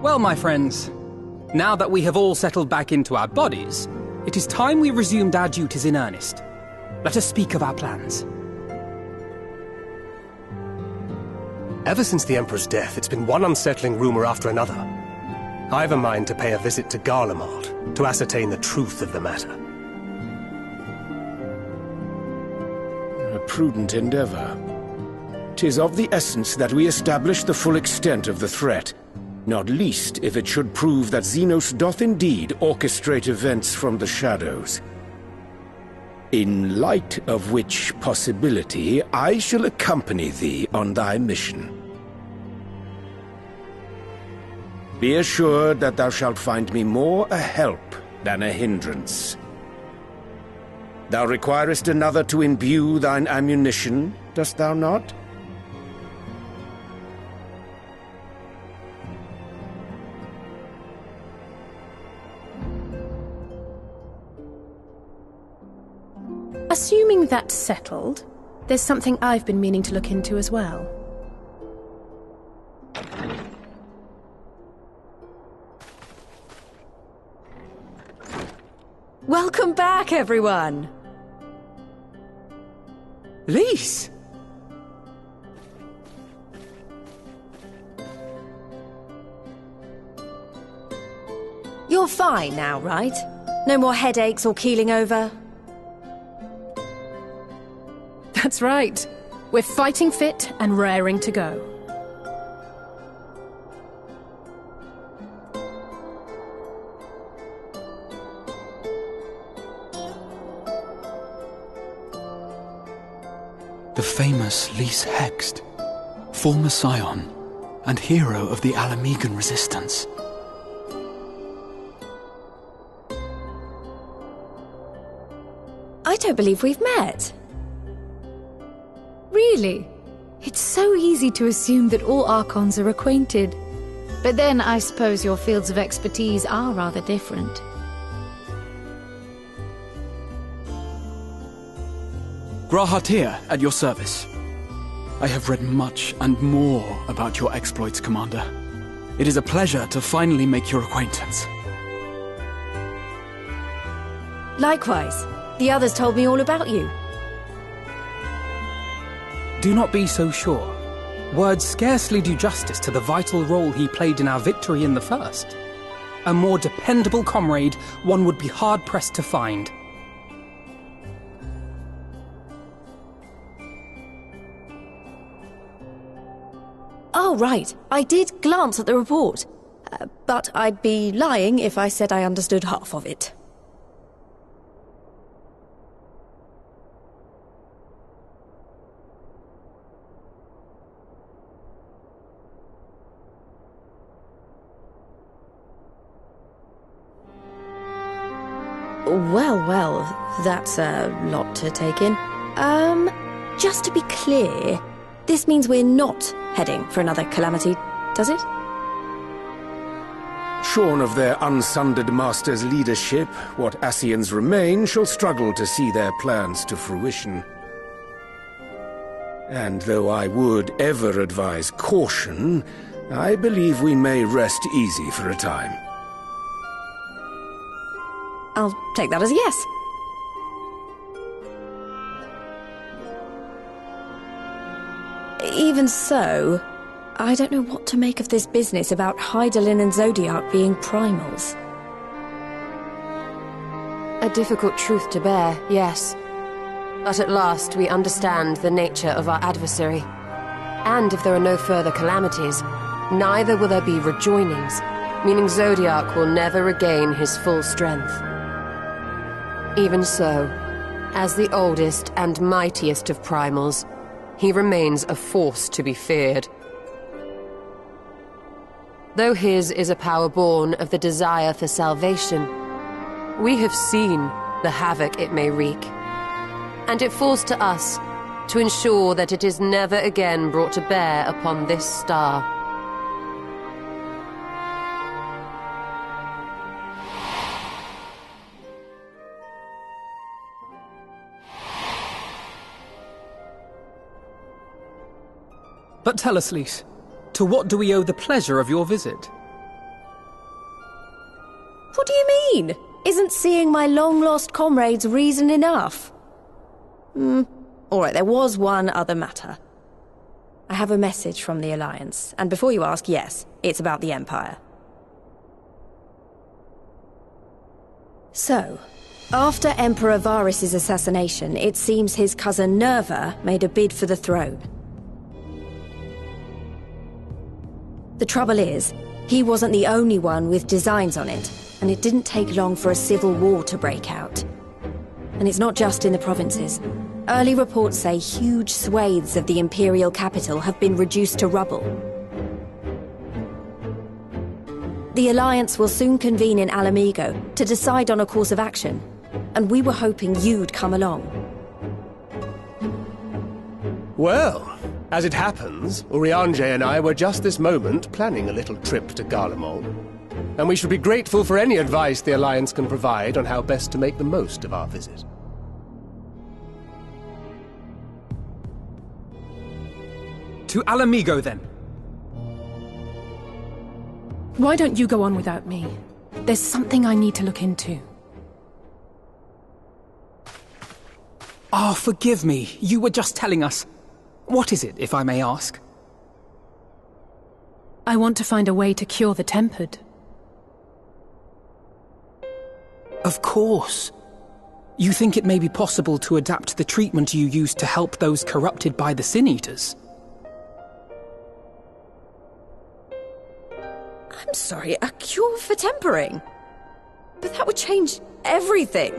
Well, my friends, now that we have all settled back into our bodies, it is time we resumed our duties in earnest. Let us speak of our plans. Ever since the Emperor's death, it's been one unsettling rumor after another. I have a mind to pay a visit to Garlemald to ascertain the truth of the matter. A prudent endeavor. 'Tis of the essence that we establish the full extent of the threat, not least if it should prove that Xenos doth indeed orchestrate events from the shadows. In light of which possibility, I shall accompany thee on thy mission. Be assured that thou shalt find me more a help than a hindrance. Thou requirest another to imbue thine ammunition, dost thou not? Assuming that's settled, there's something I've been meaning to look into as well. Welcome back, everyone! Lise! You're fine now, right? No more headaches or keeling over? That's right. We're fighting fit and raring to go. The famous Lise Hext, former scion and hero of the Alamegan resistance. I don't believe we've met. Really? It's so easy to assume that all Archons are acquainted. But then I suppose your fields of expertise are rather different. Grahatir, at your service. I have read much and more about your exploits, Commander. It is a pleasure to finally make your acquaintance. Likewise. The others told me all about you. Do not be so sure. Words scarcely do justice to the vital role he played in our victory in the first. A more dependable comrade one would be hard-pressed to find. Oh, right. I did glance at the report. But I'd be lying if I said I understood half of it. Well, that's a lot to take in. Just to be clear, this means we're not heading for another calamity, does it? Shorn of their unsundered master's leadership, what Ascians remain shall struggle to see their plans to fruition. And though I would ever advise caution, I believe we may rest easy for a time. I'll take that as a yes. Even so, I don't know what to make of this business about Hydaelyn and Zodiac being primals. A difficult truth to bear, yes. But at last we understand the nature of our adversary. And if there are no further calamities, neither will there be rejoinings, meaning Zodiac will never regain his full strength. Even so, as the oldest and mightiest of primals, he remains a force to be feared. Though his is a power born of the desire for salvation, we have seen the havoc it may wreak, and it falls to us to ensure that it is never again brought to bear upon this star. But tell us, Lise, to what do we owe the pleasure of your visit? mean? Isn't seeing my long-lost comrades reason enough? Alright, there was one other matter. I have a message from the Alliance, and before you ask, yes, it's about the Empire. So, after Emperor Varys' assassination, it seems his cousin Nerva made a bid for the throne. The trouble is, he wasn't the only one with designs on it, and it didn't take long for a civil war to break out. And it's not just in the provinces. Early reports say huge swathes of the Imperial capital have been reduced to rubble. The Alliance will soon convene in Alamigo to decide on a course of action, and we were hoping you'd come along. Well, as it happens, Eorzean and I were just this moment planning a little trip to Garlemald, and we should be grateful for any advice the Alliance can provide on how best to make the most of our visit. To Alamigo, then. Why don't you go on without me? There's something I need to look into. Oh, forgive me. You were just telling us. What is it, if I may ask? I want to find a way to cure the Tempered. Of course. You think it may be possible to adapt the treatment you used to help those corrupted by the Sin Eaters? I'm sorry, a cure for tempering? But that would change everything.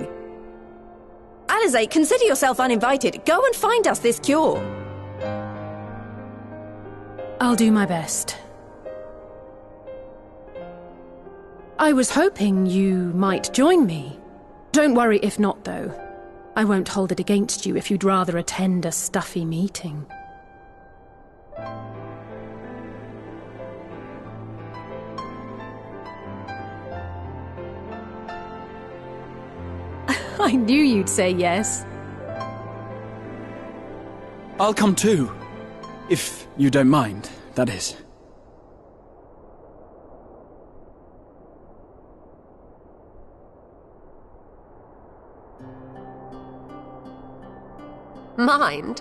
Alizé, consider yourself uninvited. Go and find us this cure. I'll do my best. I was hoping you might join me. Don't worry if not, though. I won't hold it against you if you'd rather attend a stuffy meeting. I knew you'd say yes. I'll come too. If you don't mind, that is. Mind?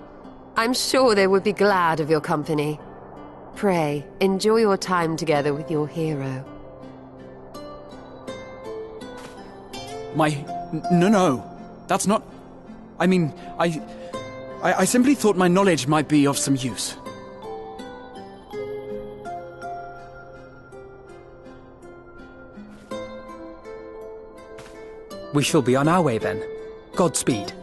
I'm sure they would be glad of your company. Pray, enjoy your time together with your hero. No. That's not... I mean, I simply thought my knowledge might be of some use. We shall be on our way then. Godspeed.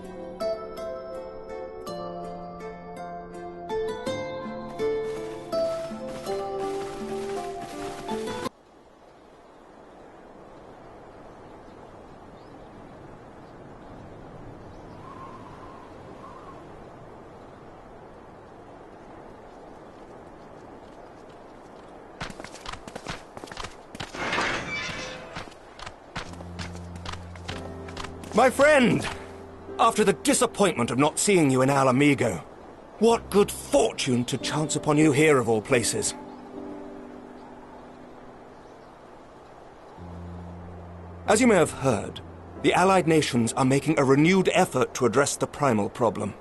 My friend! After the disappointment of not seeing you in Alamigo, what good fortune to chance upon you here of all places. As you may have heard, the Allied nations are making a renewed effort to address the primal problem.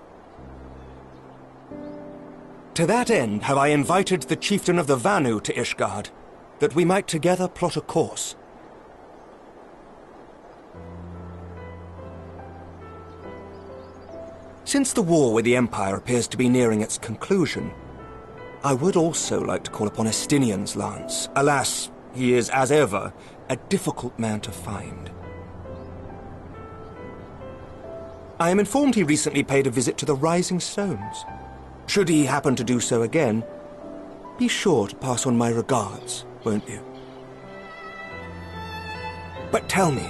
To that end have I invited the chieftain of the Vanu to Ishgard, that we might together plot a course. Since the war with the Empire appears to be nearing its conclusion, I would also like to call upon Estinian's lance. Alas, he is, as ever, a difficult man to find. I am informed he recently paid a visit to the Rising Stones. Should he happen to do so again, be sure to pass on my regards, won't you? But tell me,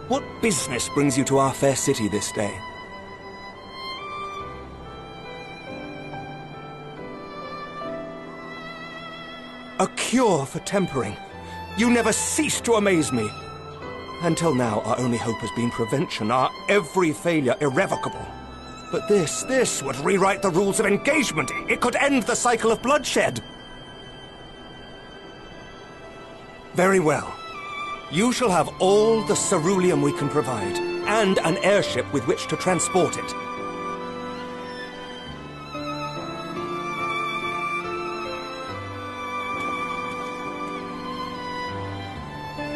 what business brings you to our fair city this day? A cure for tempering. You never cease to amaze me. Until now, our only hope has been prevention, our every failure irrevocable. But this would rewrite the rules of engagement. It could end the cycle of bloodshed. Very well. You shall have all the ceruleum we can provide, and an airship with which to transport it.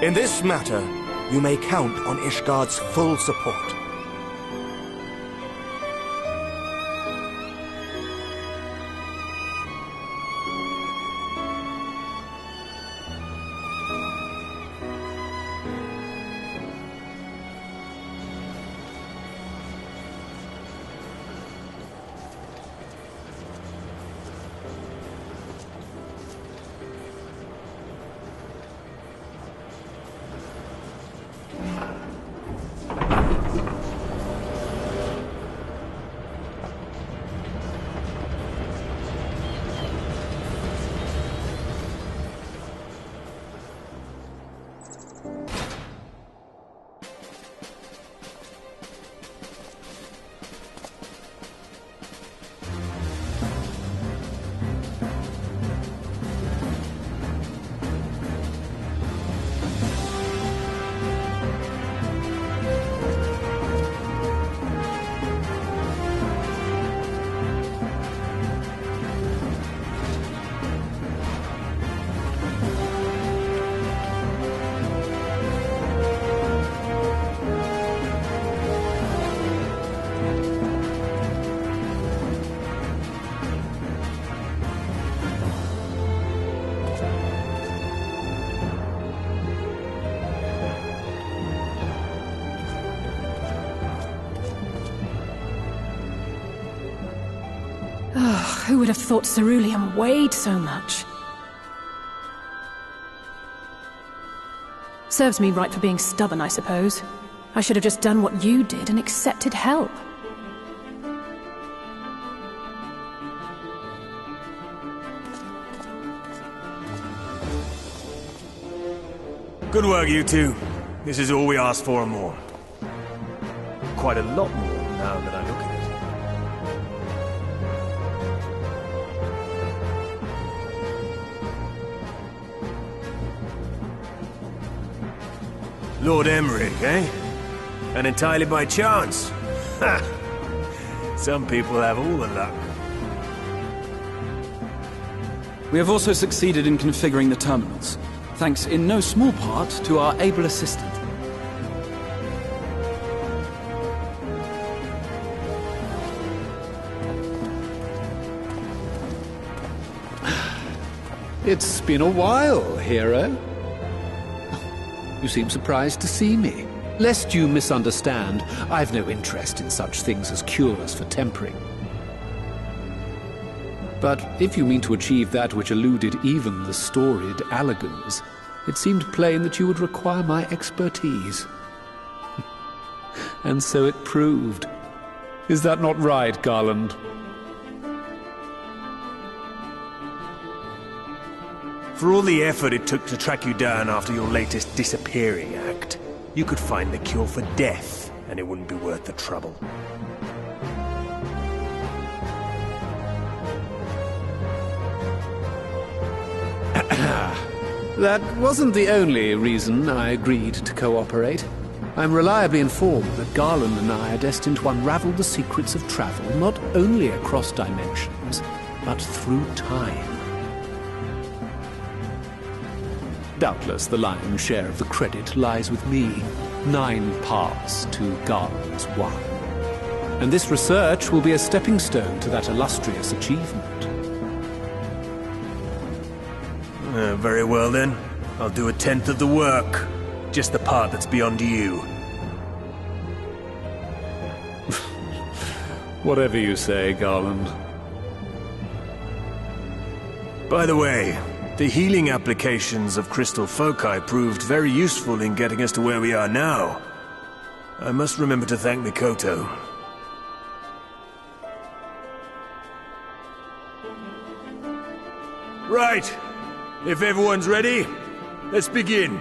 In this matter, you may count on Ishgard's full support. Who would have thought ceruleum weighed so much? Serves me right for being stubborn, I suppose. I should have just done what you did and accepted help. Good work, you two. This is all we asked for and more. Quite a lot more now that I look at it. Lord Emmerich, eh? And entirely by chance. Ha! Some people have all the luck. We have also succeeded in configuring the terminals, thanks in no small part to our able assistant. It's been a while, hero. You seem surprised to see me. Lest you misunderstand, I've no interest in such things as cures for tempering. But if you mean to achieve that which eluded even the storied Allagans, it seemed plain that you would require my expertise. And so it proved. Is that not right, Garland? For all the effort it took to track you down after your latest disappearing act, you could find the cure for death, and it wouldn't be worth the trouble. That wasn't the only reason I agreed to cooperate. I'm reliably informed that Garland and I are destined to unravel the secrets of travel, not only across dimensions, but through time. Doubtless the lion's share of the credit lies with me. 9 paths to Garland's 1. And this research will be a stepping stone to that illustrious achievement. Very well then. I'll do 1/10 of the work. Just the part that's beyond you. Whatever you say, Garland. By the way, the healing applications of crystal foci proved very useful in getting us to where we are now. I must remember to thank Mikoto. Right. If everyone's ready, let's begin.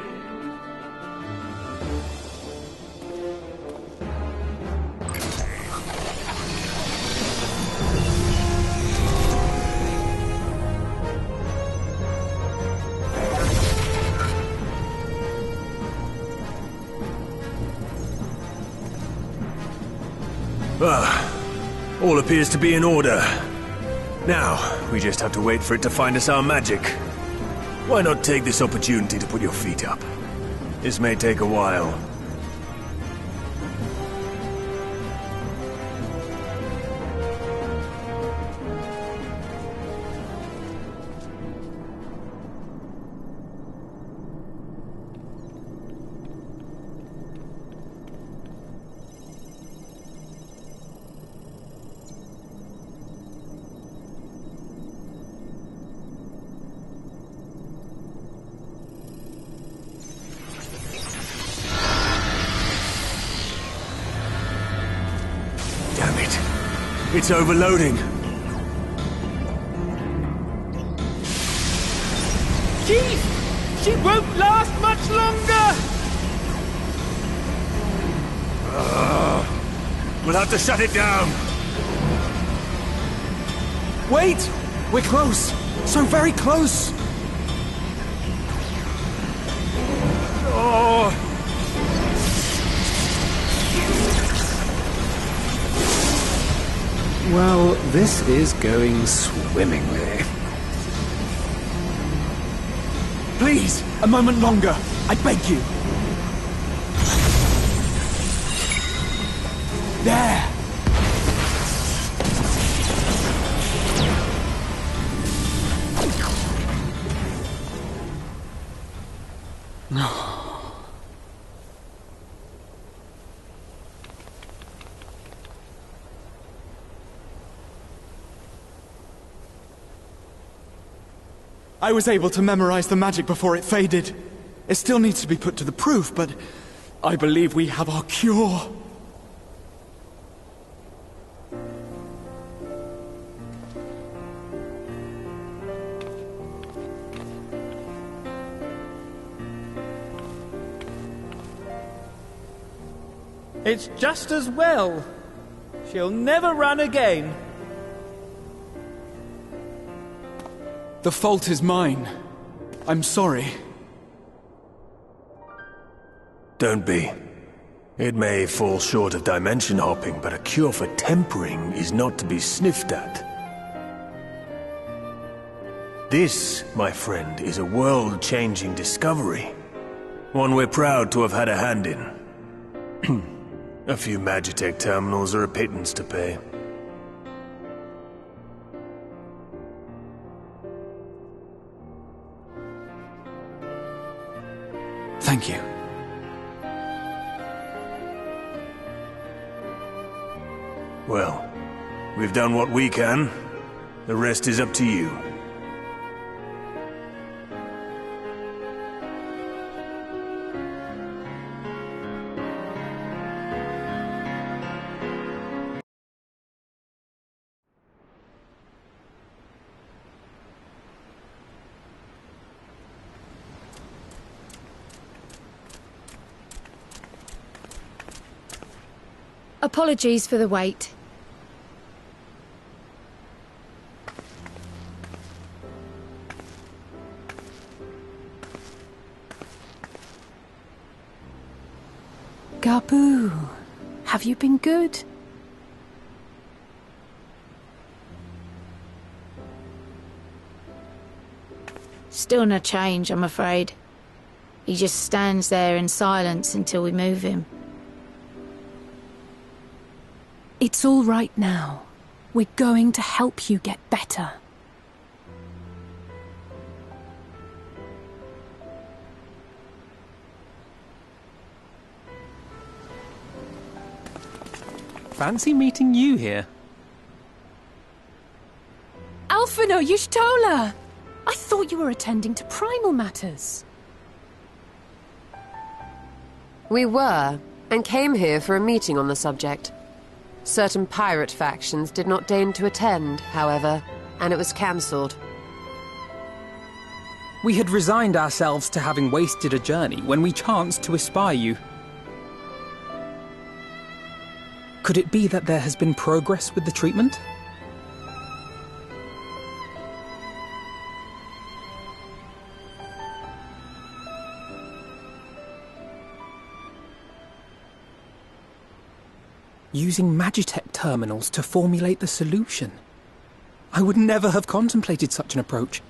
All appears to be in order. Now, we just have to wait for it to find us our magic. Why not take this opportunity to put your feet up? This may take a while. It's overloading. Chief! She won't last much longer! We'll have to shut it down. Wait! We're close! So very close! Oh! Well, this is going swimmingly. Please, a moment longer. I beg you. There! I was able to memorize the magic before it faded. It still needs to be put to the proof, but I believe we have our cure. It's just as well. She'll never run again. The fault is mine. I'm sorry. Don't be. It may fall short of dimension hopping, but a cure for tempering is not to be sniffed at. This, my friend, is a world-changing discovery. One we're proud to have had a hand in. A few Magitech terminals are a pittance to pay. Thank you. Well, we've done what we can. The rest is up to you. Apologies for the wait. Gabu, have you been good? Still no change, I'm afraid. He just stands there in silence until we move him. It's all right now. We're going to help you get better. Fancy meeting you here. Alphino Y'shtola! I thought you were attending to primal matters. We were, and came here for a meeting on the subject. Certain pirate factions did not deign to attend, however, and it was cancelled. We had resigned ourselves to having wasted a journey when we chanced to espy you. Could it be that there has been progress with the treatment? using Magitech terminals to formulate the solution. I would never have contemplated such an approach.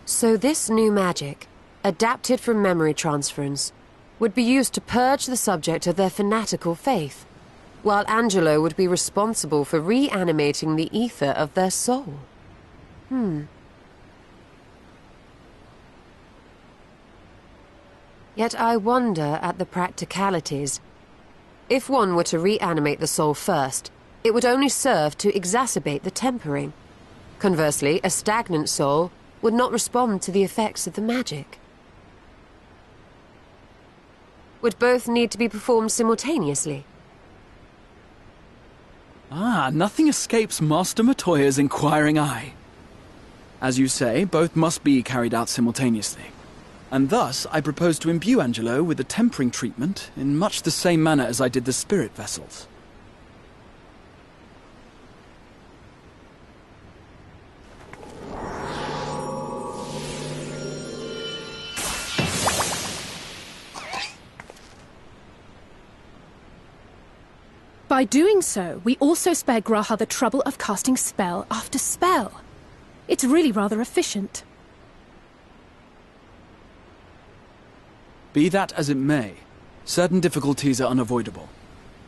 So this new magic, adapted from memory transference, would be used to purge the subject of their fanatical faith, while Angelo would be responsible for reanimating the ether of their soul. Yet I wonder at the practicalities. If one were to reanimate the soul first, it would only serve to exacerbate the tempering. Conversely, a stagnant soul would not respond to the effects of the magic. Would both need to be performed simultaneously? Nothing escapes Master Matoya's inquiring eye. As you say, both must be carried out simultaneously. And thus, I propose to imbue Angelo with the tempering treatment in much the same manner as I did the spirit vessels. By doing so, we also spare Graha the trouble of casting spell after spell. It's really rather efficient. Be that as it may, certain difficulties are unavoidable.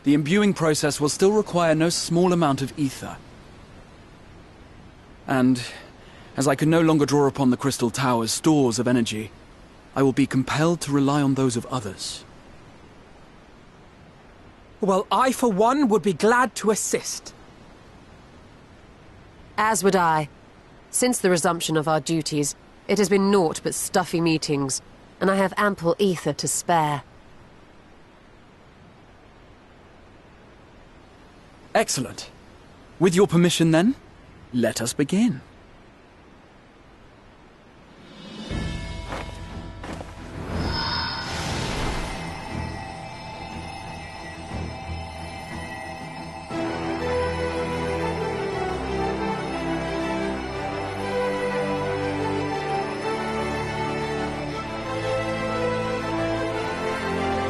The imbuing process will still require no small amount of ether. And, as I can no longer draw upon the Crystal Tower's stores of energy, I will be compelled to rely on those of others. Well, I, for one, would be glad to assist. As would I. Since the resumption of our duties, it has been naught but stuffy meetings, and I have ample ether to spare. Excellent. With your permission, then, let us begin.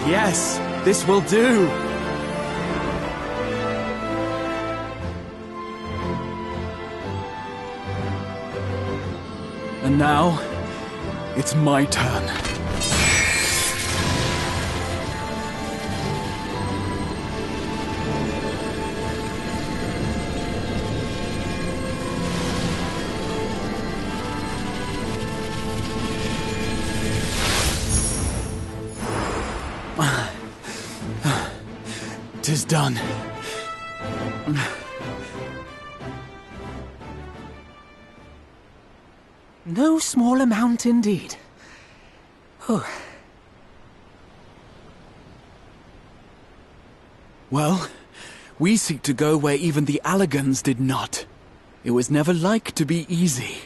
Yes, this will do! And now, it's my turn. Tis done. No small amount indeed. Well, we seek to go where even the Allegans did not. It was never like to be easy.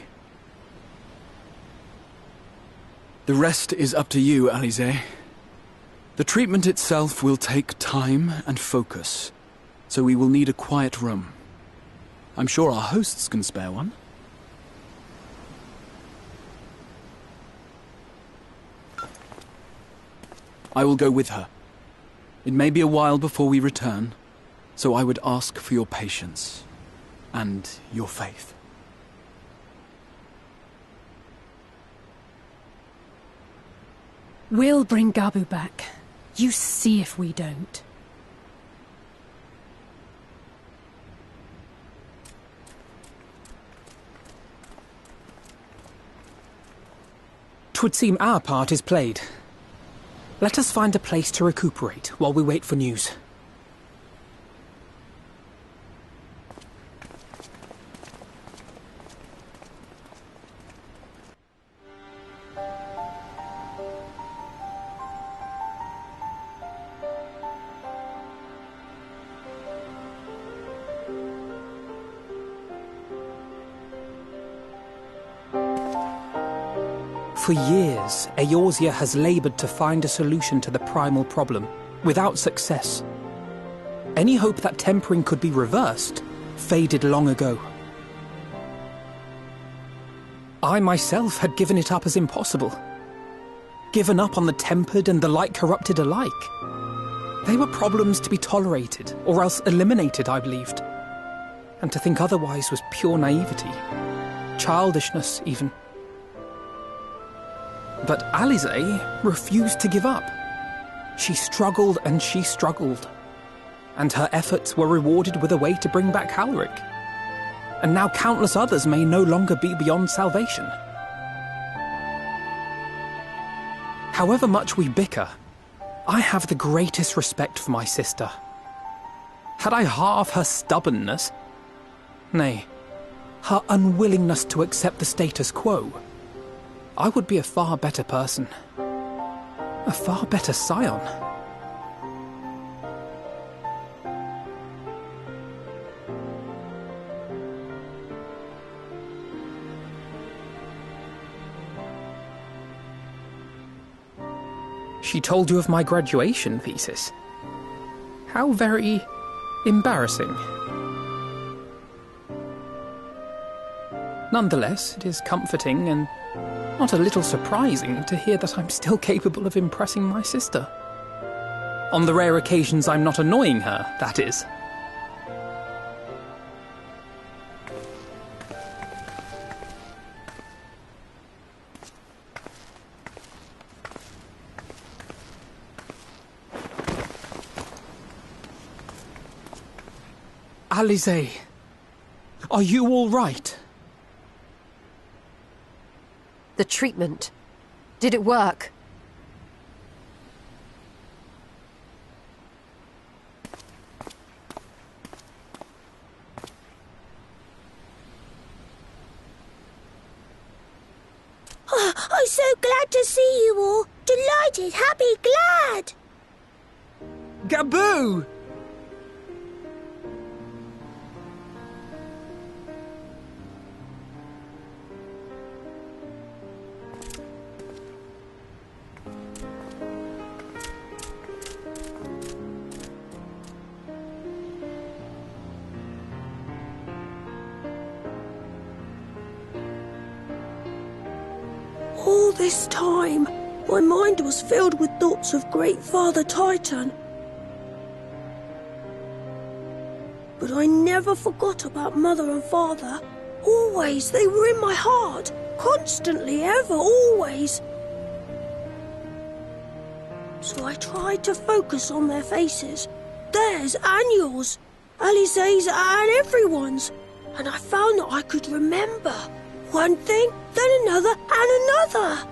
The rest is up to you, Alize. The treatment itself will take time and focus, so we will need a quiet room. I'm sure our hosts can spare one. I will go with her. It may be a while before we return, so I would ask for your patience and your faith. We'll bring Gabu back. You see if we don't. Twould seem our part is played. Let us find a place to recuperate while we wait for news. For years, Eorzea has labored to find a solution to the primal problem, without success. Any hope that tempering could be reversed faded long ago. I myself had given it up as impossible. Given up on the tempered and the light corrupted alike. They were problems to be tolerated, or else eliminated, I believed. And to think otherwise was pure naivety. Childishness, even. But Alize refused to give up. She struggled and she struggled. And her efforts were rewarded with a way to bring back Halric. And now countless others may no longer be beyond salvation. However much we bicker, I have the greatest respect for my sister. Had I half her stubbornness, nay, her unwillingness to accept the status quo, I would be a far better person. A far better scion. She told you of my graduation thesis. How very embarrassing. Nonetheless, it is comforting and not a little surprising to hear that I'm still capable of impressing my sister. On the rare occasions I'm not annoying her, that is. Alize, are you all right? The treatment. Did it work? Oh, I'm so glad to see you all. Delighted, happy, glad. Gaboo! All this time, my mind was filled with thoughts of Great Father Titan. But I never forgot about Mother and Father. Always, they were in my heart. Constantly, ever, always. So I tried to focus on their faces. Theirs and yours. Alize's and everyone's. And I found that I could remember. One thing, then another, and another.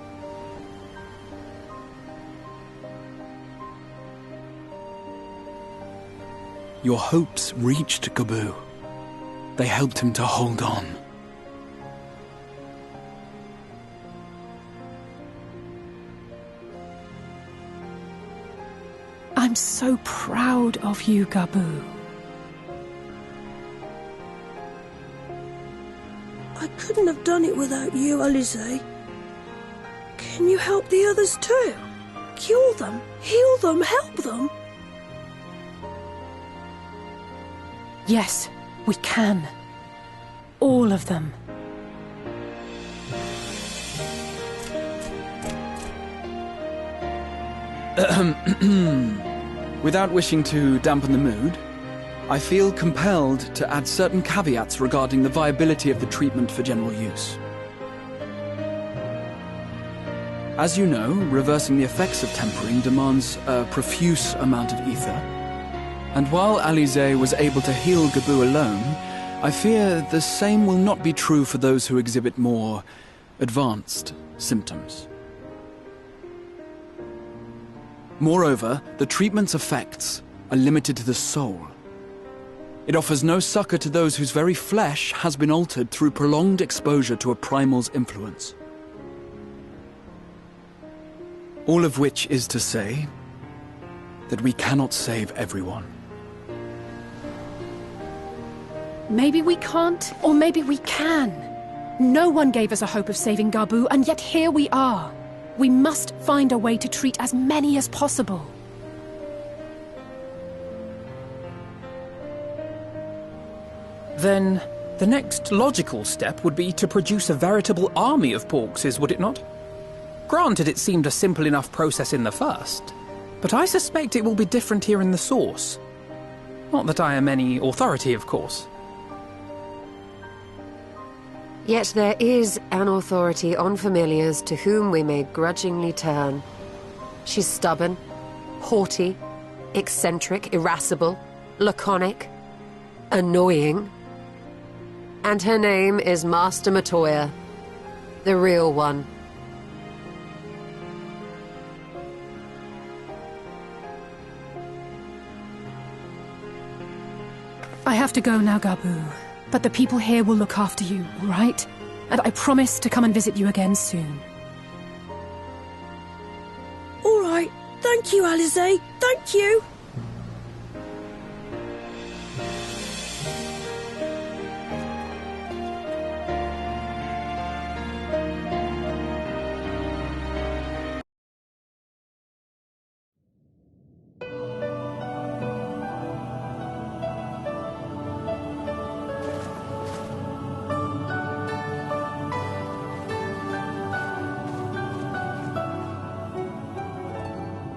Your hopes reached Gaboo. They helped him to hold on. I'm so proud of you, Gaboo. I couldn't have done it without you, Alize. Can you help the others too? Cure them, heal them, help them? Yes, we can. All of them. Without wishing to dampen the mood, I feel compelled to add certain caveats regarding the viability of the treatment for general use. As you know, reversing the effects of tempering demands a profuse amount of ether. And while Alize was able to heal Gaboo alone, I fear the same will not be true for those who exhibit more advanced symptoms. Moreover, the treatment's effects are limited to the soul. It offers no succor to those whose very flesh has been altered through prolonged exposure to a primal's influence. All of which is to say that we cannot save everyone. Maybe we can't, or maybe we can. No one gave us a hope of saving Gaboo, and yet here we are. We must find a way to treat as many as possible. Then, the next logical step would be to produce a veritable army of Porkses, would it not? Granted, it seemed a simple enough process in the first. But I suspect it will be different here in the source. Not that I am any authority, of course. Yet there is an authority on familiars to whom we may grudgingly turn. She's stubborn, haughty, eccentric, irascible, laconic, annoying. And her name is Master Matoya, the real one. I have to go now, Gabu. But the people here will look after you, all right? And I promise to come and visit you again soon. All right. Thank you, Alize. Thank you.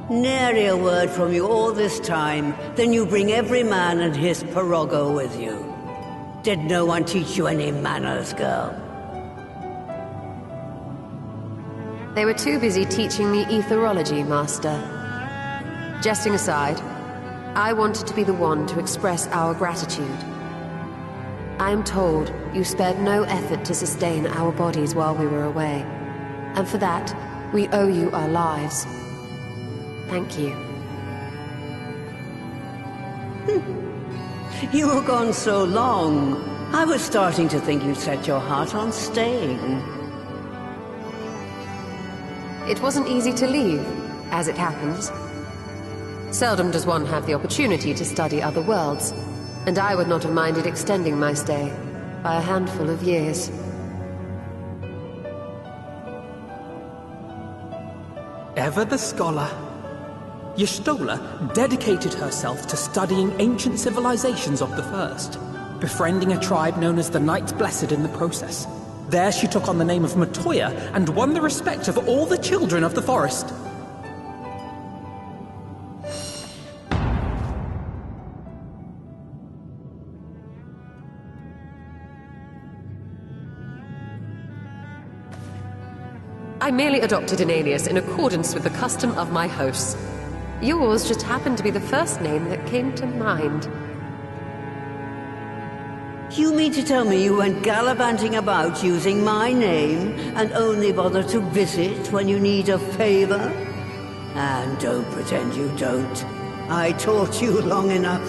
Nary a word from you all this time, then you bring every man and his pirogo with you. Did no one teach you any manners, girl? They were too busy teaching me etherology, Master. Jesting aside, I wanted to be the one to express our gratitude. I am told you spared no effort to sustain our bodies while we were away, and for that, we owe you our lives. Thank you. You were gone so long. I was starting to think you'd set your heart on staying. It wasn't easy to leave, as it happens. Seldom does one have the opportunity to study other worlds, and I would not have minded extending my stay by a handful of years. Ever the scholar. Y'shtola dedicated herself to studying ancient civilizations of the First, befriending a tribe known as the Knights Blessed in the process. There she took on the name of Matoya and won the respect of all the children of the forest. I merely adopted an alias in accordance with the custom of my hosts. Yours just happened to be the first name that came to mind. You mean to tell me you went gallivanting about using my name and only bother to visit when you need a favor? And don't pretend you don't. I taught you long enough.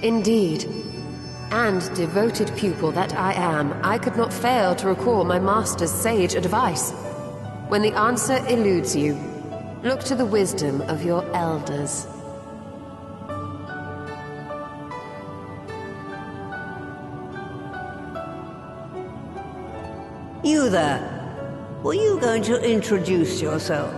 Indeed. And devoted pupil that I am, I could not fail to recall my master's sage advice. When the answer eludes you, look to the wisdom of your elders. You there. Were you going to introduce yourself?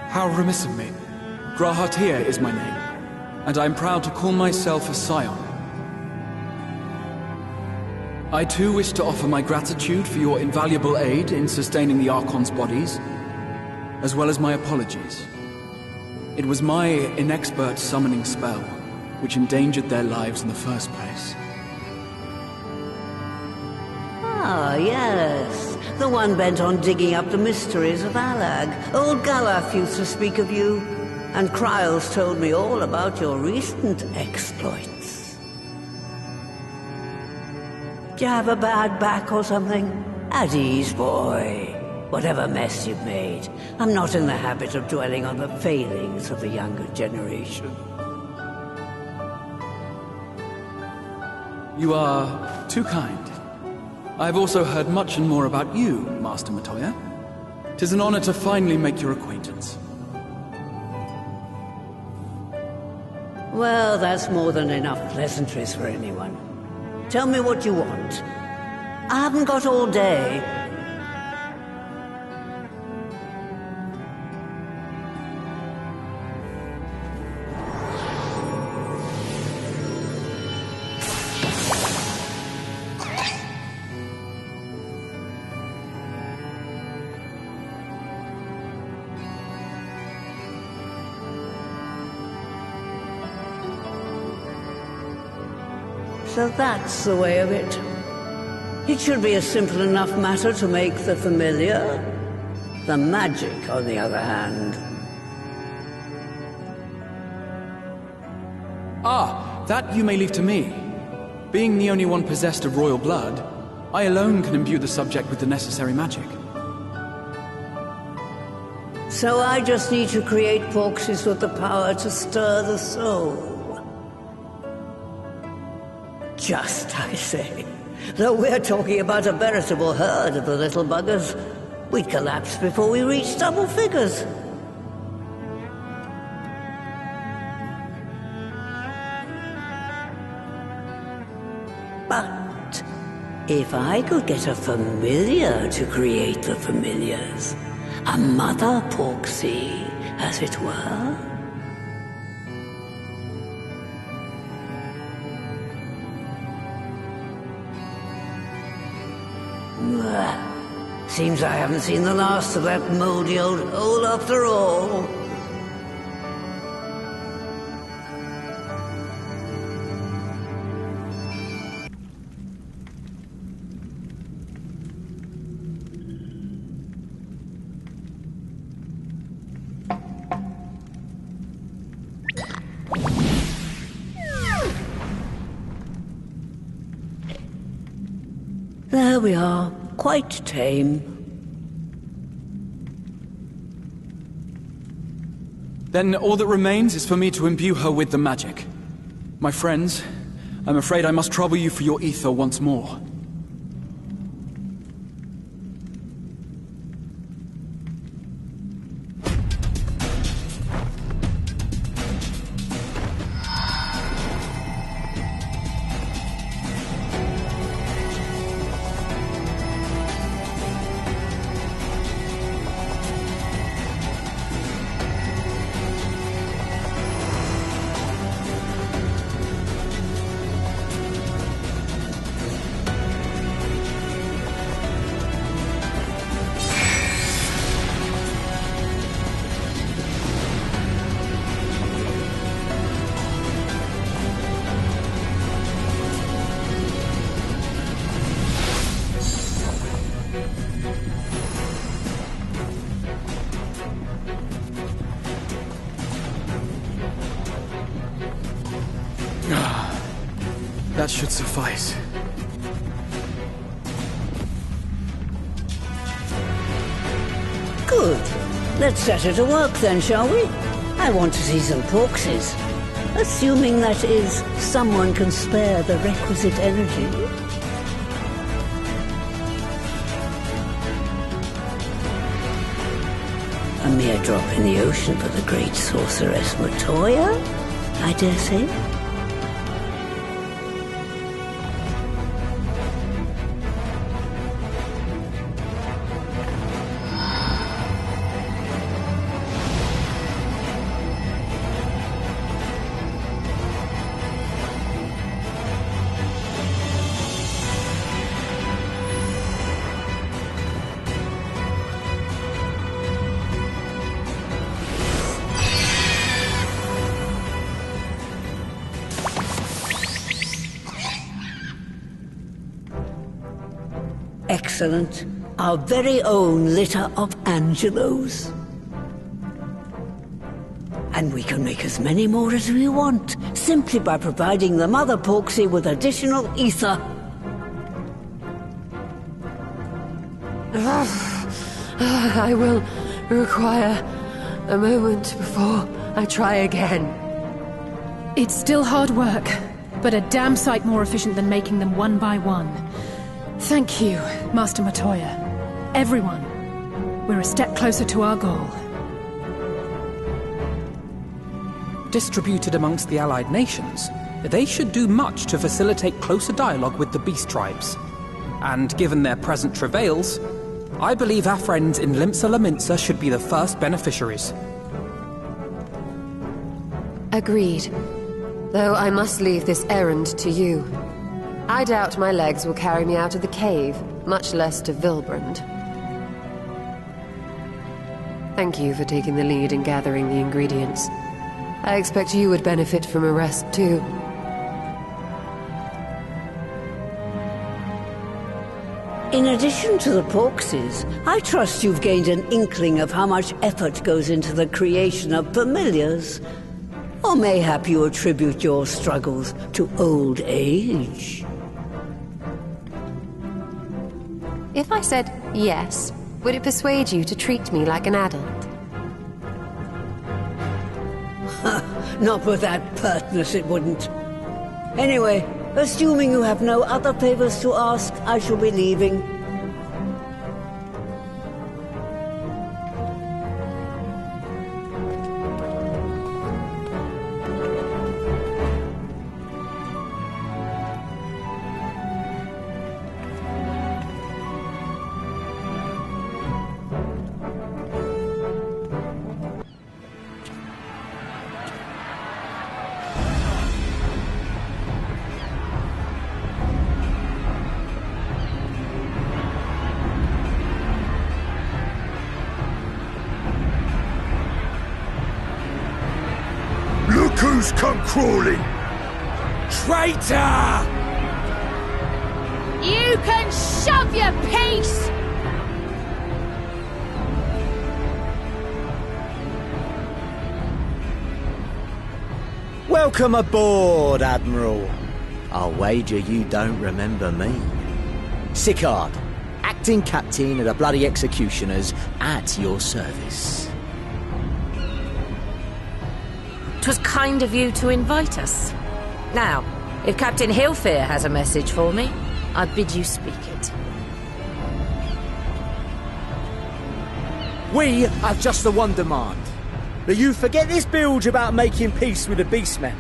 How remiss of me. Grahatia is my name, and I am proud to call myself a scion. I too wish to offer my gratitude for your invaluable aid in sustaining the Archon's bodies, as well as my apologies. It was my inexpert summoning spell which endangered their lives in the first place. Ah, yes. The one bent on digging up the mysteries of Alag. Old Galaf used to speak of you, and Kryles told me all about your recent exploits. Do you have a bad back or something? At ease, boy. Whatever mess you've made, I'm not in the habit of dwelling on the failings of the younger generation. You are too kind. I've also heard much and more about you, Master Matoya. 'Tis an honor to finally make your acquaintance. Well, that's more than enough pleasantries for anyone. Tell me what you want. I haven't got all day. So that's the way of it. It should be a simple enough matter to make the familiar. The magic, on the other hand. Ah, that you may leave to me. Being the only one possessed of royal blood, I alone can imbue the subject with the necessary magic. So I just need to create porxies with the power to stir the soul. Just, I say. Though we're talking about a veritable herd of the little buggers, we'd collapse before we reached double figures. But if I could get a familiar to create the familiars, a mother porxie, as it were. Seems I haven't seen the last of that moldy old hole after all. There we are, quite tame. Then all that remains is for me to imbue her with the magic. My friends, I'm afraid I must trouble you for your ether once more. That should suffice. Good. Let's set her to work then, shall we? I want to see some porxies. Assuming, that is, someone can spare the requisite energy. A mere drop in the ocean for the great sorceress Matoya, I dare say. Excellent. Our very own litter of Angelos. And we can make as many more as we want, simply by providing the mother porxie with additional ether. I will require a moment before I try again. It's still hard work, but a damn sight more efficient than making them one by one. Thank you, Master Matoya. Everyone, we're a step closer to our goal. Distributed amongst the allied nations, they should do much to facilitate closer dialogue with the beast tribes. And given their present travails, I believe our friends in Limsa Laminsa should be the first beneficiaries. Agreed. Though I must leave this errand to you. I doubt my legs will carry me out of the cave, much less to Vilbrand. Thank you for taking the lead in gathering the ingredients. I expect you would benefit from a rest too. In addition to the Porkses, I trust you've gained an inkling of how much effort goes into the creation of familiars. Or mayhap you attribute your struggles to old age. If I said yes, would it persuade you to treat me like an adult? Not with that pertness, it wouldn't. Anyway, assuming you have no other favors to ask, I shall be leaving. Who's come crawling? Traitor! You can shove your piece! Welcome aboard, Admiral. I'll wager you don't remember me. Sicard, acting captain of the bloody executioners, at your service. 'Twas kind of you to invite us. Now, if Captain Hilfear has a message for me, I bid you speak it. We have just the one demand. That you forget this bilge about making peace with the Beastmen.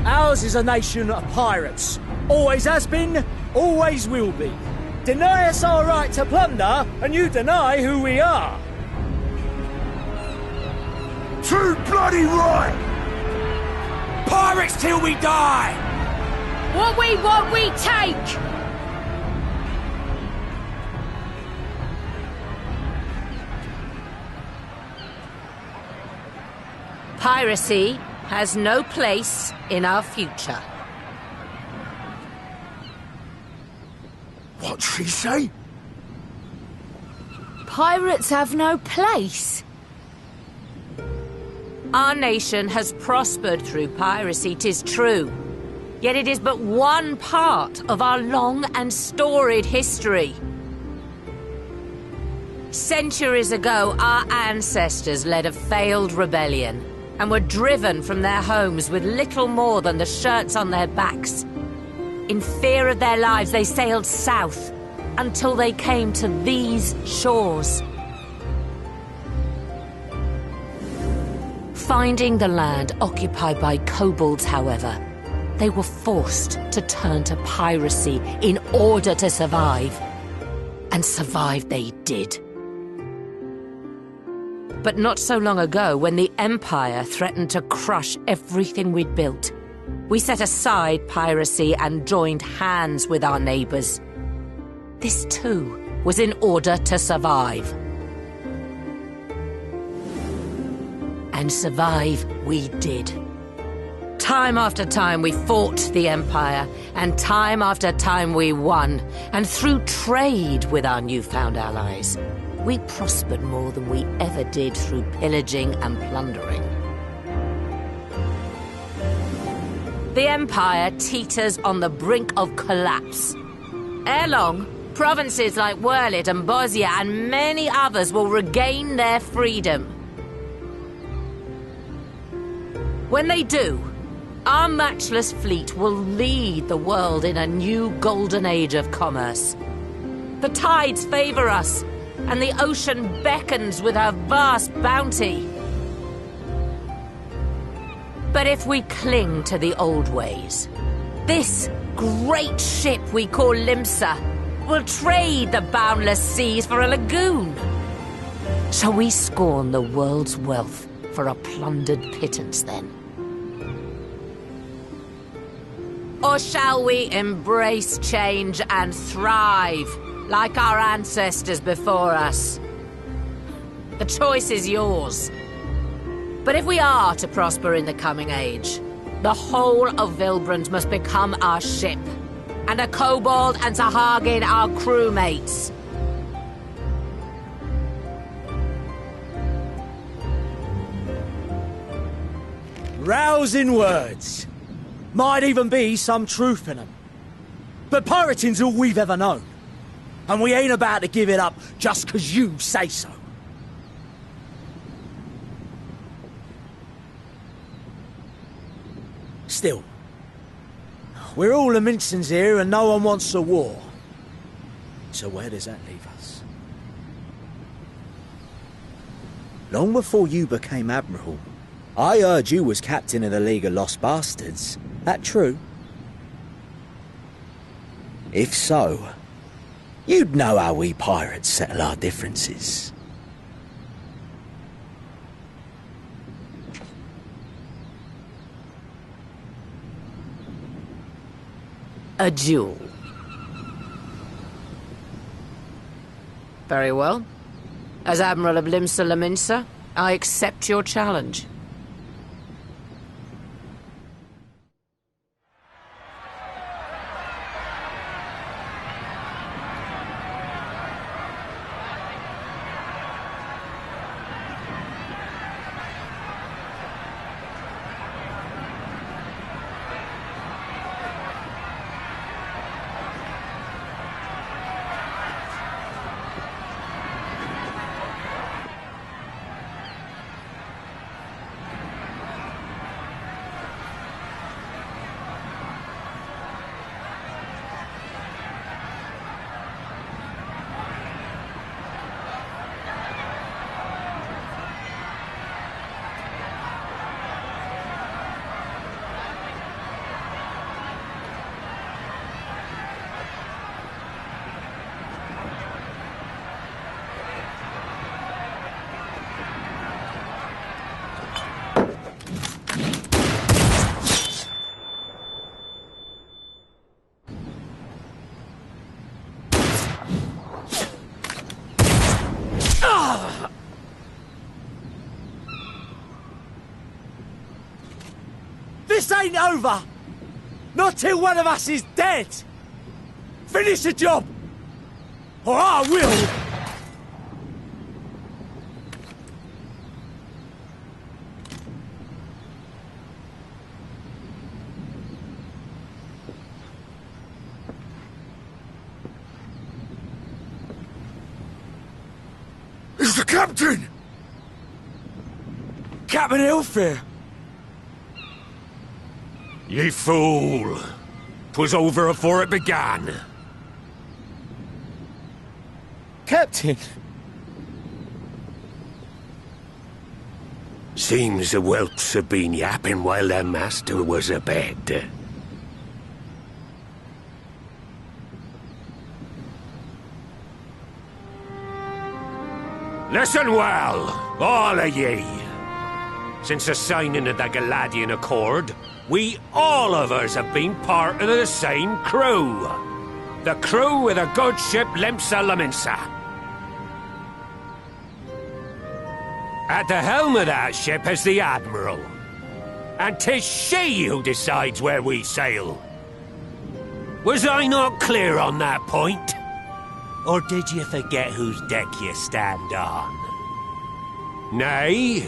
Ours is a nation of pirates. Always has been, always will be. Deny us our right to plunder, and you deny who we are. Too bloody right! Pirates till we die! What we want, we take! Piracy has no place in our future. What'd she say? Pirates have no place. Our nation has prospered through piracy, 'tis true. Yet it is but one part of our long and storied history. Centuries ago, our ancestors led a failed rebellion and were driven from their homes with little more than the shirts on their backs. In fear of their lives, they sailed south until they came to these shores. Finding the land occupied by kobolds, however, they were forced to turn to piracy in order to survive. And survive they did. But not so long ago, when the Empire threatened to crush everything we'd built, we set aside piracy and joined hands with our neighbors. This too was in order to survive. And survive we did. Time after time we fought the Empire, and time after time we won. And through trade with our newfound allies, we prospered more than we ever did through pillaging and plundering. The Empire teeters on the brink of collapse. Ere long, provinces like Wurlit and Bosnia and many others will regain their freedom. When they do, our matchless fleet will lead the world in a new golden age of commerce. The tides favor us, and the ocean beckons with her vast bounty. But if we cling to the old ways, this great ship we call Limsa will trade the boundless seas for a lagoon. Shall we scorn the world's wealth for a plundered pittance, then? Or shall we embrace change and thrive, like our ancestors before us? The choice is yours. But if we are to prosper in the coming age, the whole of Vilbrand must become our ship, and a kobold and Sahagin are crewmates. Rousing words. Might even be some truth in them. But pirating's all we've ever known. And we ain't about to give it up just 'cause you say so. Still, we're all the Mincins here and no one wants a war. So where does that leave us? Long before you became Admiral, I heard you was captain of the League of Lost Bastards. That true? If so, you'd know how we pirates settle our differences. A duel. Very well. As Admiral of Limsa Laminsa, I accept your challenge. This ain't over! Not till one of us is dead! Finish the job! Or I will! It's the captain! Captain Ilfir! Ye fool! 'Twas over afore it began. Captain! Seems the whelps have been yapping while their master was abed. Listen well, all of ye. Since the signing of the Galadian Accord, we all of us have been part of the same crew. The crew of the good ship Limsa Laminsa. At the helm of that ship is the Admiral. And 'tis she who decides where we sail. Was I not clear on that point? Or did you forget whose deck you stand on? Nay?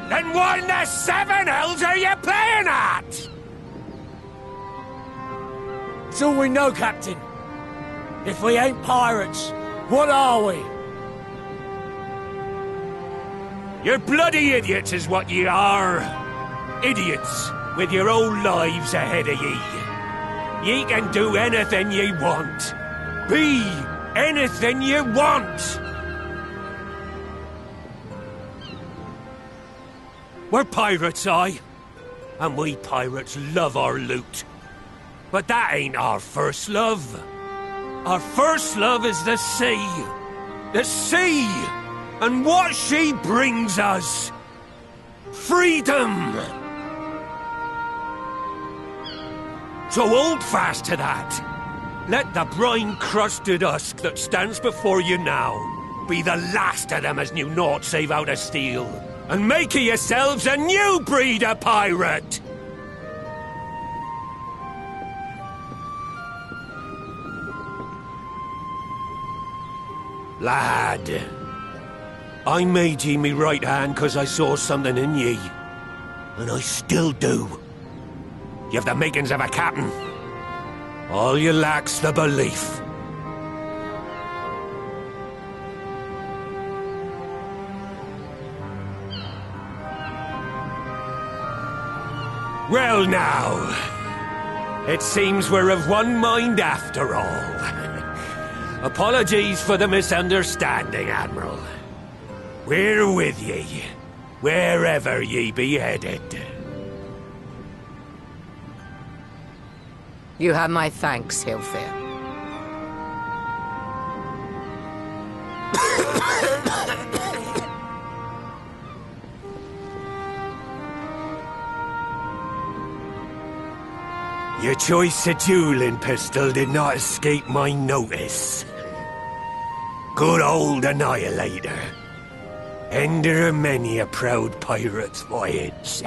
Then what in the seven hells are you playing at? It's all we know, Captain. If we ain't pirates, what are we? You're bloody idiots is what ye are. Idiots with your own lives ahead of ye. Ye can do anything ye want. Be anything ye want. We're pirates, aye. And we pirates love our loot. But that ain't our first love. Our first love is the sea. The sea! And what she brings us. Freedom! So hold fast to that. Let the brine-crusted husk that stands before you now be the last of them as knew naught save out of steel. And make of yourselves a new breed of pirate! Lad, I made ye me right hand 'cause I saw something in ye. And I still do. You have the makings of a captain. All you lack's the belief. Well now, it seems we're of one mind after all. Apologies for the misunderstanding, Admiral. We're with ye, wherever ye be headed. You have my thanks, Hilfir. Your choice of dueling pistol did not escape my notice. Good old Annihilator. Ender of many a proud pirate's voyage.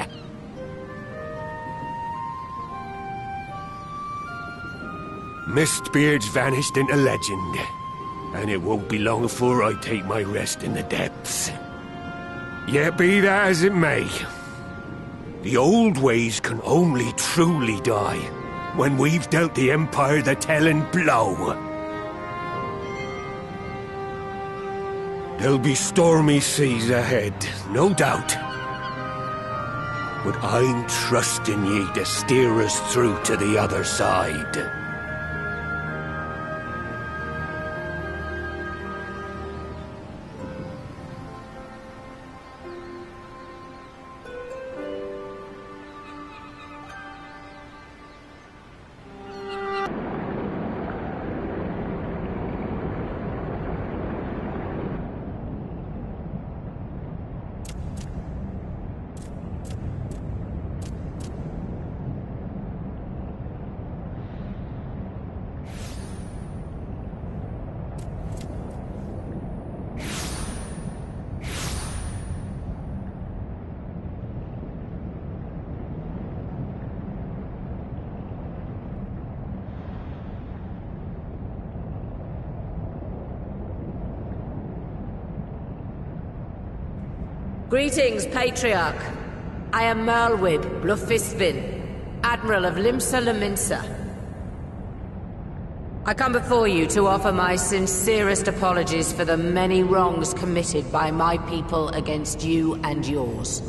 Mistbeard's vanished into legend, and it won't be long before I take my rest in the depths. Yet be that as it may, the old ways can only truly die when we've dealt the Empire the telling blow. There'll be stormy seas ahead, no doubt. But I'm trusting ye to steer us through to the other side. Greetings, Patriarch. I am Merlwyd Blufisvin, Admiral of Limsa Lominsa. I come before you to offer my sincerest apologies for the many wrongs committed by my people against you and yours.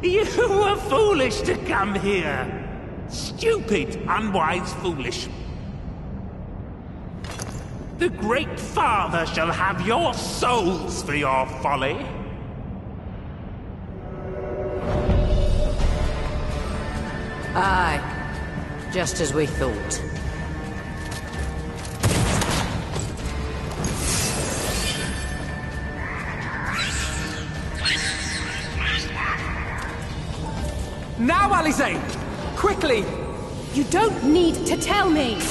You were foolish to come here. Stupid, unwise, foolish. The Great Father shall have your souls for your folly. Aye, just as we thought. Now, Alize! Quickly! You don't need to tell me!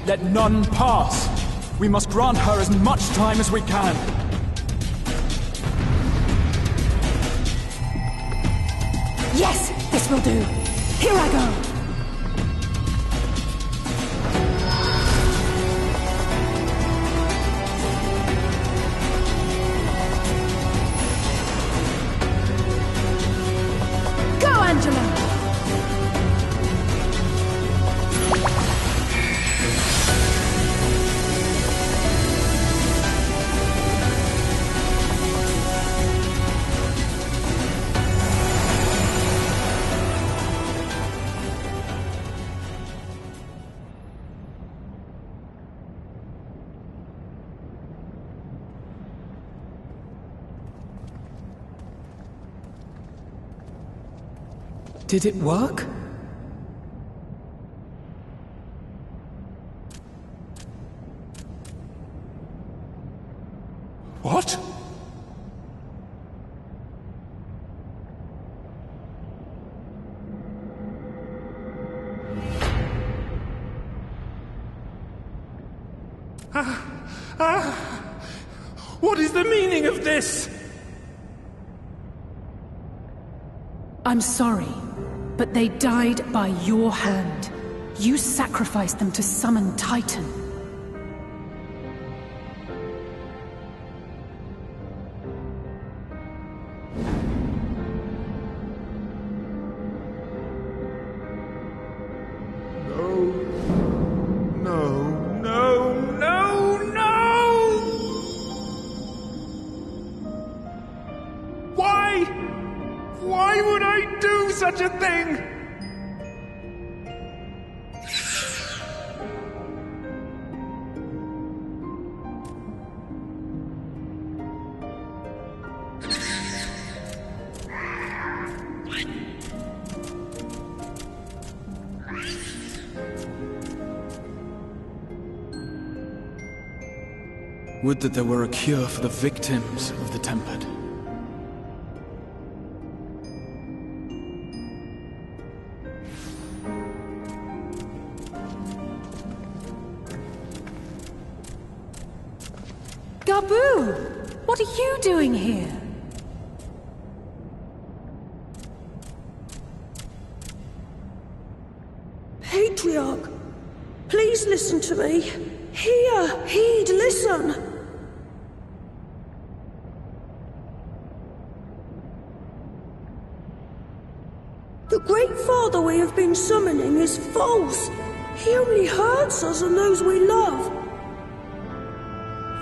Let none pass. We must grant her as much time as we can. Yes, this will do. Here I go. Did it work? What? What is the meaning of this? I'm sorry. But they died by your hand. You sacrificed them to summon Titan. Why would I do such a thing? Would that there were a cure for the victims of the Tempered. Gabu! What are you doing here? Patriarch, please listen to me. Heed, listen. The Great Father we have been summoning is false. He only hurts us and those we love.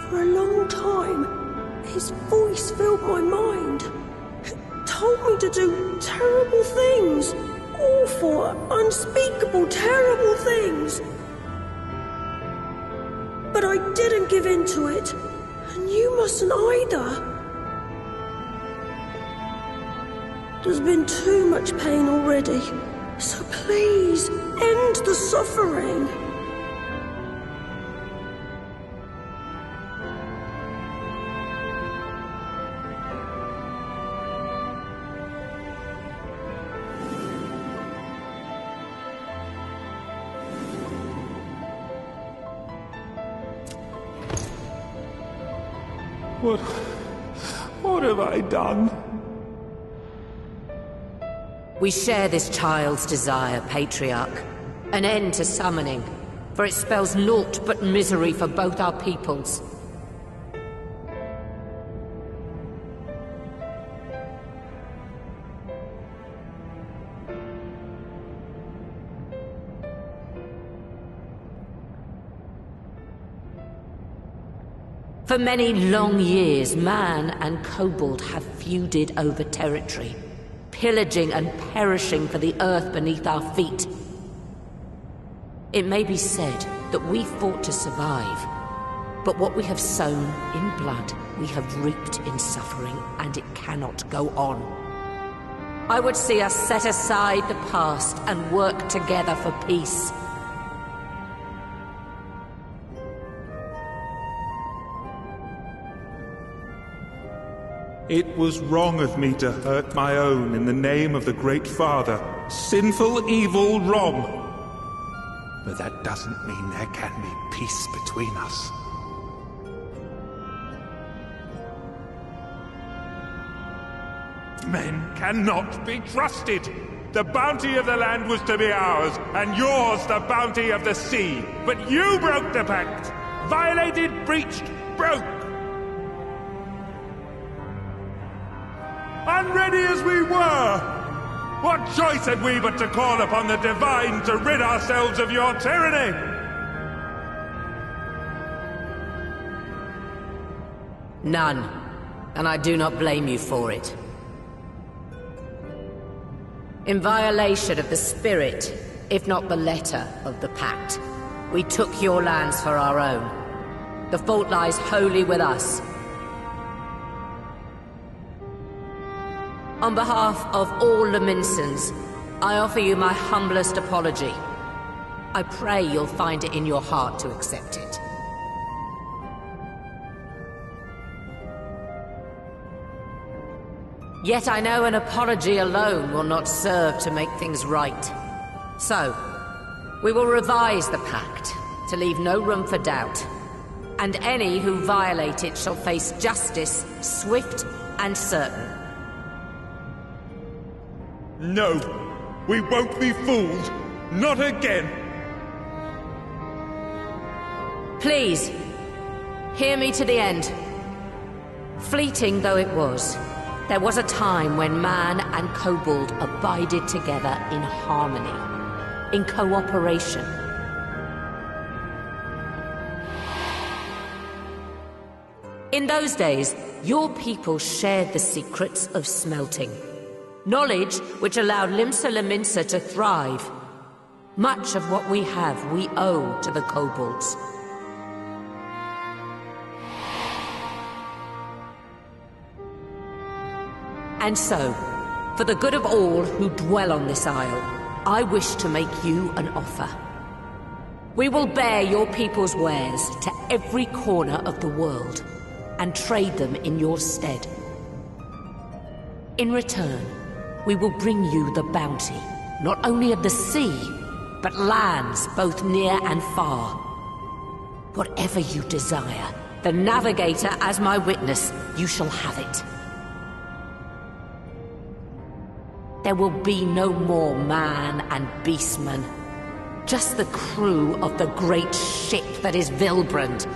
For a long time, his voice filled my mind. It told me to do terrible things. Awful, unspeakable, terrible things. But I didn't give in to it. And you mustn't either. There's been too much pain already. So please, end the suffering. What have I done? We share this child's desire, Patriarch. An end to summoning, for it spells naught but misery for both our peoples. For many long years, man and kobold have feuded over territory, pillaging and perishing for the earth beneath our feet. It may be said that we fought to survive, but what we have sown in blood, we have reaped in suffering, and it cannot go on. I would see us set aside the past and work together for peace. It was wrong of me to hurt my own in the name of the Great Father. Sinful, evil, wrong. But that doesn't mean there can be peace between us. Men cannot be trusted. The bounty of the land was to be ours, and yours the bounty of the sea. But you broke the pact. Violated, breached, broke. Unready as we were, what choice had we but to call upon the Divine to rid ourselves of your tyranny? None, and I do not blame you for it. In violation of the spirit, if not the letter, of the pact, we took your lands for our own. The fault lies wholly with us. On behalf of all Laminsons, I offer you my humblest apology. I pray you'll find it in your heart to accept it. Yet I know an apology alone will not serve to make things right. So, we will revise the pact to leave no room for doubt. And any who violate it shall face justice, swift and certain. No. We won't be fooled. Not again. Please, hear me to the end. Fleeting though it was, there was a time when man and kobold abided together in harmony, in cooperation. In those days, your people shared the secrets of smelting. Knowledge which allowed Limsa Lominsa to thrive. Much of what we have we owe to the kobolds. And so, for the good of all who dwell on this isle, I wish to make you an offer. We will bear your people's wares to every corner of the world, and trade them in your stead. In return, we will bring you the bounty, not only of the sea, but lands both near and far. Whatever you desire, the Navigator as my witness, you shall have it. There will be no more man and beastman, just the crew of the great ship that is Vilbrand.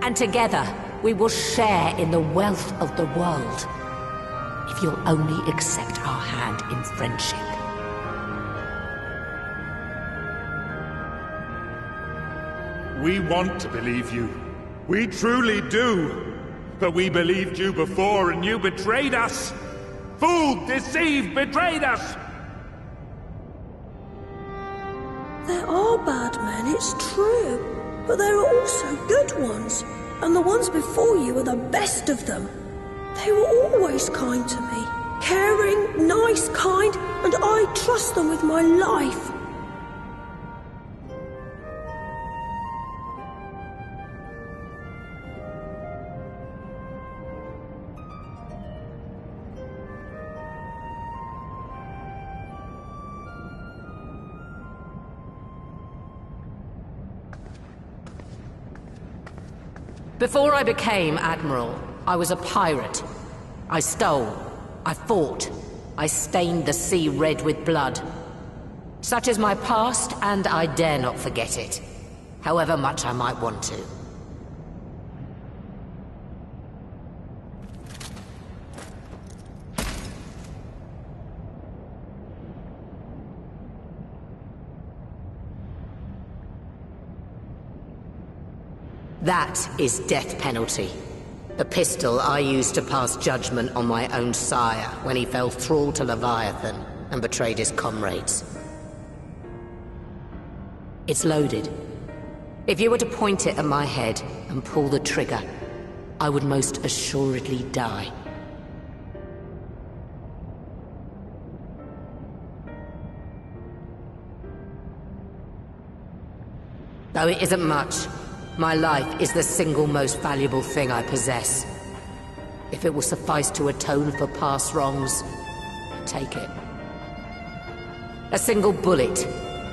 And together, we will share in the wealth of the world, if you'll only accept our hand in friendship. We want to believe you. We truly do. But we believed you before and you betrayed us. Fooled, deceived, betrayed us. There are bad men, it's true. But there are also good ones. And the ones before you are the best of them. They were always kind to me. Caring, nice, kind, and I trust them with my life. Before I became Admiral, I was a pirate. I stole, I fought, I stained the sea red with blood. Such is my past, and I dare not forget it, however much I might want to. That is death penalty. The pistol I used to pass judgment on my own sire when he fell thrall to Leviathan and betrayed his comrades. It's loaded. If you were to point it at my head and pull the trigger, I would most assuredly die. Though it isn't much, my life is the single most valuable thing I possess. If it will suffice to atone for past wrongs, take it. A single bullet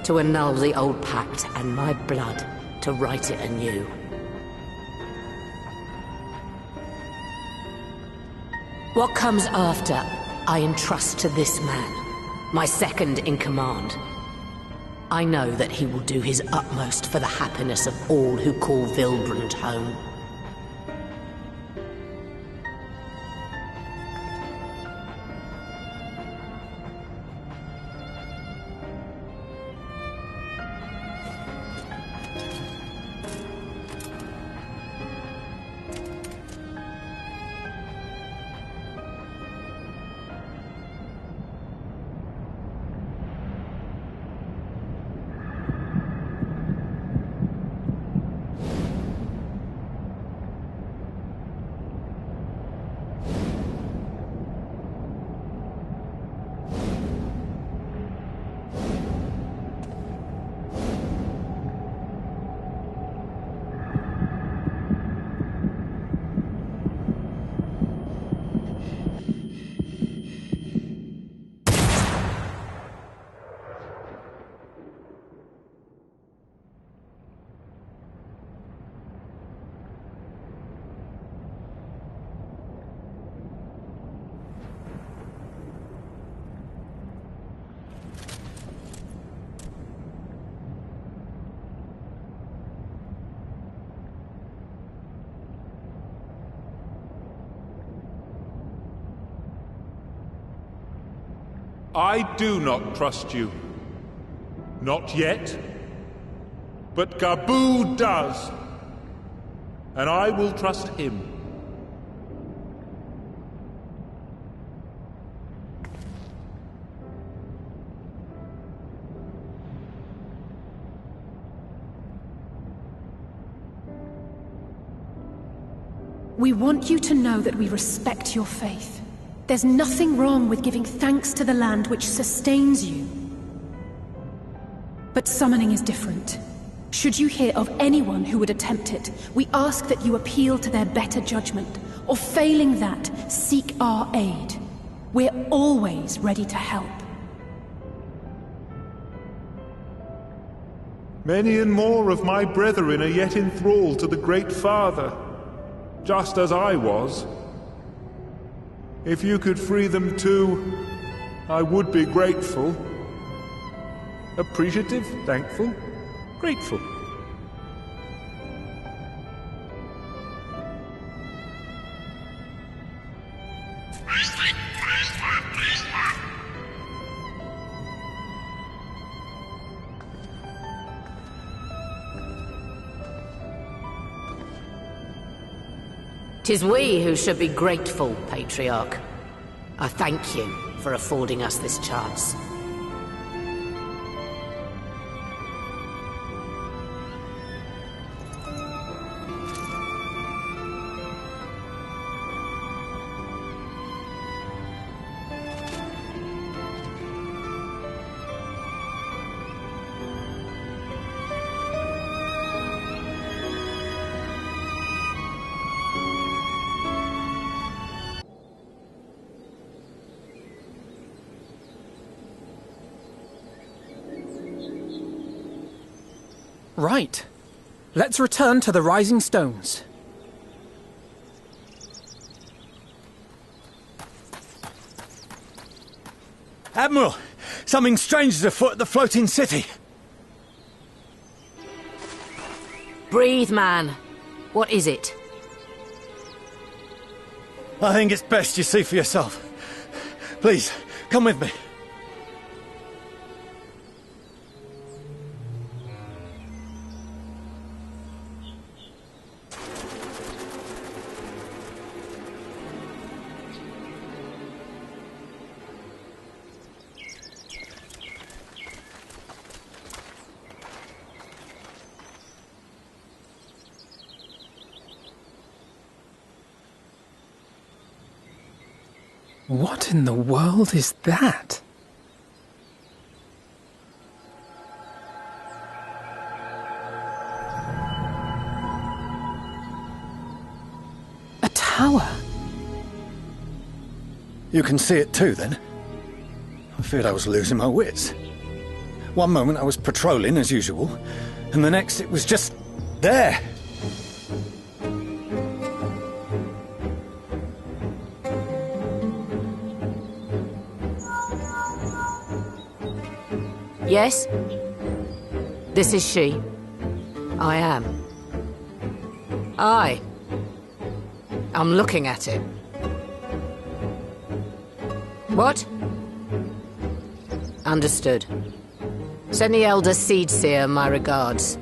to annul the old pact, and my blood to write it anew. What comes after, I entrust to this man, my second in command. I know that he will do his utmost for the happiness of all who call Vilbrand home. I do not trust you. Not yet. But Gabu does. And I will trust him. We want you to know that we respect your faith. There's nothing wrong with giving thanks to the land which sustains you. But summoning is different. Should you hear of anyone who would attempt it, we ask that you appeal to their better judgment, or failing that, seek our aid. We're always ready to help. Many and more of my brethren are yet enthralled to the Great Father, just as I was. If you could free them too, I would be grateful. Appreciative, thankful, grateful. "'Tis we who should be grateful, Patriarch. I thank you for affording us this chance. Right. Let's return to the Rising Stones. Admiral! Something strange is afoot at the floating city. Breathe, man. What is it? I think it's best you see for yourself. Please, come with me. What in the world is that? A tower? You can see it too, then? I feared I was losing my wits. One moment I was patrolling as usual, and the next it was just there. Yes? This is she. I am. I'm looking at it. What? Understood. Send the Elder Seedseer my regards.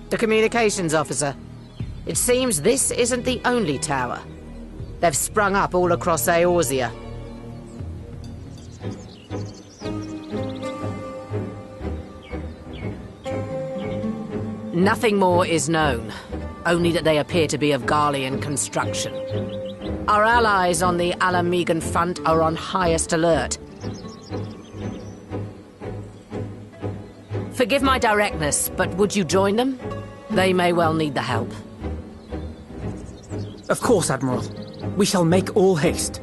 The communications officer. It seems this isn't the only tower. They've sprung up all across Eorzea. Nothing more is known, only that they appear to be of Garlean construction. Our allies on the Alamegan front are on highest alert. Forgive my directness, but would you join them? They may well need the help. Of course, Admiral. We shall make all haste.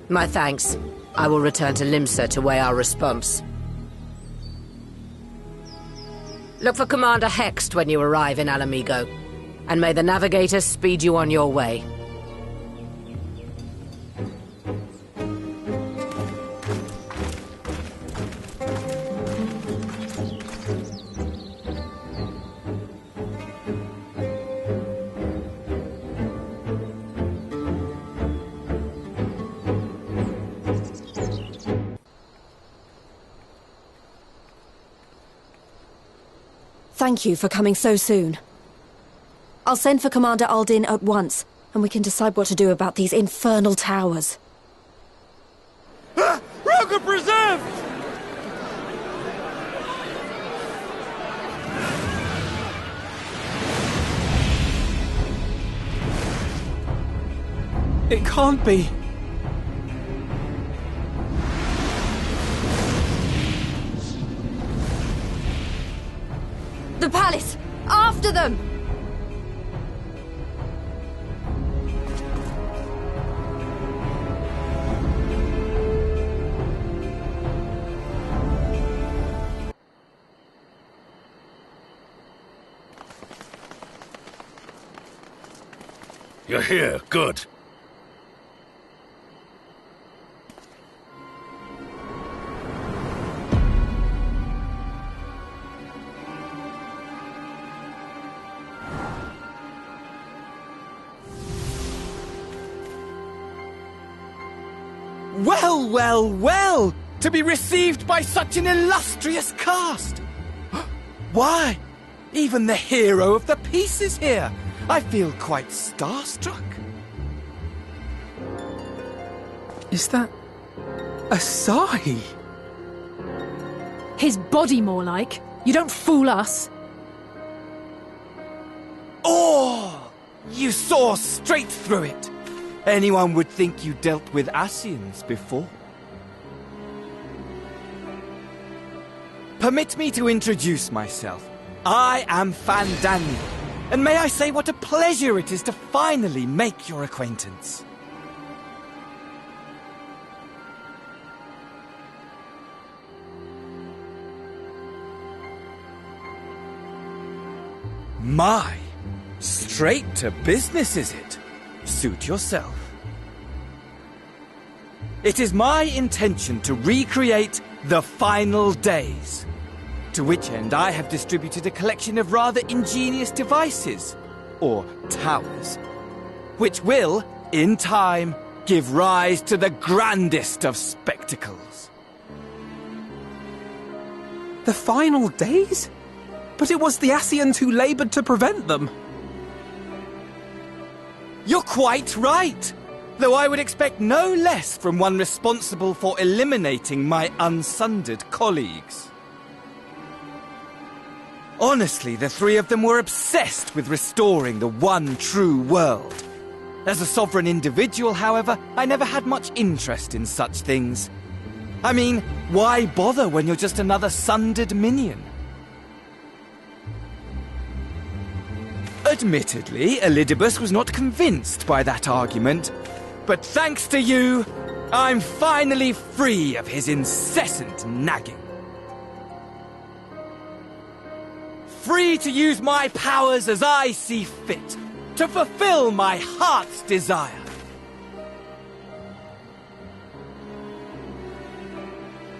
My thanks. I will return to Limsa to weigh our response. Look for Commander Hext when you arrive in Alamigo, and may the Navigator speed you on your way. Thank you for coming so soon. I'll send for Commander Aldin at once, and we can decide what to do about these infernal towers. Roger preserved! It can't be. The palace! After them! You're here, good. Well, well, well! To be received by such an illustrious cast! Why, even the hero of the piece is here! I feel quite starstruck. Is that a sigh? His body, more like. You don't fool us. Oh! You saw straight through it. Anyone would think you dealt with Ascians before. Permit me to introduce myself. I am Fandaniel, and may I say what a pleasure it is to finally make your acquaintance. My, straight to business is it? Suit yourself. It is my intention to recreate the final days, to which end I have distributed a collection of rather ingenious devices, or towers, which will, in time, give rise to the grandest of spectacles. The final days? But it was the Ascians who laboured to prevent them. You're quite right, though I would expect no less from one responsible for eliminating my unsundered colleagues. Honestly, the three of them were obsessed with restoring the one true world. As a sovereign individual, however, I never had much interest in such things. I mean, why bother when you're just another sundered minion? Admittedly, Elidibus was not convinced by that argument, but thanks to you, I'm finally free of his incessant nagging. Free to use my powers as I see fit, to fulfill my heart's desire.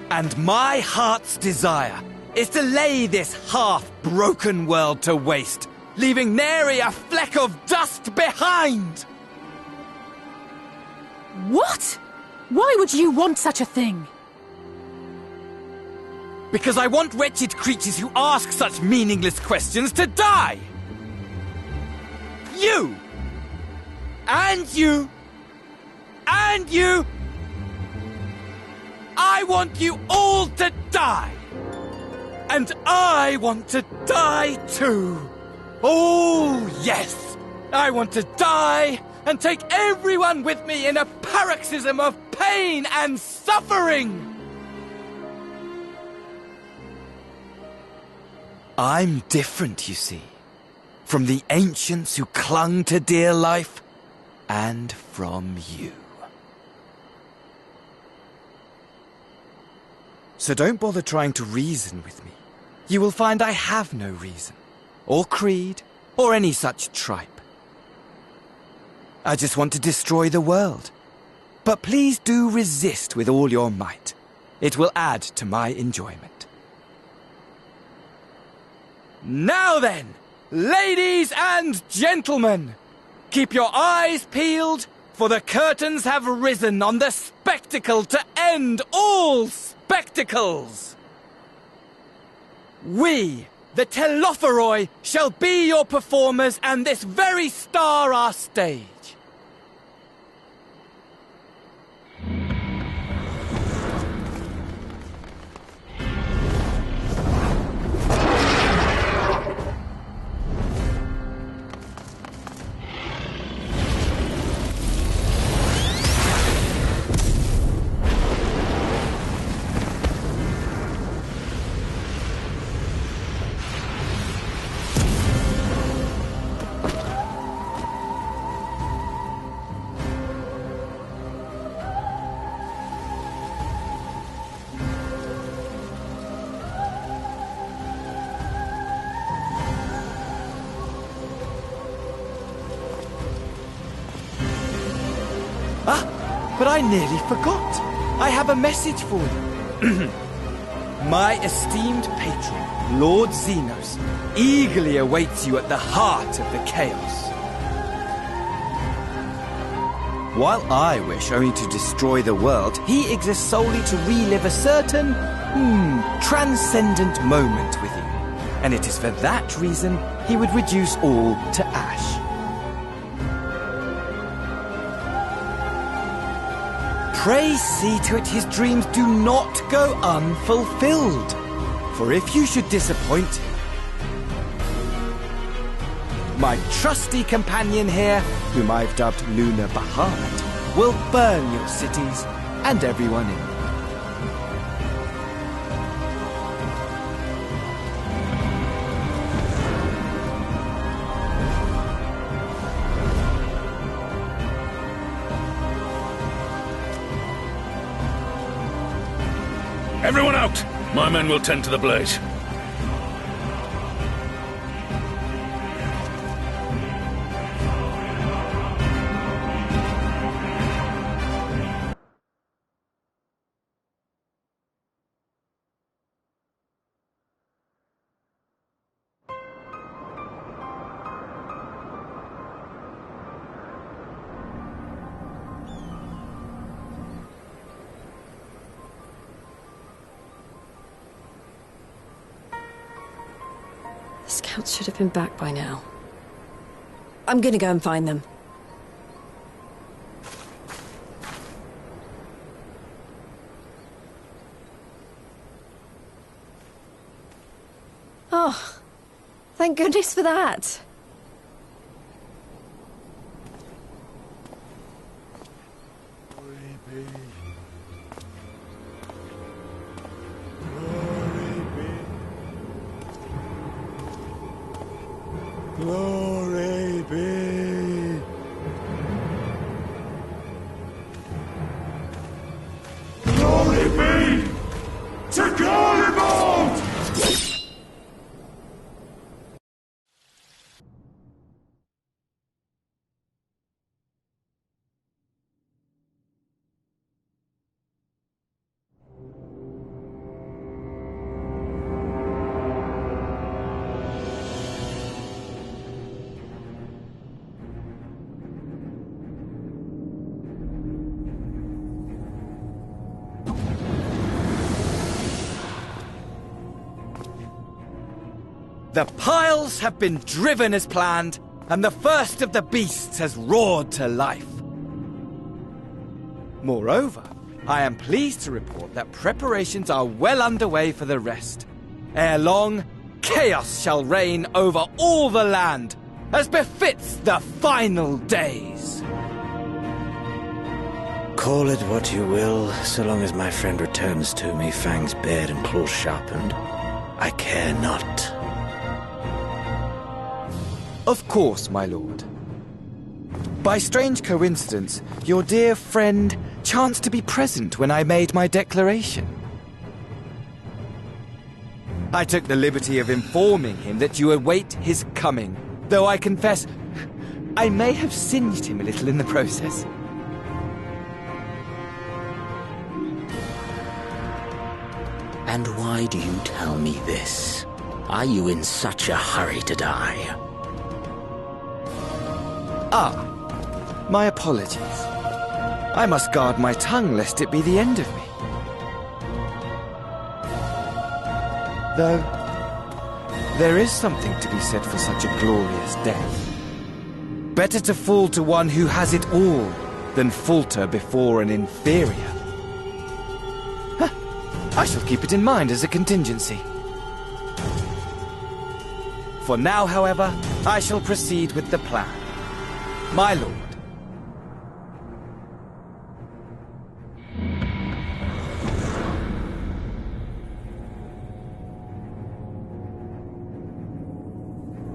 And my heart's desire is to lay this half-broken world to waste, leaving nary a fleck of dust behind! What? Why would you want such a thing? Because I want wretched creatures who ask such meaningless questions to die! You! And you! And you! I want you all to die! And I want to die too! Oh, yes! I want to die and take everyone with me in a paroxysm of pain and suffering! I'm different, you see, from the ancients who clung to dear life, and from you. So don't bother trying to reason with me. You will find I have no reason, or creed, or any such tripe. I just want to destroy the world. But please do resist with all your might. It will add to my enjoyment. Now then, ladies and gentlemen, keep your eyes peeled, for the curtains have risen on the spectacle to end all spectacles. We, The Telophoroi shall be your performers, and this very star our stage. But I nearly forgot. I have a message for you. My esteemed patron, Lord Xenos, eagerly awaits you at the heart of the chaos. While I wish only to destroy the world, he exists solely to relive a certain, transcendent moment with you. And it is for that reason he would reduce all to ash. Pray see to it his dreams do not go unfulfilled. For if you should disappoint him, my trusty companion here, whom I've dubbed Lunar Bahamut, will burn your cities and everyone in them. Everyone out! My men will tend to the blaze. The scouts should have been back by now. I'm gonna go and find them. Oh, thank goodness for that. Glory be. Glory be to Garlemald! The piles have been driven as planned, and the first of the beasts has roared to life. Moreover, I am pleased to report that preparations are well underway for the rest. Ere long, chaos shall reign over all the land, as befits the final days. Call it what you will, so long as my friend returns to me, fangs bared and claws sharpened. I care not. Of course, my lord. By strange coincidence, your dear friend chanced to be present when I made my declaration. I took the liberty of informing him that you await his coming, though I confess I may have singed him a little in the process. And why do you tell me this? Are you in such a hurry to die? Ah, my apologies. I must guard my tongue lest it be the end of me. Though, There is something to be said for such a glorious death. Better to fall to one who has it all than falter before an inferior. I shall keep it in mind as a contingency. For now, however, I shall proceed with the plan. My lord.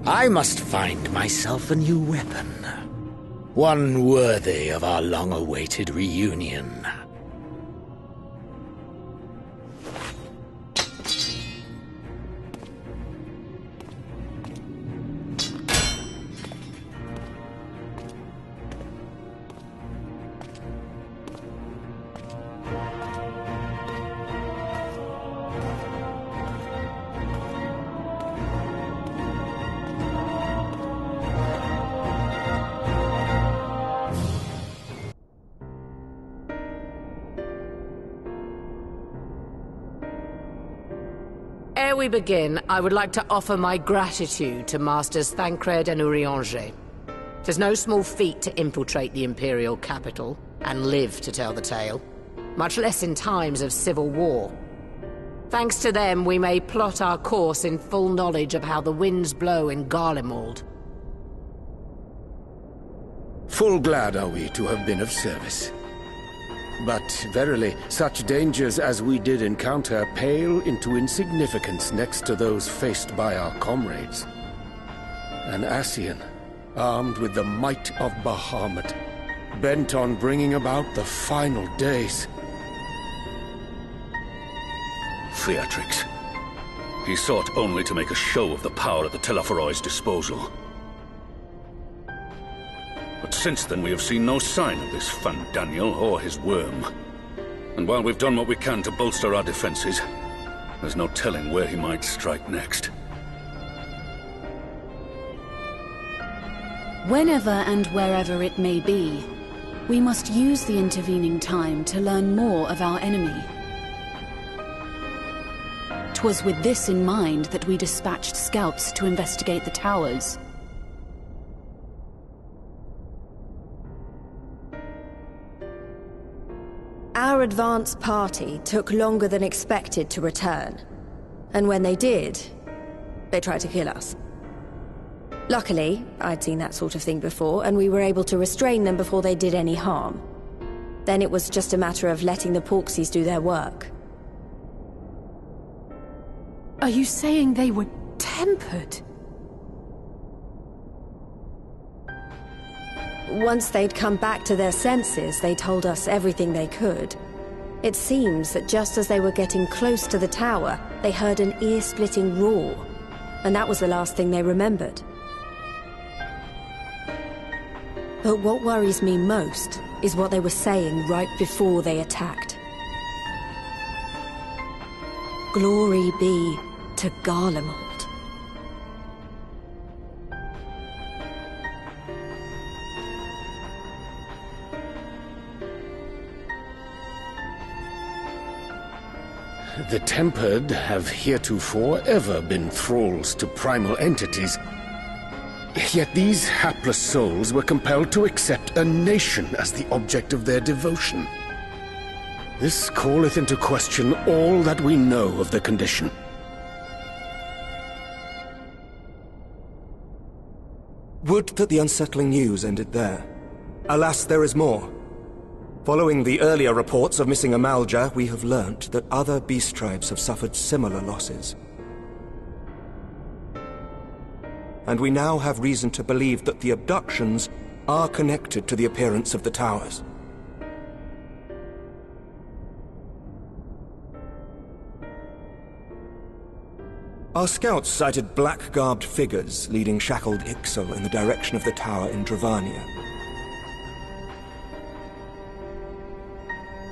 I must find myself a new weapon. One worthy of our long-awaited reunion. Ere we begin, I would like to offer my gratitude to Masters Thancred and Eorzean. 'Tis no small feat to infiltrate the Imperial capital and live to tell the tale, much less in times of civil war. Thanks to them, we may plot our course in full knowledge of how the winds blow in Garlemald. Full glad are we to have been of service. But verily, such dangers as we did encounter pale into insignificance next to those faced by our comrades. An Ascian, armed with the might of Bahamut, bent on bringing about the final days. Theatrix. He sought only to make a show of the power at the Teleforoi's disposal. But since then we have seen no sign of this Fandaniel or his worm. And while we've done what we can to bolster our defenses, there's no telling where he might strike next. Whenever and wherever it may be, we must use the intervening time to learn more of our enemy. 'Twas with this in mind that we dispatched scouts to investigate the towers. Our advance party took longer than expected to return. And when they did, they tried to kill us. Luckily, I'd seen that sort of thing before, and we were able to restrain them before they did any harm. Then it was just a matter of letting the Porksies do their work. Are you saying they were tempered? Once they'd come back to their senses, they told us everything they could. It seems that just as they were getting close to the tower, they heard an ear-splitting roar, and that was the last thing they remembered. But what worries me most is what they were saying right before they attacked. Glory be to Garlemald. The Tempered have heretofore ever been thralls to primal entities. Yet these hapless souls were compelled to accept a nation as the object of their devotion. This calleth into question all that we know of the condition. Would that the unsettling news ended there. Alas, there is more. Following the earlier reports of missing Amalja, we have learnt that other beast tribes have suffered similar losses. And we now have reason to believe that the abductions are connected to the appearance of the towers. Our scouts sighted black-garbed figures leading shackled Ixal in the direction of the tower in Dravania.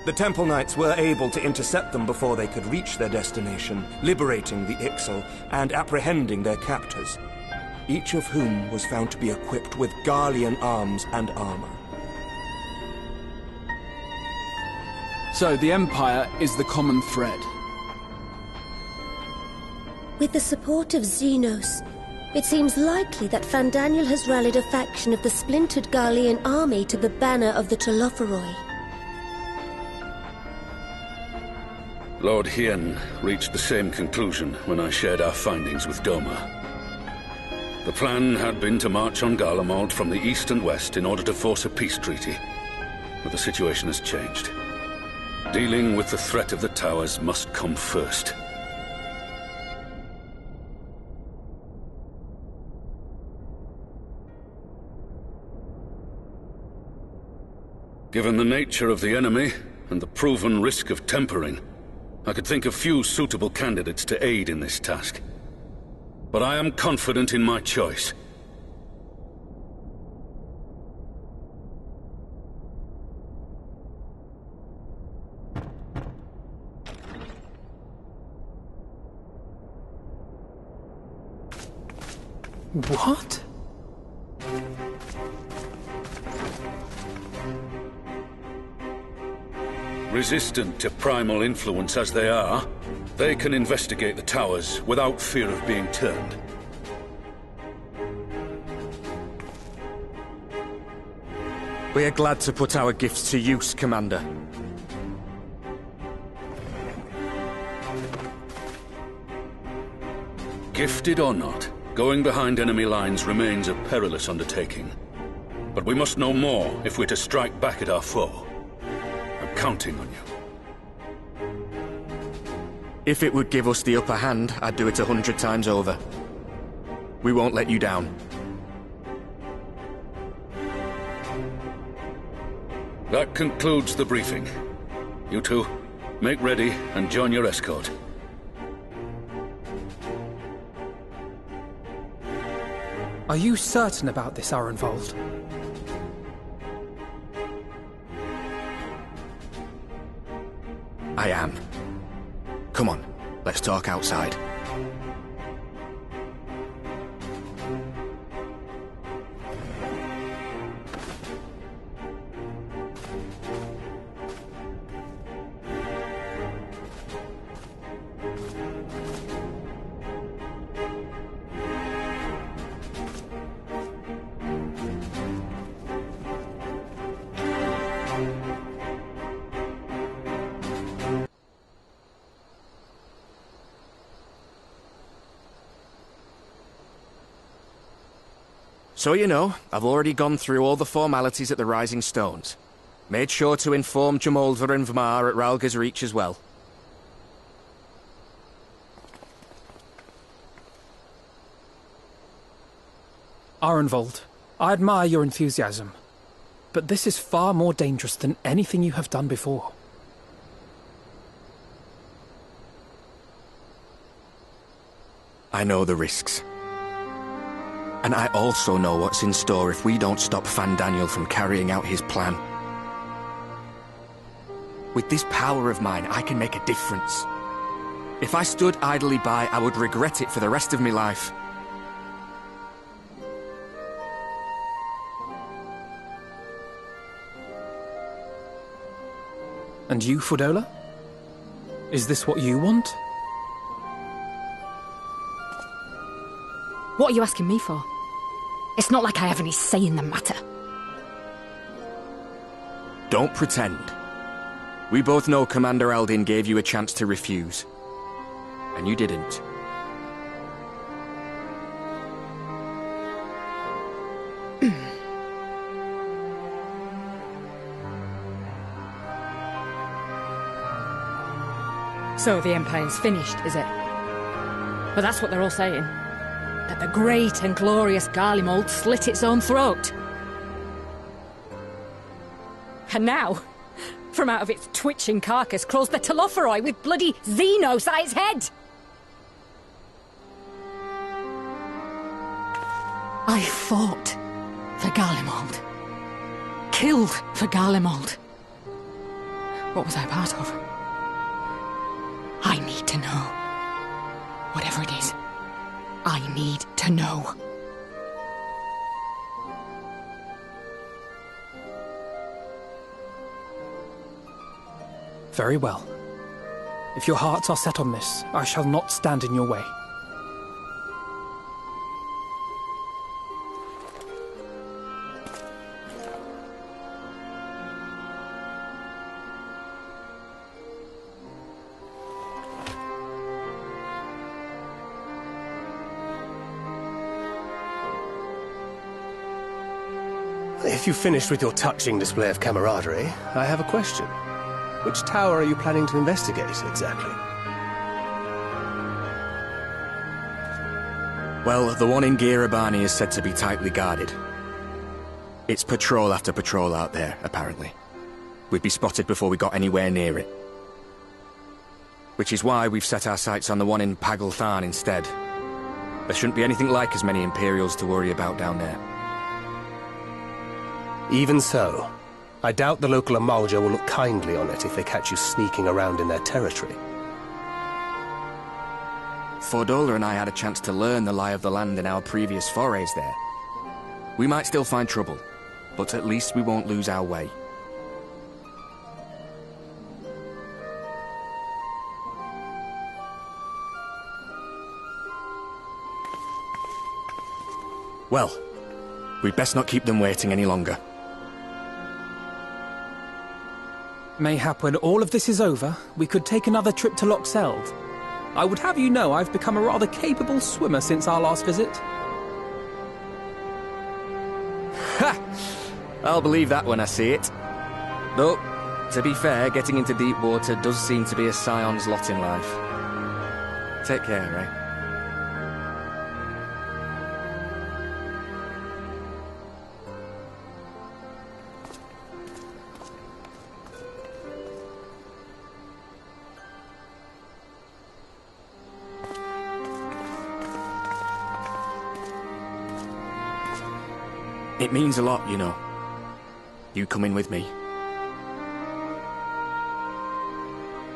The Temple Knights were able to intercept them before they could reach their destination, liberating the Ixal and apprehending their captors, each of whom was found to be equipped with Garlean arms and armor. So the Empire is the common thread. With the support of Xenos, it seems likely that Fandaniel has rallied a faction of the splintered Garlean army to the banner of the Telophoroi. Lord Hien reached the same conclusion when I shared our findings with Doma. The plan had been to march on Garlemald from the east and west in order to force a peace treaty. But the situation has changed. Dealing with the threat of the towers must come first. Given the nature of the enemy and the proven risk of tempering, I could think of few suitable candidates to aid in this task. But I am confident in my choice. What? Resistant to primal influence as they are, they can investigate the towers without fear of being turned. We are glad to put our gifts to use, Commander. Gifted or not, going behind enemy lines remains a perilous undertaking. But we must know more if we're to strike back at our foe. I'm counting on you. If it would give us the upper hand, I'd do it 100 times over. We won't let you down. That concludes the briefing. You two, make ready and join your escort. Are you certain about this, Arenvold? I am. Come on, let's talk outside. So you know, I've already gone through all the formalities at the Rising Stones. Made sure to inform Jamoldva and Vmar at Ralga's Reach as well. Arenvold, I admire your enthusiasm, but this is far more dangerous than anything you have done before. I know the risks. And I also know what's in store if we don't stop Fandaniel from carrying out his plan. With this power of mine, I can make a difference. If I stood idly by, I would regret it for the rest of my life. And you, Fudola? Is this what you want? What are you asking me for? It's not like I have any say in the matter. Don't pretend. We both know Commander Aldin gave you a chance to refuse. And you didn't. So the Empire's finished, is it? But that's what they're all saying. That the great and glorious Garlemald slit its own throat. And now, from out of its twitching carcass crawls the Telophoroi with bloody Xenos at its head! I fought for Garlemald. Killed for Garlemald. What was I a part of? I need to know. Whatever it is, I need to know. Very well. If your hearts are set on this, I shall not stand in your way. If you've finished with your touching display of camaraderie, I have a question. Which tower are you planning to investigate, exactly? Well, the one in Girabani is said to be tightly guarded. It's patrol after patrol out there, apparently. We'd be spotted before we got anywhere near it. Which is why we've set our sights on the one in Pagalthan instead. There shouldn't be anything like as many Imperials to worry about down there. Even so, I doubt the local Amalja will look kindly on it if they catch you sneaking around in their territory. Fordola and I had a chance to learn the lie of the land in our previous forays there. We might still find trouble, but at least we won't lose our way. Well, we'd best not keep them waiting any longer. Mayhap when all of this is over, we could take another trip to Loxeld. I would have you know I've become a rather capable swimmer since our last visit. Ha! I'll believe that when I see it. Though, to be fair, getting into deep water does seem to be a scion's lot in life. Take care, Ray. It means a lot, you know. You coming with me.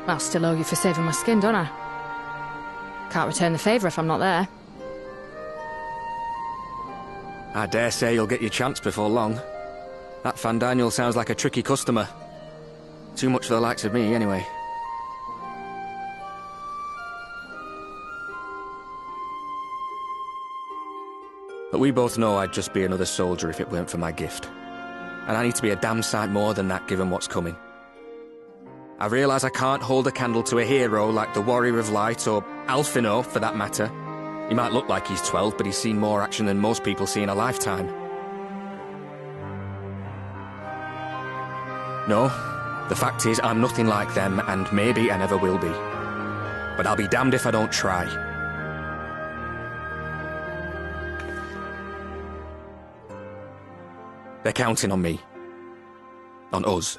I'll still owe you for saving my skin, don't I? Can't return the favour if I'm not there. I dare say you'll get your chance before long. That Fandaniel sounds like a tricky customer. Too much for the likes of me, anyway. But we both know I'd just be another soldier if it weren't for my gift. And I need to be a damn sight more than that given what's coming. I realise I can't hold a candle to a hero like the Warrior of Light or Alphino, for that matter. He might look like he's 12, but he's seen more action than most people see in a lifetime. No, the fact is I'm nothing like them, and maybe I never will be. But I'll be damned if I don't try. They're counting on me. On us.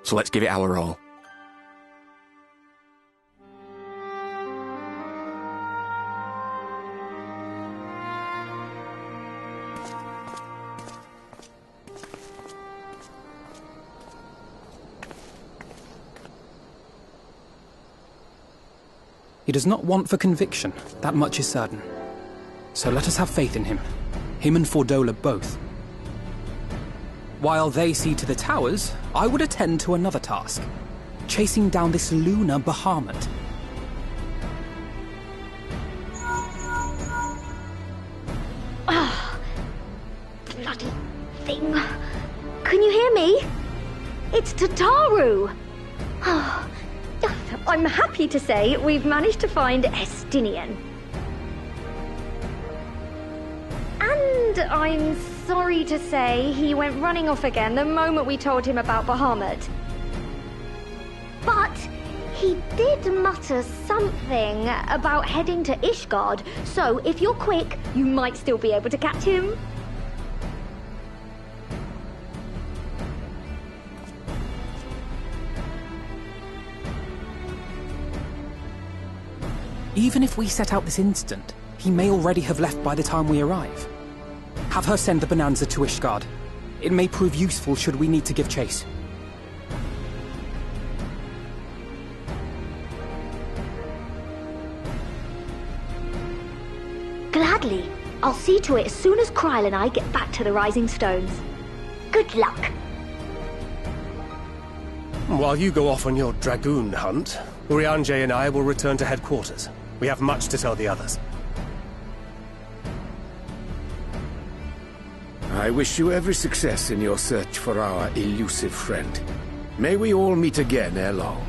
So let's give it our all. He does not want for conviction, that much is certain. So let us have faith in him. Him and Fordola both. While they see to the towers, I would attend to another task. Chasing down this lunar Bahamut. Ah, bloody thing. Can you hear me? It's Tataru! I'm happy to say we've managed to find Estinian. And I'm sorry to say he went running off again the moment we told him about Bahamut. But he did mutter something about heading to Ishgard, so if you're quick, you might still be able to catch him. Even if we set out this instant, he may already have left by the time we arrive. Have her send the Bonanza to Ishgard. It may prove useful should we need to give chase. Gladly. I'll see to it as soon as Kryl and I get back to the Rising Stones. Good luck. While you go off on your dragoon hunt, Urianger and I will return to headquarters. We have much to tell the others. I wish you every success in your search for our elusive friend. May we all meet again ere long.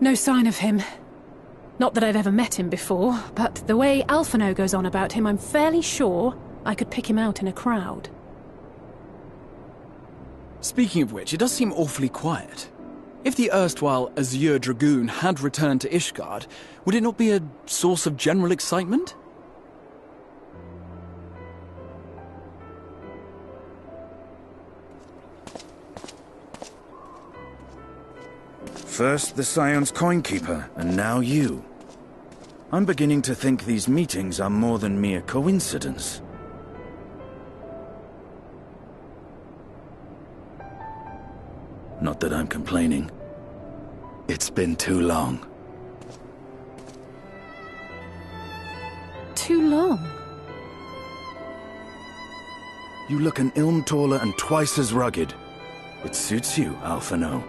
No sign of him. Not that I've ever met him before, but the way Alphino goes on about him, I'm fairly sure I could pick him out in a crowd. Speaking of which, it does seem awfully quiet. If the erstwhile Azure Dragoon had returned to Ishgard, would it not be a source of general excitement? First the Scion's Coinkeeper, and now you. I'm beginning to think these meetings are more than mere coincidence. Not that I'm complaining. It's been too long. Too long? You look an ilm taller and twice as rugged. It suits you, Alphino.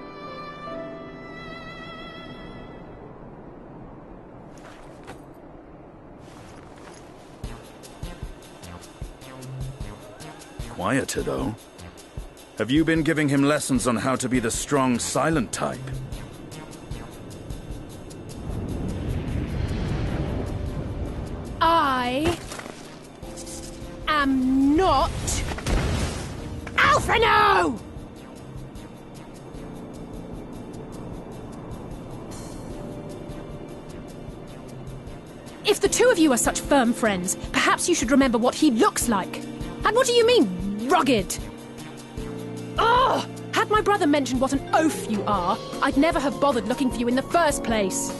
Quieter, though. Have you been giving him lessons on how to be the strong, silent type? I am not Alphino! If the two of you are such firm friends, perhaps you should remember what he looks like. And what do you mean, rugged? Ugh! Had my brother mentioned what an oaf you are, I'd never have bothered looking for you in the first place.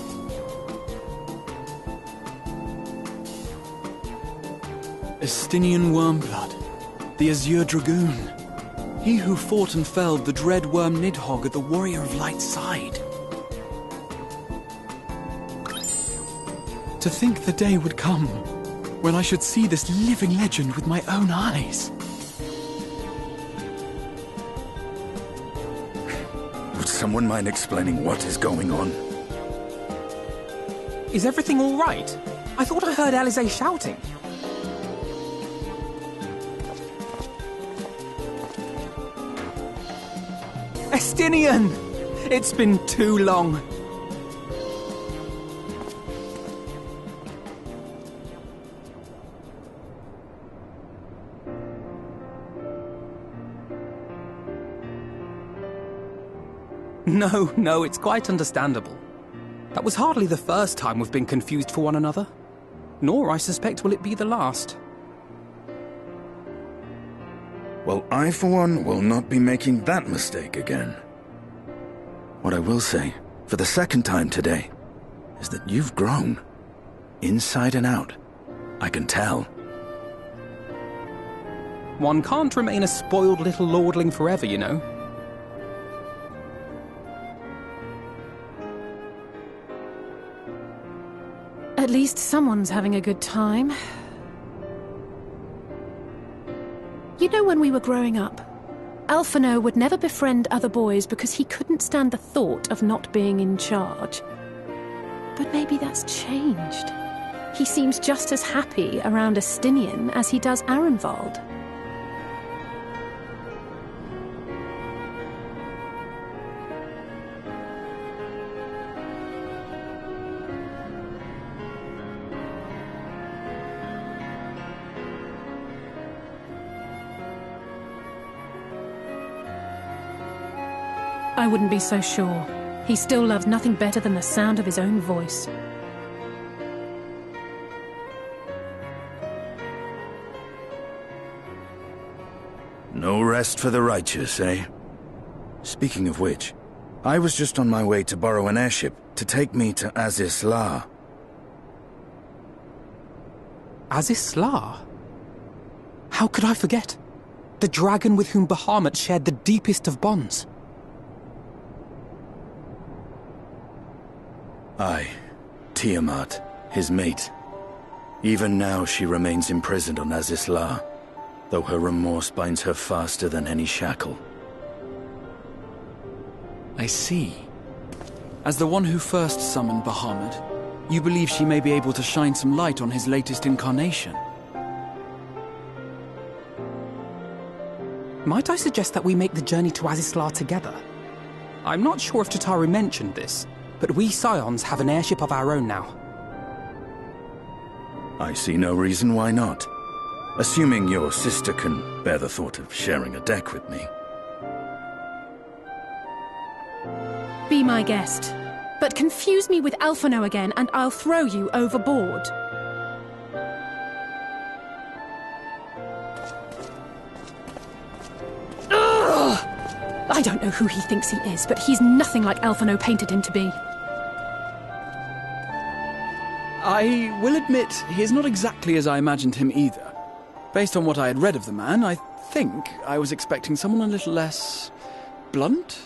Estinian Wormblood, the Azure Dragoon. He who fought and felled the dread worm Nidhogg at the Warrior of Light's side. To think the day would come when I should see this living legend with my own eyes. Would someone mind explaining what is going on? Is everything all right? I thought I heard Alize shouting. Estinian! It's been too long. No, it's quite understandable. That was hardly the first time we've been confused for one another. Nor, I suspect, will it be the last. Well, I, for one, will not be making that mistake again. What I will say, for the second time today, is that you've grown. Inside and out. I can tell. One can't remain a spoiled little lordling forever, you know. At least someone's having a good time. You know, when we were growing up, Alphino would never befriend other boys because he couldn't stand the thought of not being in charge. But maybe that's changed. He seems just as happy around Estinian as he does Arenvald. I wouldn't be so sure. He still loves nothing better than the sound of his own voice. No rest for the righteous, eh? Speaking of which, I was just on my way to borrow an airship to take me to Azisla. Azisla? How could I forget? The dragon with whom Bahamut shared the deepest of bonds. Aye, Tiamat, his mate. Even now she remains imprisoned on Azisla, though her remorse binds her faster than any shackle. I see. As the one who first summoned Bahamut, you believe she may be able to shine some light on his latest incarnation. Might I suggest that we make the journey to Azisla together? I'm not sure if Tataru mentioned this, But we Scions have an airship of our own now. I see no reason why not. Assuming your sister can bear the thought of sharing a deck with me. Be my guest. But confuse me with Alphino again, and I'll throw you overboard. Ugh! I don't know who he thinks he is, but he's nothing like Alphino painted him to be. I will admit, he is not exactly as I imagined him either. Based on what I had read of the man, I think I was expecting someone a little less blunt?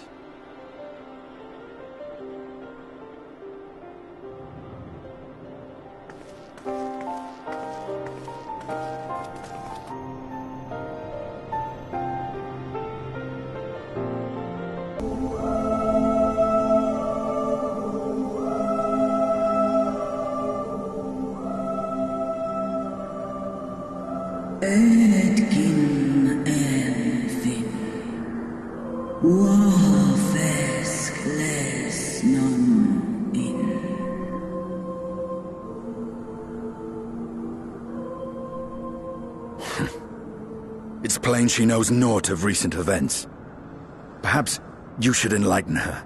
It's plain she knows naught of recent events. Perhaps you should enlighten her.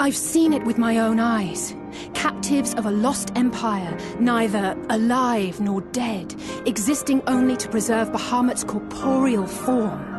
I've seen it with my own eyes. Captives of a lost empire, neither alive nor dead, existing only to preserve Bahamut's corporeal form.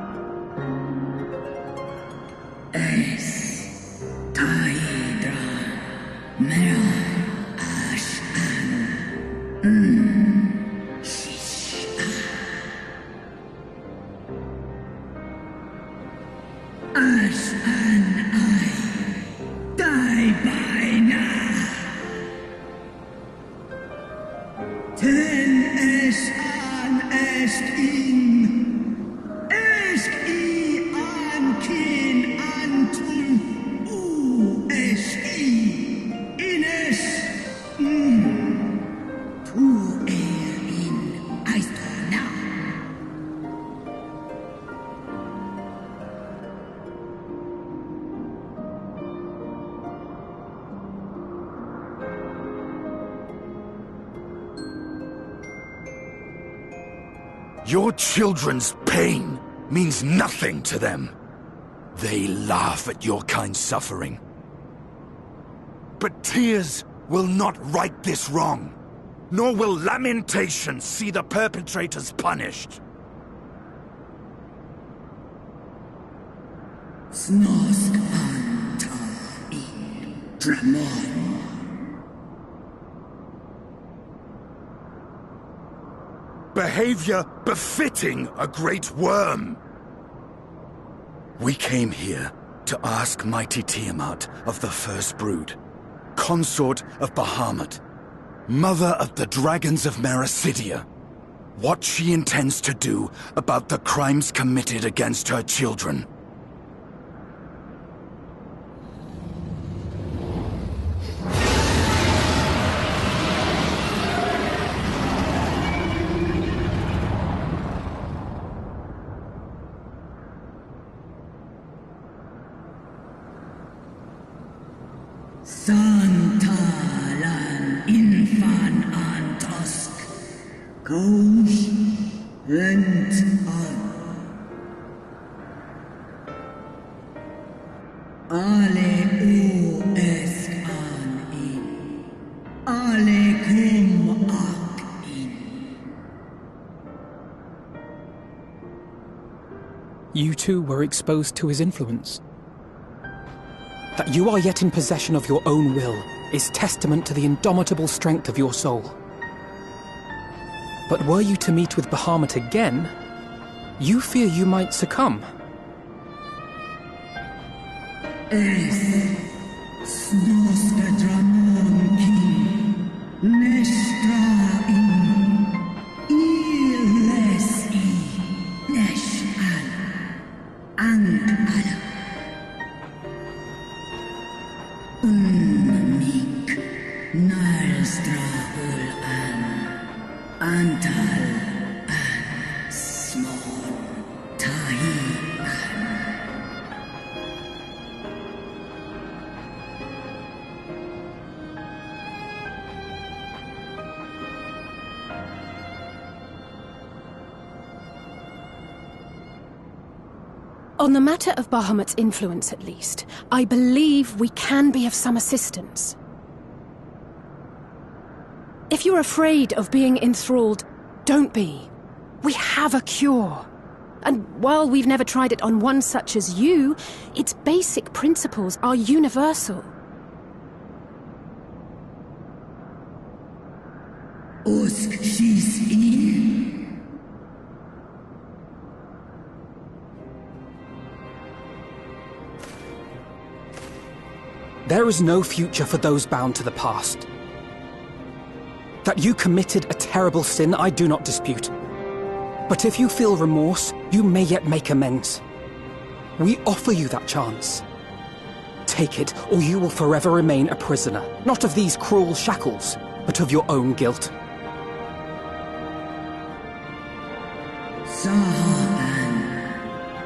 Your children's pain means nothing to them. They laugh at your kind suffering. But tears will not right this wrong, nor will lamentation see the perpetrators punished. Snosk anta in Dramon. Behavior befitting a great worm. We came here to ask mighty Tiamat of the First Brood, consort of Bahamut, mother of the dragons of Mericidia, what she intends to do about the crimes committed against her children. Santalan infan antosk. Kous rent on. Ale u esk an in. Ale kum ak in. You too were exposed to his influence. That you are yet in possession of your own will is testament to the indomitable strength of your soul. But were you to meet with Bahamut again, you fear you might succumb. Snoska dramon king. Nestra in. Iles I. Nesh al. Ant ala. Unmik. Nalstra ul an. Antal an. Smon. Tahi an. On the matter of Bahamut's influence, at least, I believe we can be of some assistance. If you're afraid of being enthralled, don't be. We have a cure. And while we've never tried it on one such as you, its basic principles are universal. Usk she's in. There is no future for those bound to the past. That you committed a terrible sin, I do not dispute. But if you feel remorse, you may yet make amends. We offer you that chance. Take it, or you will forever remain a prisoner, not of these cruel shackles, but of your own guilt. Sahan.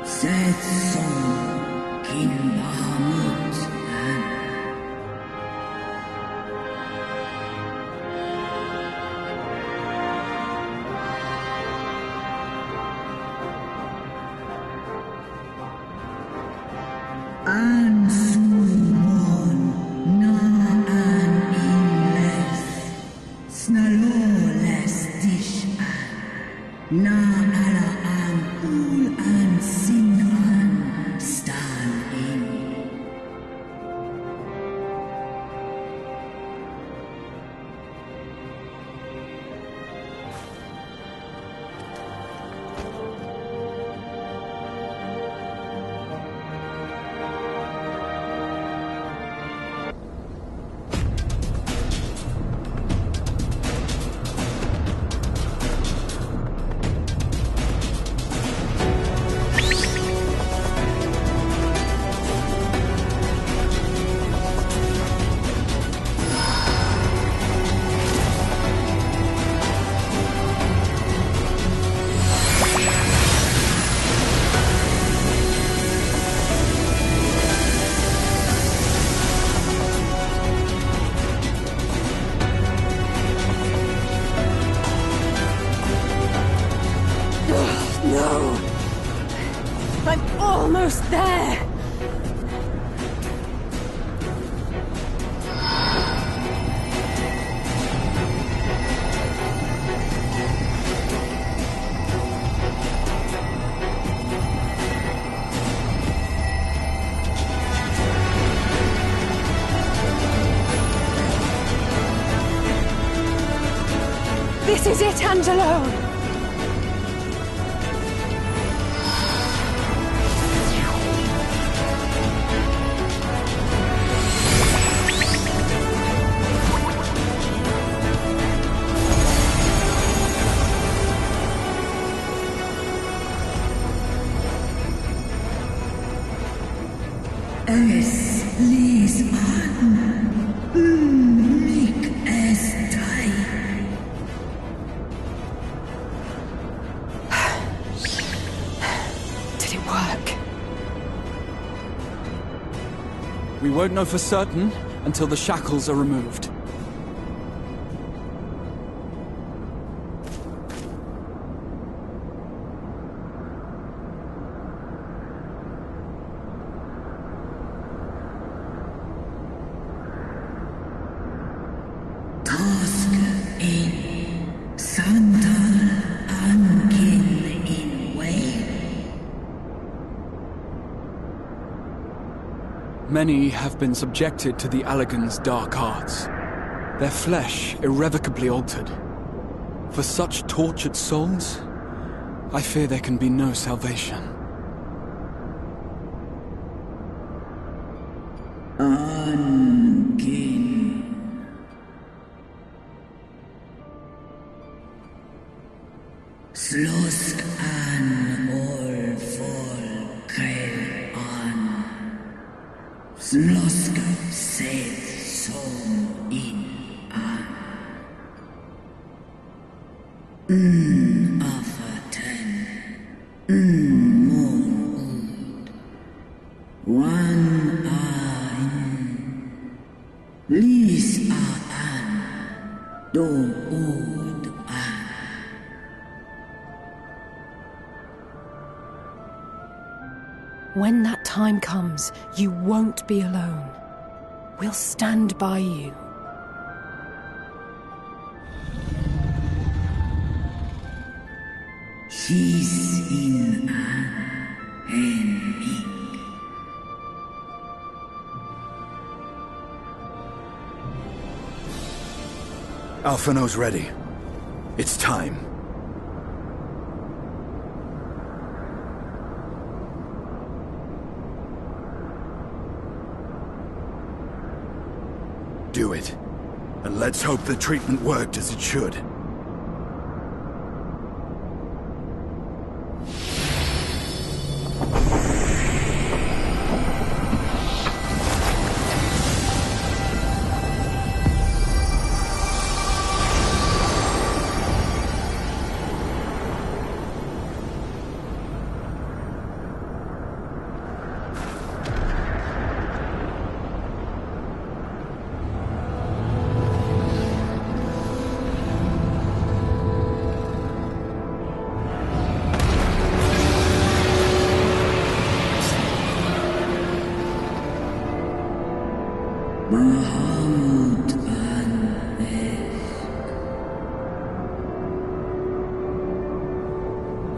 Setson. Kin Bahamut. An sumon na an inles snaloles dish an na ala an ul an sin an stan in. No! I'm almost there! This is it, Angelo! Es lis an. Mik es tai. Did it work? We won't know for certain until the shackles are removed. Many have been subjected to the Allagan's dark arts, their flesh irrevocably altered. For such tortured souls, I fear there can be no salvation. Slosk an ol vol krel an. Slosk seth som in an. Afaten. Mon ud. Wan ein. Lis a an. Do ud an. When that time comes, you won't be alone. We'll stand by you. She's in an mig. Alphino's ready. It's time. Do it. And let's hope the treatment worked as it should. Mahamud an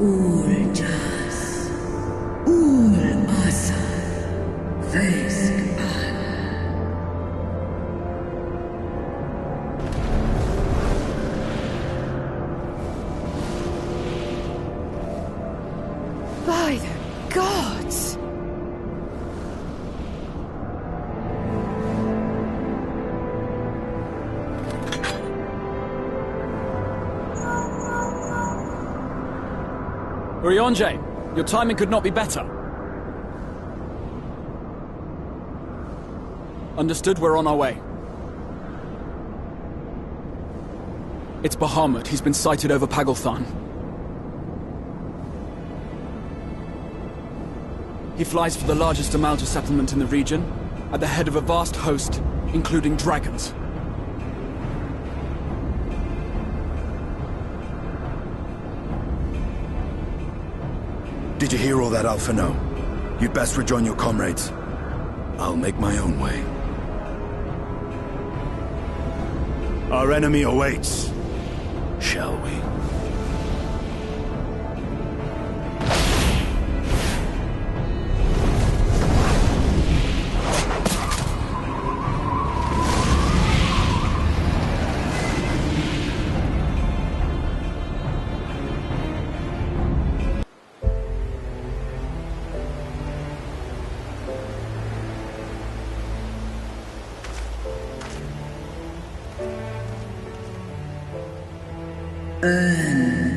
Ul Jas, Ul Asa, Vesk an. By the gods! Eorzean, your timing could not be better. Understood, we're on our way. It's Bahamut. He's been sighted over Pagalthan. He flies for the largest Amalja settlement in the region, at the head of a vast host, including dragons. Did you hear all that, Alphino? You'd best rejoin your comrades. I'll make my own way. Our enemy awaits. Shall we?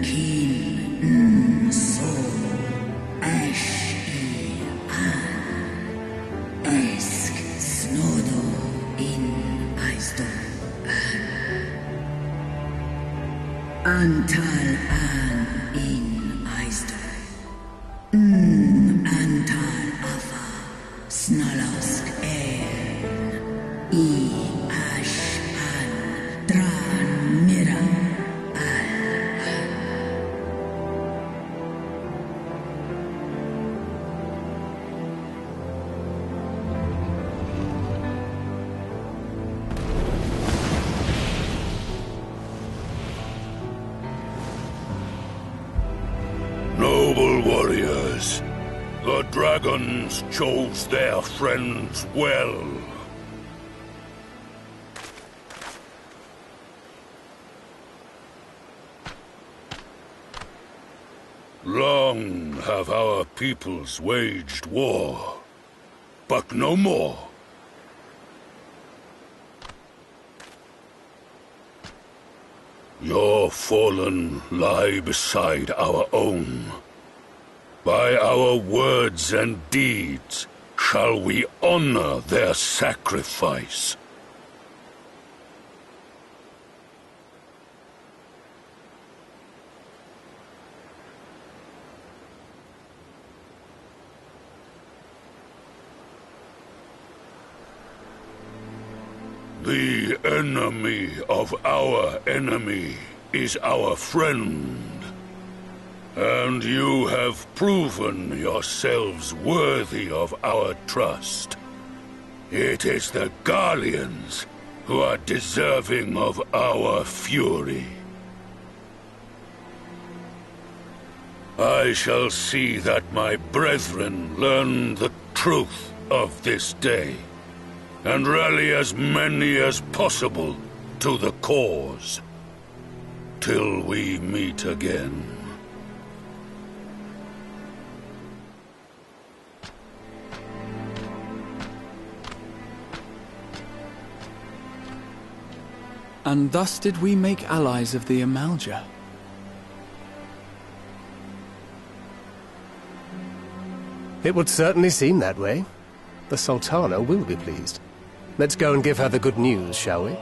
Kin so ash an esk snodo in aisdo antal an in aisdo antal afa snalask en Yes, the dragons chose their friends well. Long have our peoples waged war, but no more. Your fallen lie beside our own. By our words and deeds shall we honor their sacrifice. The enemy of our enemy is our friend. And you have proven yourselves worthy of our trust. It is the Garleans who are deserving of our fury. I shall see that my brethren learn the truth of this day, and rally as many as possible to the cause, till we meet again. And thus did we make allies of the Amalja. It would certainly seem that way. The Sultana will be pleased. Let's go and give her the good news, shall we?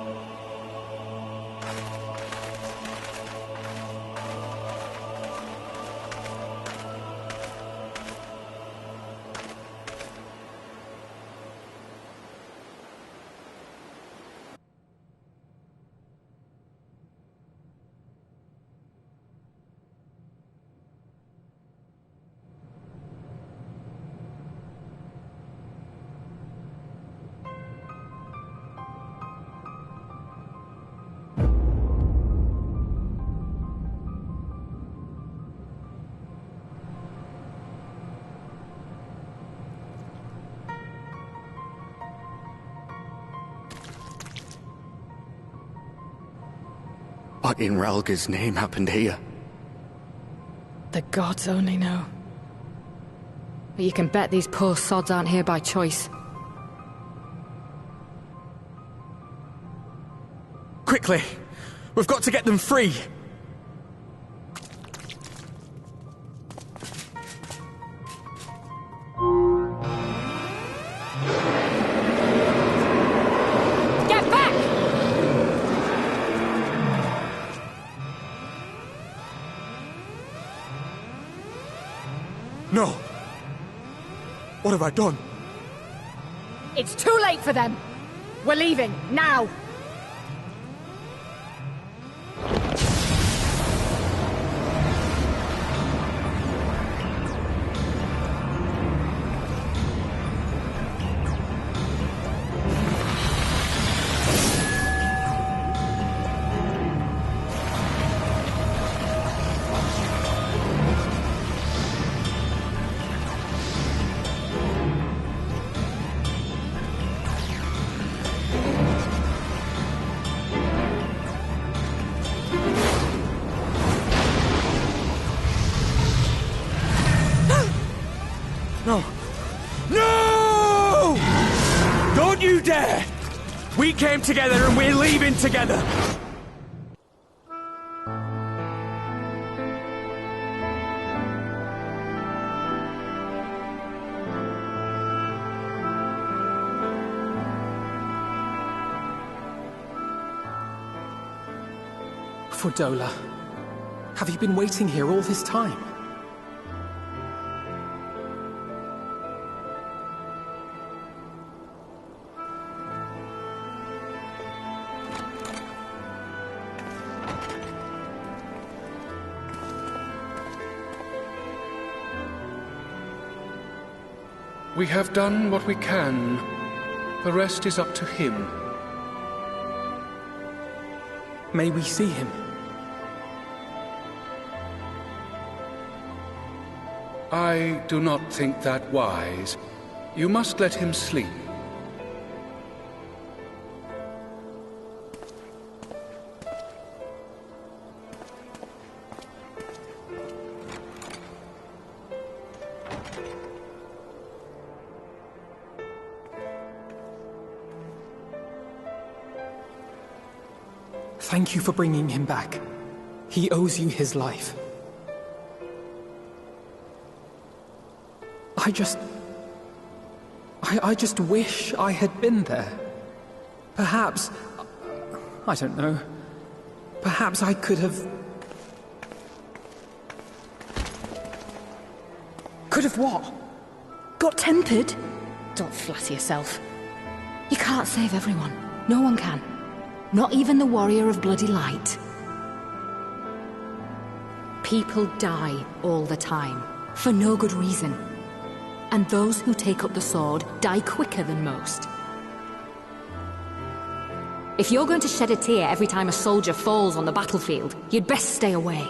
What in Ralga's name happened here? The gods only know. But you can bet these poor sods aren't here by choice. Quickly! We've got to get them free! Get back! No! What have I done? It's too late for them! We're leaving, now! No! No! Don't you dare! We came together and we're leaving together! Fordola, have you been waiting here all this time? We have done what we can. The rest is up to him. May we see him? I do not think that wise. You must let him sleep. Thank you for bringing him back. He owes you his life. I just wish I had been there. Perhaps... I don't know. Perhaps I could have... Could have what? Got tempered? Don't flatter yourself. You can't save everyone. No one can. Not even the warrior of bloody light. People die all the time, for no good reason. And those who take up the sword die quicker than most. If you're going to shed a tear every time a soldier falls on the battlefield, you'd best stay away.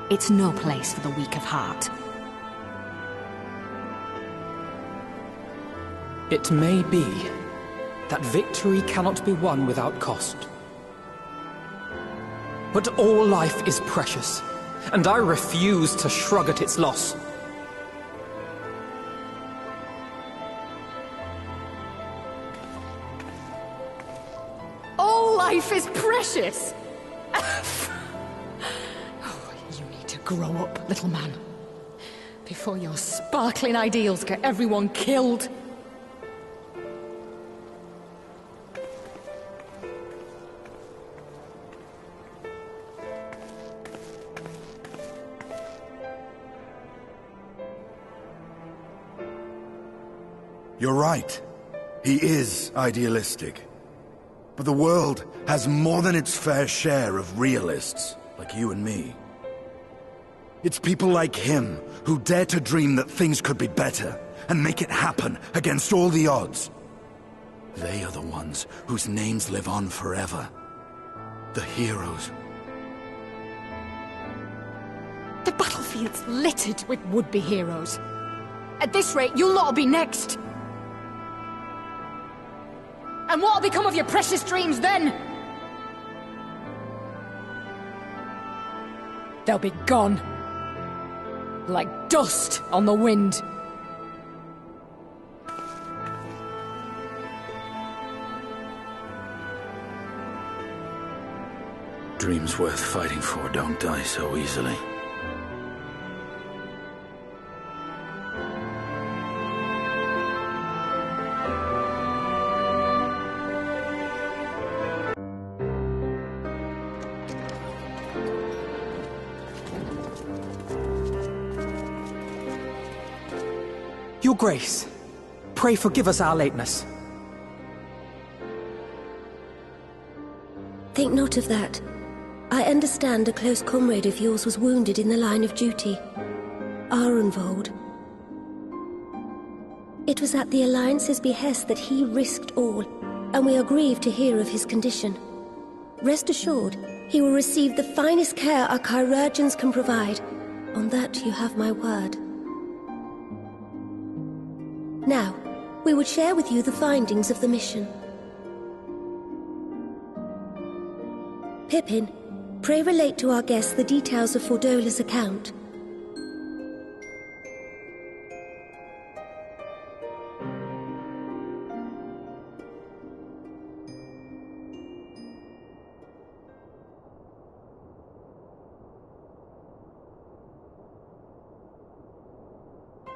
It's no place for the weak of heart. It may be that victory cannot be won without cost. But all life is precious, and I refuse to shrug at its loss. All life is precious! You need to grow up, little man. Before your sparkling ideals get everyone killed. You're right. He is idealistic. But the world has more than its fair share of realists, like you and me. It's people like him who dare to dream that things could be better, and make it happen against all the odds. They are the ones whose names live on forever. The heroes. The battlefield's littered with would-be heroes. At this rate, you'll lot be next. And what'll become of your precious dreams then? They'll be gone. Like dust on the wind. Dreams worth fighting for don't die so easily. Your Grace, pray forgive us our lateness. Think not of that. I understand a close comrade of yours was wounded in the line of duty. Arenvold. It was at the Alliance's behest that he risked all, and we are grieved to hear of his condition. Rest assured, he will receive the finest care our chirurgeons can provide. On that you have my word. Now, we would share with you the findings of the mission. Pippin, pray relate to our guests the details of Fordola's account.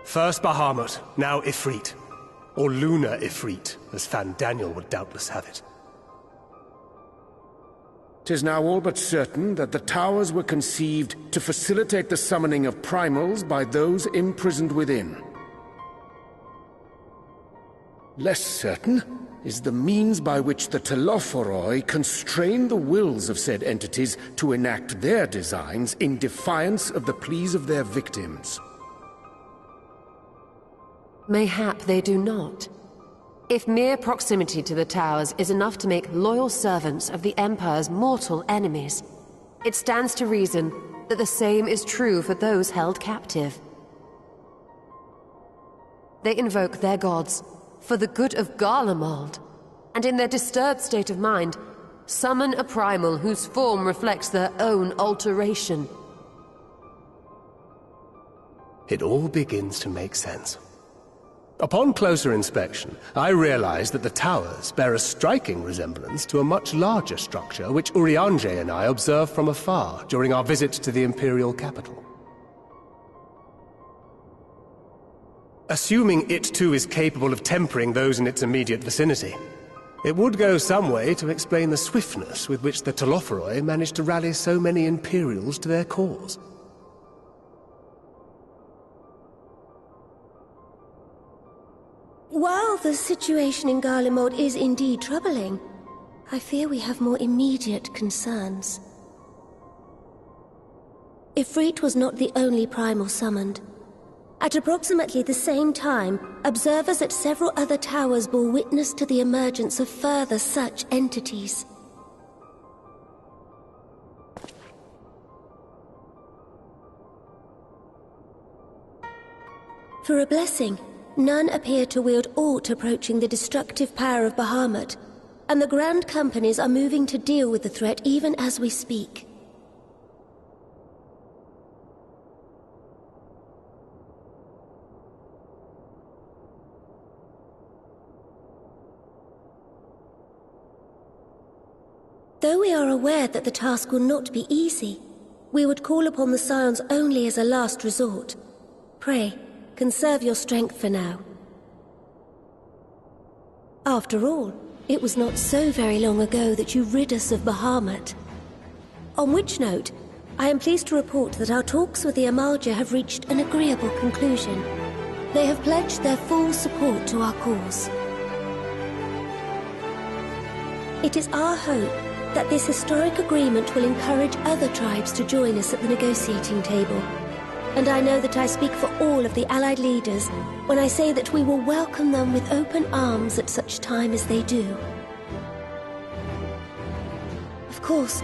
First Bahamut, now Ifrit. Or Lunar Ifrit, as Fan Daniel would doubtless have it. 'Tis now all but certain that the towers were conceived to facilitate the summoning of primals by those imprisoned within. Less certain is the means by which the Telophoroi constrain the wills of said entities to enact their designs in defiance of the pleas of their victims. Mayhap they do not. If mere proximity to the towers is enough to make loyal servants of the Empire's mortal enemies, it stands to reason that the same is true for those held captive. They invoke their gods for the good of Garlemald, and in their disturbed state of mind, summon a primal whose form reflects their own alteration. It all begins to make sense. Upon closer inspection, I realized that the towers bear a striking resemblance to a much larger structure which Eorzean and I observed from afar during our visit to the Imperial capital. Assuming it too is capable of tempering those in its immediate vicinity, it would go some way to explain the swiftness with which the Telophoroi managed to rally so many Imperials to their cause. While the situation in Garlemald is indeed troubling, I fear we have more immediate concerns. Ifrit was not the only primal summoned. At approximately the same time, observers at several other towers bore witness to the emergence of further such entities. For a blessing, none appear to wield aught approaching the destructive power of Bahamut, and the Grand Companies are moving to deal with the threat even as we speak. Though we are aware that the task will not be easy, we would call upon the Scions only as a last resort. Pray, conserve your strength for now. After all, it was not so very long ago that you rid us of Bahamut. On which note, I am pleased to report that our talks with the Amalja have reached an agreeable conclusion. They have pledged their full support to our cause. It is our hope that this historic agreement will encourage other tribes to join us at the negotiating table. And I know that I speak for all of the Allied leaders when I say that we will welcome them with open arms at such time as they do. Of course,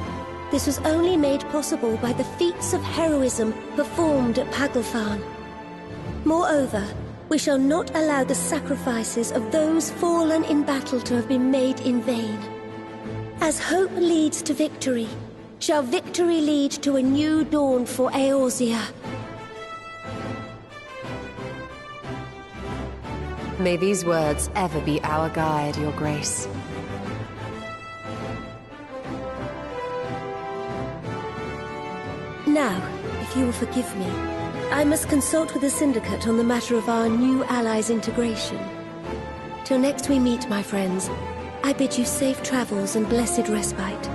this was only made possible by the feats of heroism performed at Paglfan. Moreover, we shall not allow the sacrifices of those fallen in battle to have been made in vain. As hope leads to victory, shall victory lead to a new dawn for Eorzea. May these words ever be our guide, Your Grace. Now, if you will forgive me, I must consult with the Syndicate on the matter of our new allies' integration. Till next we meet, my friends, I bid you safe travels and blessed respite.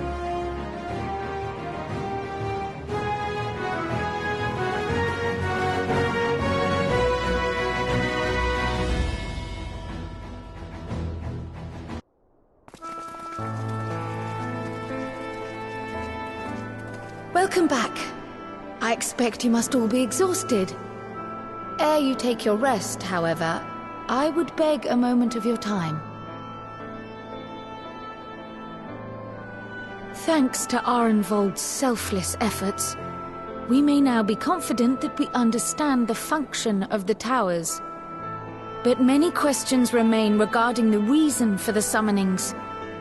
Welcome back. I expect you must all be exhausted. Ere you take your rest, however, I would beg a moment of your time. Thanks to Arenvold's selfless efforts, we may now be confident that we understand the function of the towers. But many questions remain regarding the reason for the summonings,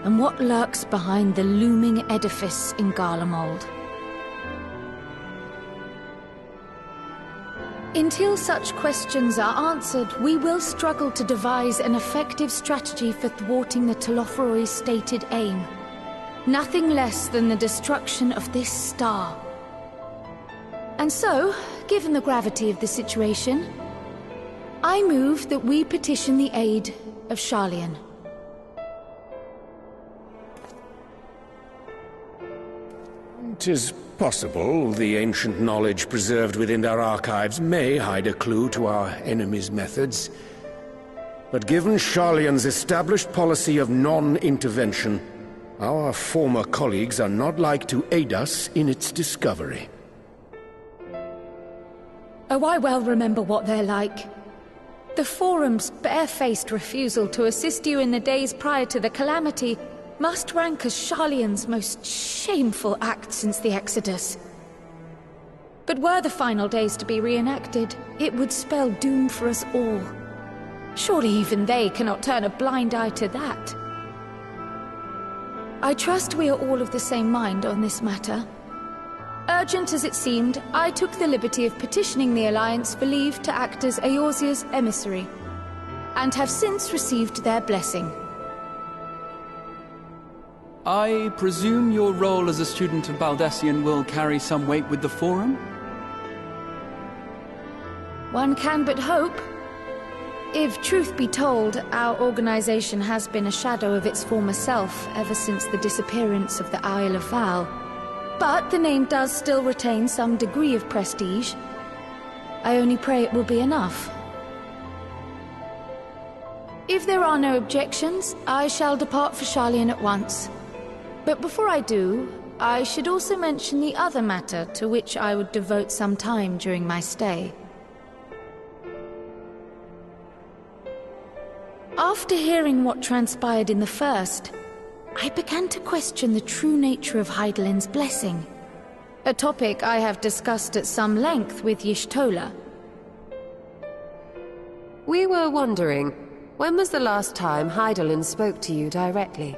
and what lurks behind the looming edifice in Garlemald. Until such questions are answered, we will struggle to devise an effective strategy for thwarting the Telophoroi's stated aim. Nothing less than the destruction of this star. And so, given the gravity of the situation, I move that we petition the aid of Sharlayan. It is possible the ancient knowledge preserved within their archives may hide a clue to our enemy's methods. But given Sharlayan's established policy of non-intervention, our former colleagues are not like to aid us in its discovery. Oh, I well remember what they're like. The Forum's barefaced refusal to assist you in the days prior to the calamity must rank as Sharlayan's most shameful act since the Exodus. But were the final days to be reenacted, it would spell doom for us all. Surely even they cannot turn a blind eye to that. I trust we are all of the same mind on this matter. Urgent as it seemed, I took the liberty of petitioning the Alliance for leave to act as Eorzea's emissary, and have since received their blessing. I presume your role as a student of Baldessian will carry some weight with the Forum? One can but hope. If truth be told, our organization has been a shadow of its former self ever since the disappearance of the Isle of Val. But the name does still retain some degree of prestige. I only pray it will be enough. If there are no objections, I shall depart for Sharlayan at once. But before I do, I should also mention the other matter to which I would devote some time during my stay. After hearing what transpired in the first, I began to question the true nature of Hydaelyn's blessing. A topic I have discussed at some length with Y'shtola. We were wondering, when was the last time Hydaelyn spoke to you directly?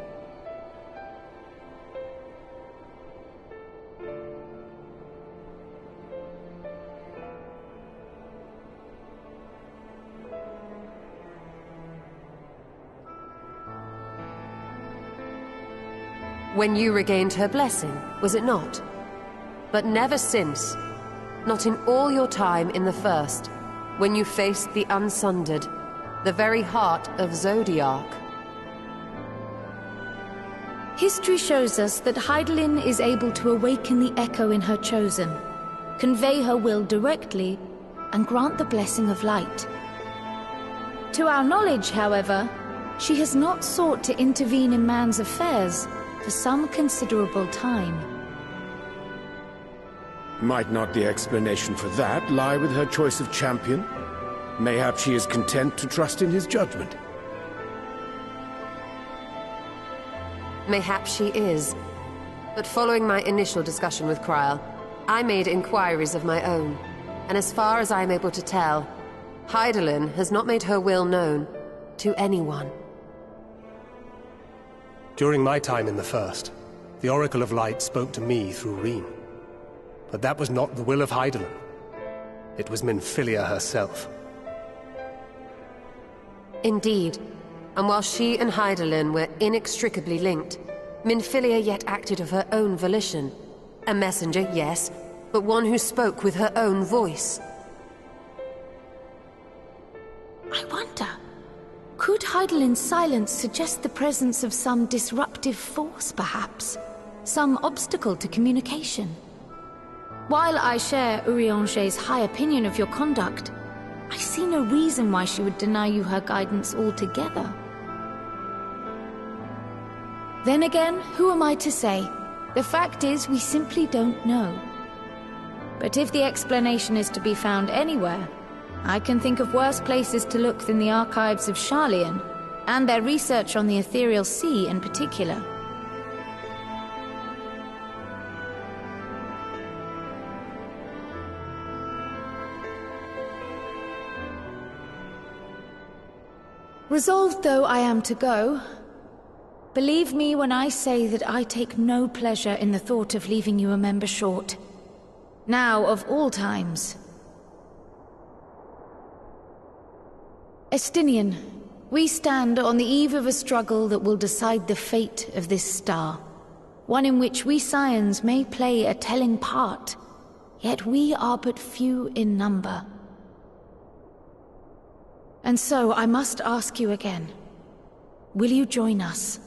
When you regained her blessing, was it not? But never since. Not in all your time in the first, when you faced the Unsundered, the very heart of Zodiark. History shows us that Hydaelyn is able to awaken the echo in her chosen, convey her will directly, and grant the blessing of light. To our knowledge, however, she has not sought to intervene in man's affairs for some considerable time. Might not the explanation for that lie with her choice of champion? Mayhap she is content to trust in his judgment. Mayhap she is. But following my initial discussion with Kryl, I made inquiries of my own. And as far as I'm able to tell, Hydaelyn has not made her will known to anyone. During my time in the First, the Oracle of Light spoke to me through Reen. But that was not the will of Hydaelyn. It was Minfilia herself. Indeed. And while she and Hydaelyn were inextricably linked, Minfilia yet acted of her own volition. A messenger, yes, but one who spoke with her own voice. I wonder, could Hydaelyn's silence suggest the presence of some disruptive force, perhaps? Some obstacle to communication? While I share Urianger's high opinion of your conduct, I see no reason why she would deny you her guidance altogether. Then again, who am I to say? The fact is, we simply don't know. But if the explanation is to be found anywhere, I can think of worse places to look than the archives of Sharlayan, and their research on the Ethereal Sea in particular. Resolved though I am to go, believe me when I say that I take no pleasure in the thought of leaving you a member short. Now of all times. Estinian, we stand on the eve of a struggle that will decide the fate of this star. One in which we Scions may play a telling part, yet we are but few in number. And so I must ask you again, will you join us?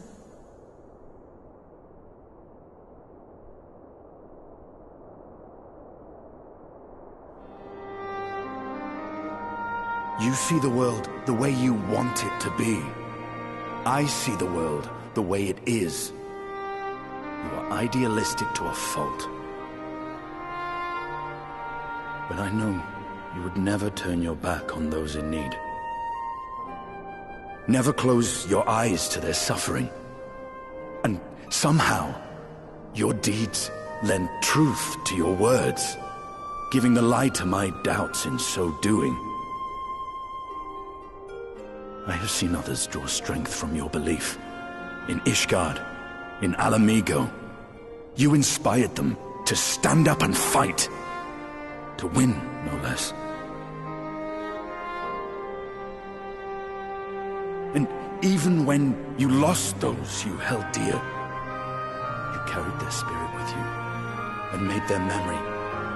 You see the world the way you want it to be. I see the world the way it is. You are idealistic to a fault. But I know you would never turn your back on those in need. Never close your eyes to their suffering. And somehow, your deeds lend truth to your words, giving the lie to my doubts in so doing. I have seen others draw strength from your belief. In Ishgard, in Alamigo. You inspired them to stand up and fight. To win, no less. And even when you lost those you held dear, you carried their spirit with you and made their memory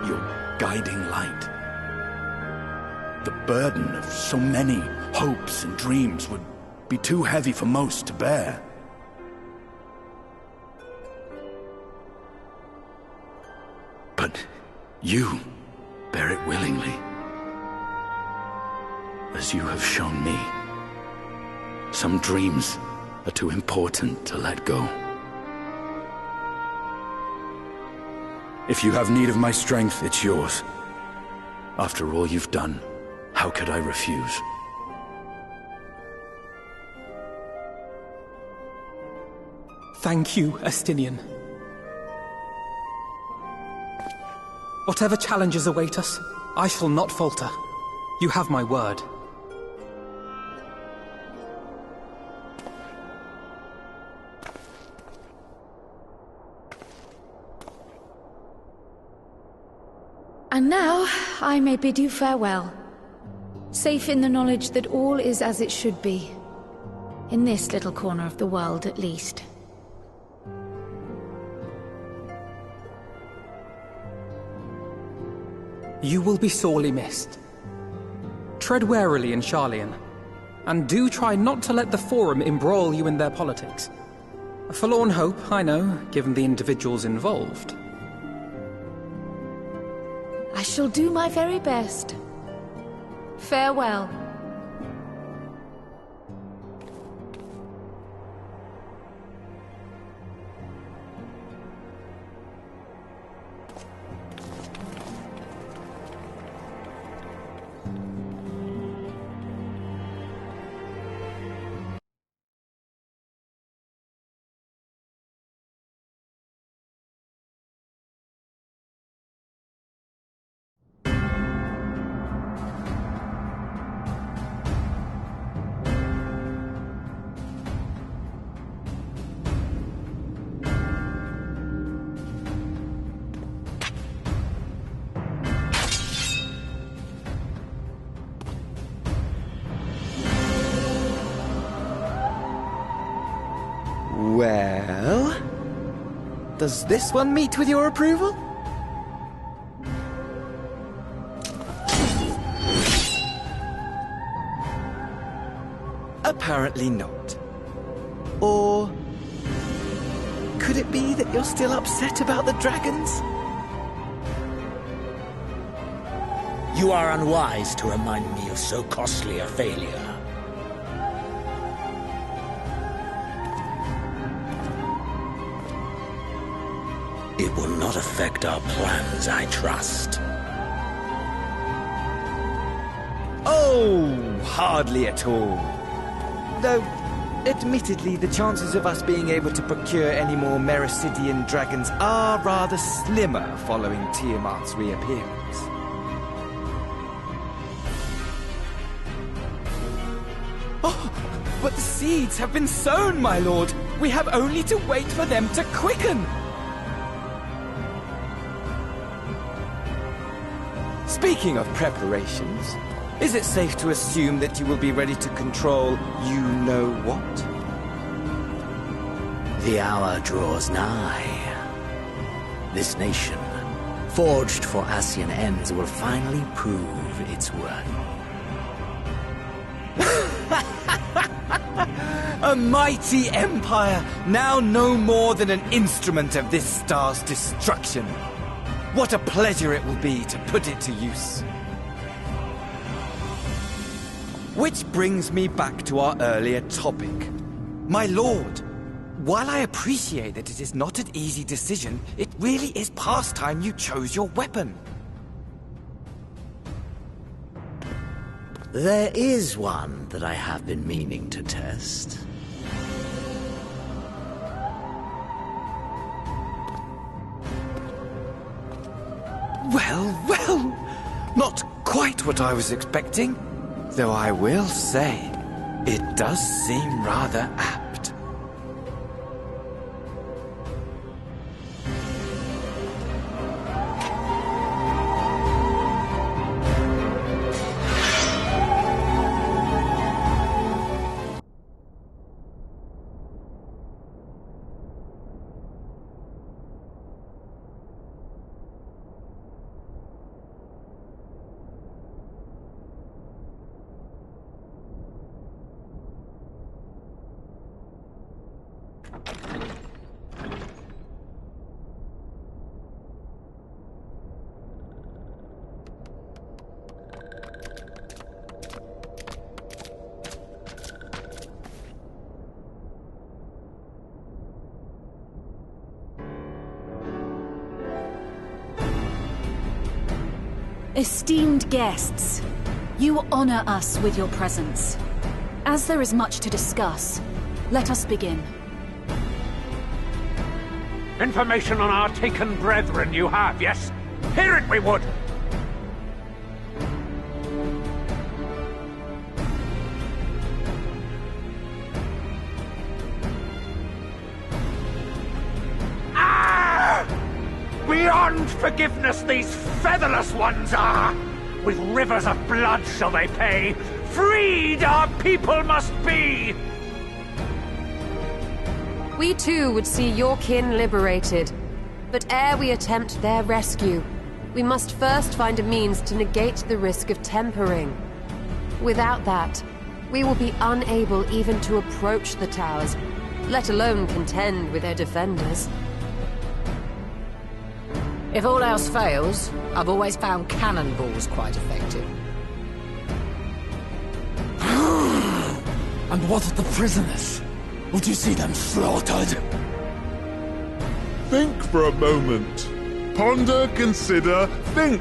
your guiding light. The burden of so many hopes and dreams would be too heavy for most to bear. But you bear it willingly, as you have shown me. Some dreams are too important to let go. If you have need of my strength, it's yours. After all you've done, how could I refuse? Thank you, Estinian. Whatever challenges await us, I shall not falter. You have my word. And now, I may bid you farewell. Safe in the knowledge that all is as it should be. In this little corner of the world, at least. You will be sorely missed. Tread warily in Sharlayan, and do try not to let the Forum embroil you in their politics. A forlorn hope, I know, given the individuals involved. I shall do my very best. Farewell. Well, does this one meet with your approval? Apparently not. Or could it be that you're still upset about the dragons? You are unwise to remind me of so costly a failure. It will not affect our plans, I trust. Oh, hardly at all. Though, admittedly, the chances of us being able to procure any more Mericidian dragons are rather slimmer following Tiamat's reappearance. Oh, but the seeds have been sown, my lord. We have only to wait for them to quicken. Speaking of preparations, is it safe to assume that you will be ready to control you-know-what? The hour draws nigh. This nation, forged for Ascian ends, will finally prove its worth. A mighty empire, now no more than an instrument of this star's destruction. What a pleasure it will be to put it to use. Which brings me back to our earlier topic. My lord, while I appreciate that it is not an easy decision, it really is past time you chose your weapon. There is one that I have been meaning to test. Well, not quite what I was expecting. Though I will say, It does seem rather apt. Esteemed guests, you honor us with your presence. As there is much to discuss, let us begin. Information on our taken brethren you have, yes? Hear it we would! Beyond forgiveness these featherless ones are! With rivers of blood shall they pay! Freed our people must be! We too would see your kin liberated. But ere we attempt their rescue, we must first find a means to negate the risk of tempering. Without that, we will be unable even to approach the towers, let alone contend with their defenders. If all else fails, I've always found cannonballs quite effective. And what of the prisoners? Would you see them slaughtered? Think for a moment. Ponder, consider, think.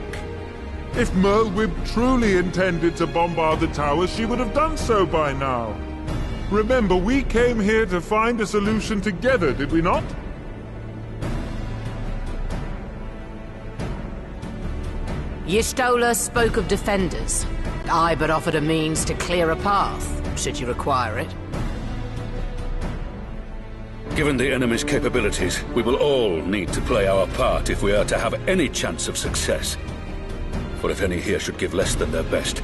If Merlwyb truly intended to bombard the towers, she would have done so by now. Remember, we came here to find a solution together, did we not? Y'shtola spoke of defenders. I but offered a means to clear a path, should you require it. Given the enemy's capabilities, we will all need to play our part if we are to have any chance of success. For if any here should give less than their best,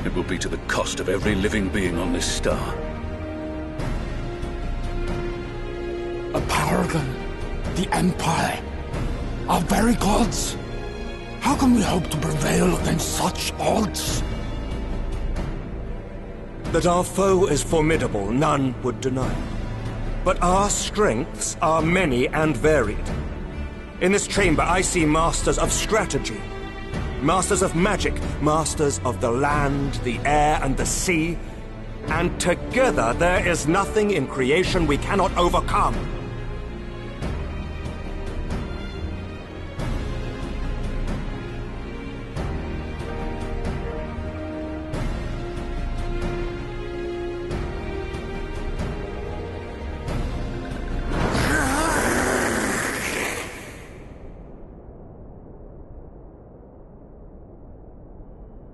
it will be to the cost of every living being on this star. A paragon, the Empire, our very gods. How can we hope to prevail against such odds? That our foe is formidable, none would deny. But our strengths are many and varied. In this chamber I see masters of strategy, masters of magic, masters of the land, the air, and the sea. And together there is nothing in creation we cannot overcome.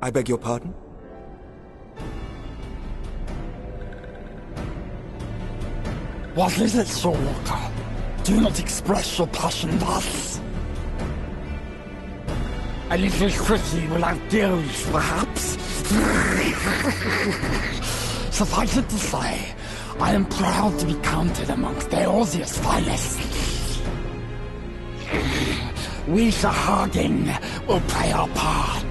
I beg your pardon? What is it, Soulwalker? Do not express your passion thus. A little quickly without deals, perhaps? Suffice it to say, I am proud to be counted amongst Eorzea's finest. We Sahagin will play our part.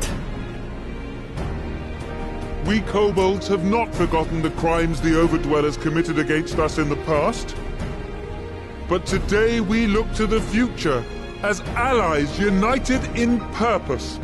We kobolds have not forgotten the crimes the Overdwellers committed against us in the past. But today we look to the future, as allies united in purpose.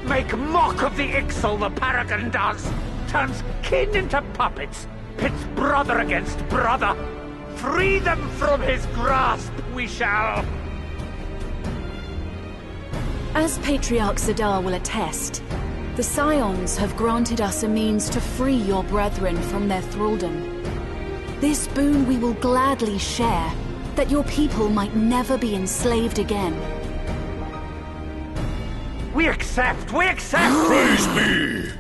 Make mock of the Ixal the Paragon does! Turns kin into puppets! Pits brother against brother! Free them from his grasp, we shall! As Patriarch Zadar will attest, the Scions have granted us a means to free your brethren from their thraldom. This boon we will gladly share, that your people might never be enslaved again. We accept! We accept! Praise me!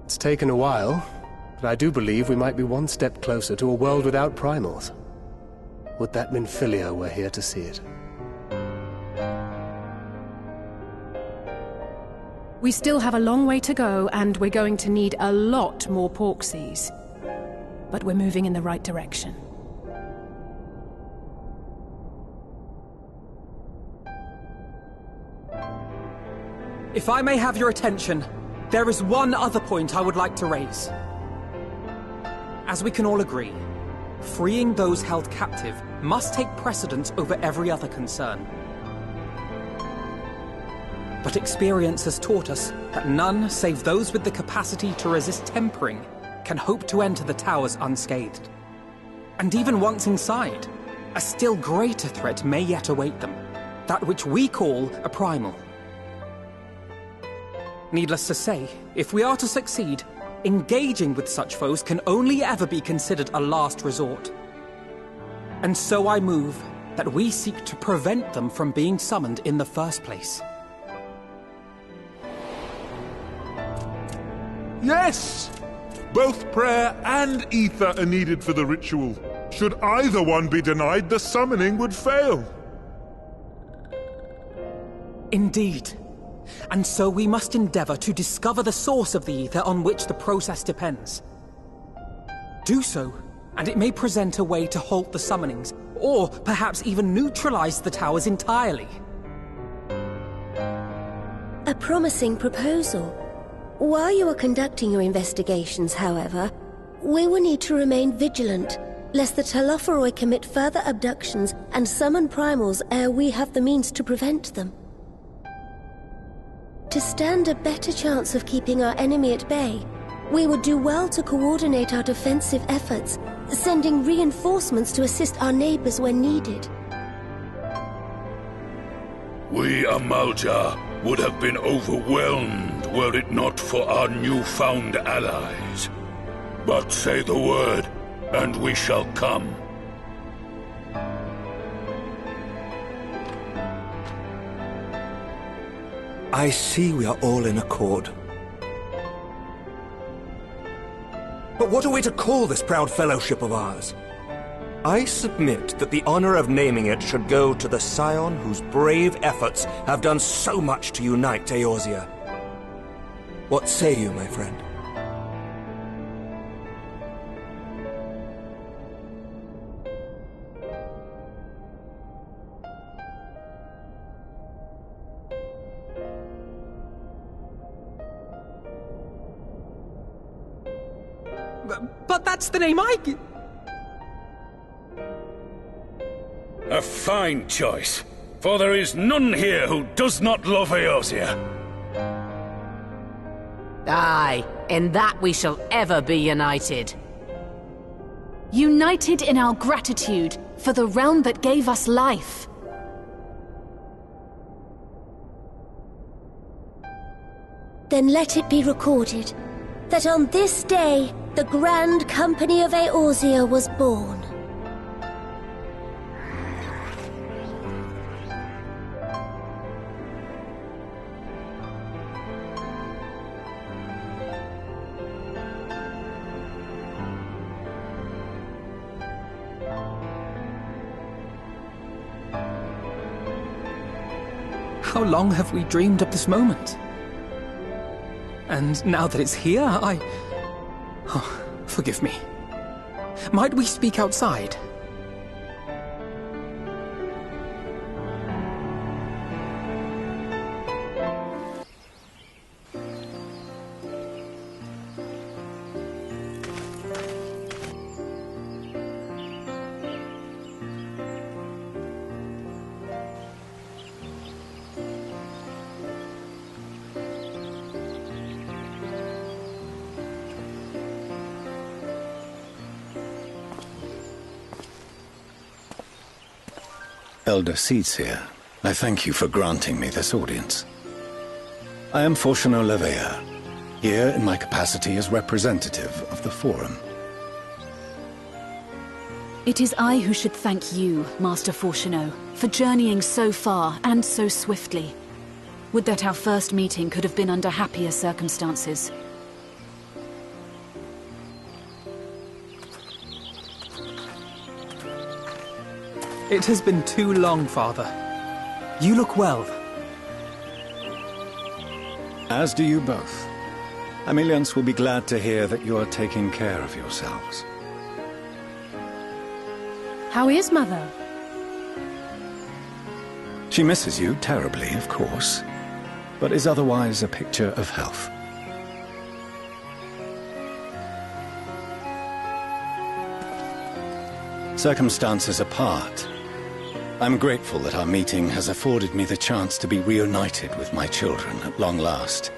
It's taken a while, but I do believe we might be one step closer to a world without primals. Would that Minfilia were here to see it. We still have a long way to go, and we're going to need a lot more Porksies. But we're moving in the right direction. If I may have your attention, there is one other point I would like to raise. As we can all agree, freeing those held captive must take precedence over every other concern. But experience has taught us that none save those with the capacity to resist tempering can hope to enter the towers unscathed. And even once inside, a still greater threat may yet await them, that which we call a primal. Needless to say, if we are to succeed, engaging with such foes can only ever be considered a last resort. And so I move that we seek to prevent them from being summoned in the first place. Yes! Both prayer and ether are needed for the ritual. Should either one be denied, the summoning would fail. Indeed. And so we must endeavor to discover the source of the ether on which the process depends. Do so, and it may present a way to halt the summonings, or perhaps even neutralize the towers entirely. A promising proposal. While you are conducting your investigations, however, we will need to remain vigilant, lest the Telophoroi commit further abductions and summon primals ere we have the means to prevent them. To stand a better chance of keeping our enemy at bay, we would do well to coordinate our defensive efforts, sending reinforcements to assist our neighbors when needed. We Amalja would have been overwhelmed were it not for our newfound allies. But say the word, and we shall come. I see we are all in accord. But what are we to call this proud fellowship of ours? I submit that the honor of naming it should go to the scion whose brave efforts have done so much to unite Eorzea. What say you, my friend? But that's the name I... A fine choice, for there is none here who does not love Eorzea. Aye, in that we shall ever be united. United in our gratitude for the realm that gave us life. Then let it be recorded that on this day, the Grand Company of Eorzea was born. How long have we dreamed of this moment? And now that it's here, Oh, forgive me. Might we speak outside? Elder Seedseer, I thank you for granting me this audience. I am Forshano Levea, here in my capacity as representative of the Forum. It is I who should thank you, Master Forshano, for journeying so far and so swiftly. Would that our first meeting could have been under happier circumstances. It has been too long, Father. You look well. As do you both. Ameliance will be glad to hear that you are taking care of yourselves. How is Mother? She misses you terribly, of course, but is otherwise a picture of health. Circumstances apart, I'm grateful that our meeting has afforded me the chance to be reunited with my children at long last.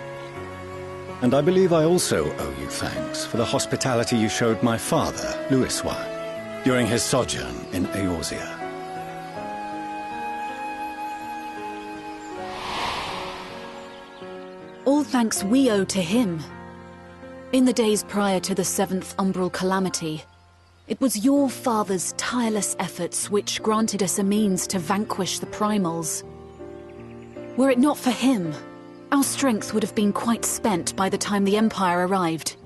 And I believe I also owe you thanks for the hospitality you showed my father, Louiswa, during his sojourn in Eorzea. All thanks we owe to him. In the days prior to the 7th Umbral Calamity, it was your father's tireless efforts which granted us a means to vanquish the Primals. Were it not for him, our strength would have been quite spent by the time the Empire arrived.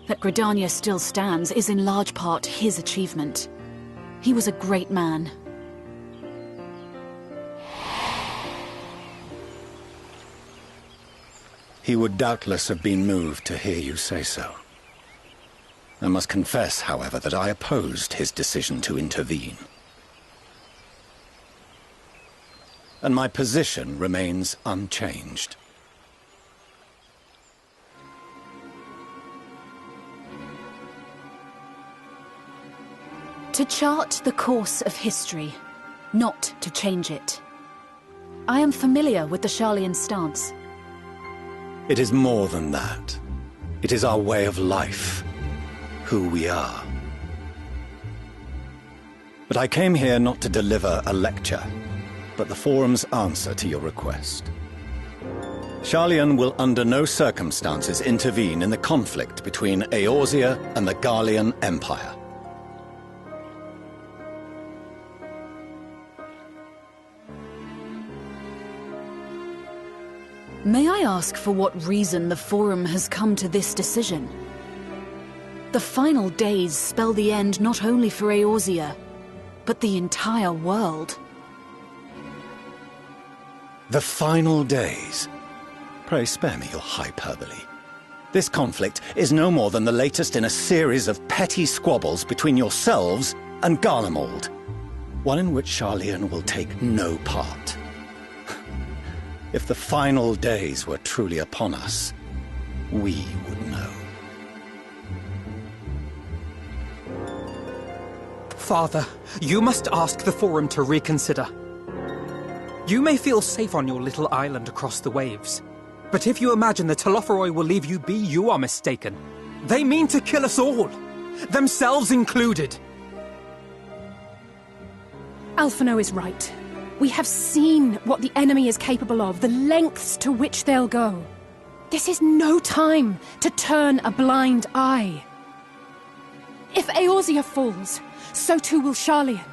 That Gridania still stands is in large part his achievement. He was a great man. He would doubtless have been moved to hear you say so. I must confess, however, that I opposed his decision to intervene. And my position remains unchanged. To chart the course of history, not to change it. I am familiar with the Sharlayan stance. It is more than that. It is our way of life. Who we are. But I came here not to deliver a lecture, but the Forum's answer to your request. Sharlayan will under no circumstances intervene in the conflict between Eorzea and the Garlean Empire. May I ask for what reason the Forum has come to this decision? The final days spell the end not only for Eorzea, but the entire world. The final days? Pray spare me your hyperbole. This conflict is no more than the latest in a series of petty squabbles between yourselves and Garlemald, one in which Sharlayan will take no part. If the final days were truly upon us, we would know. Father, you must ask the Forum to reconsider. You may feel safe on your little island across the waves, but if you imagine the Telophoroi will leave you be, you are mistaken. They mean to kill us all, themselves included. Alphino is right. We have seen what the enemy is capable of, the lengths to which they'll go. This is no time to turn a blind eye. If Eorzea falls, so too will Sharlayan.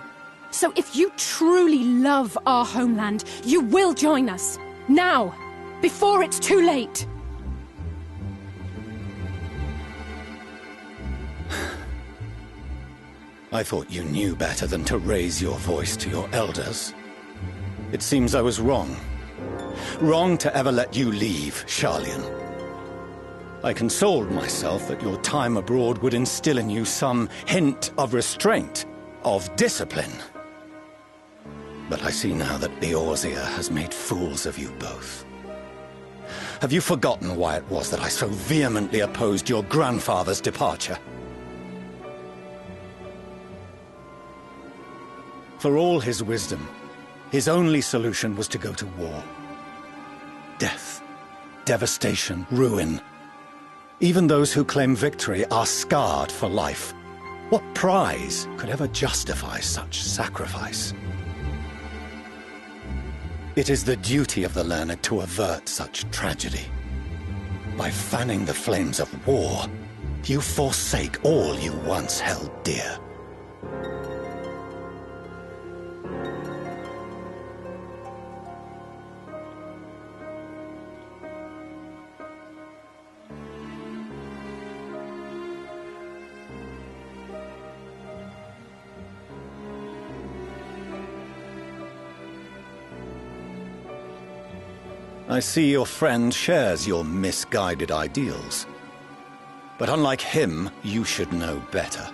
So if you truly love our homeland, you will join us. Now, before it's too late. I thought you knew better than to raise your voice to your elders. It seems I was wrong. Wrong to ever let you leave, Sharlayan. I consoled myself that your time abroad would instill in you some hint of restraint, of discipline. But I see now that Eorzea has made fools of you both. Have you forgotten why it was that I so vehemently opposed your grandfather's departure? For all his wisdom, his only solution was to go to war. Death, devastation, ruin. Even those who claim victory are scarred for life. What prize could ever justify such sacrifice? It is the duty of the learned to avert such tragedy. By fanning the flames of war, you forsake all you once held dear. I see your friend shares your misguided ideals. But unlike him, you should know better.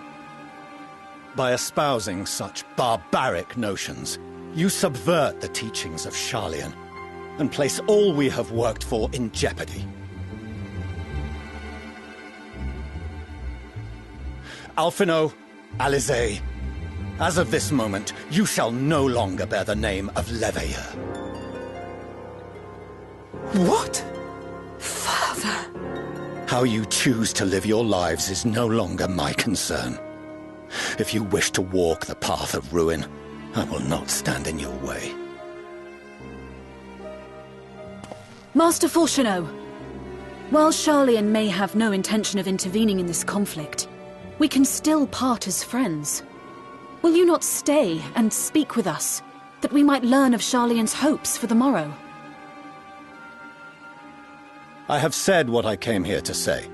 By espousing such barbaric notions, you subvert the teachings of Sharlayan and place all we have worked for in jeopardy. Alphino, Alizé, as of this moment, you shall no longer bear the name of Leveilleur. What? Father! How you choose to live your lives is no longer my concern. If you wish to walk the path of ruin, I will not stand in your way. Master Fourcheneau, while Sharlayan may have no intention of intervening in this conflict, we can still part as friends. Will you not stay and speak with us, that we might learn of Sharlayan's hopes for the morrow? I have said what I came here to say.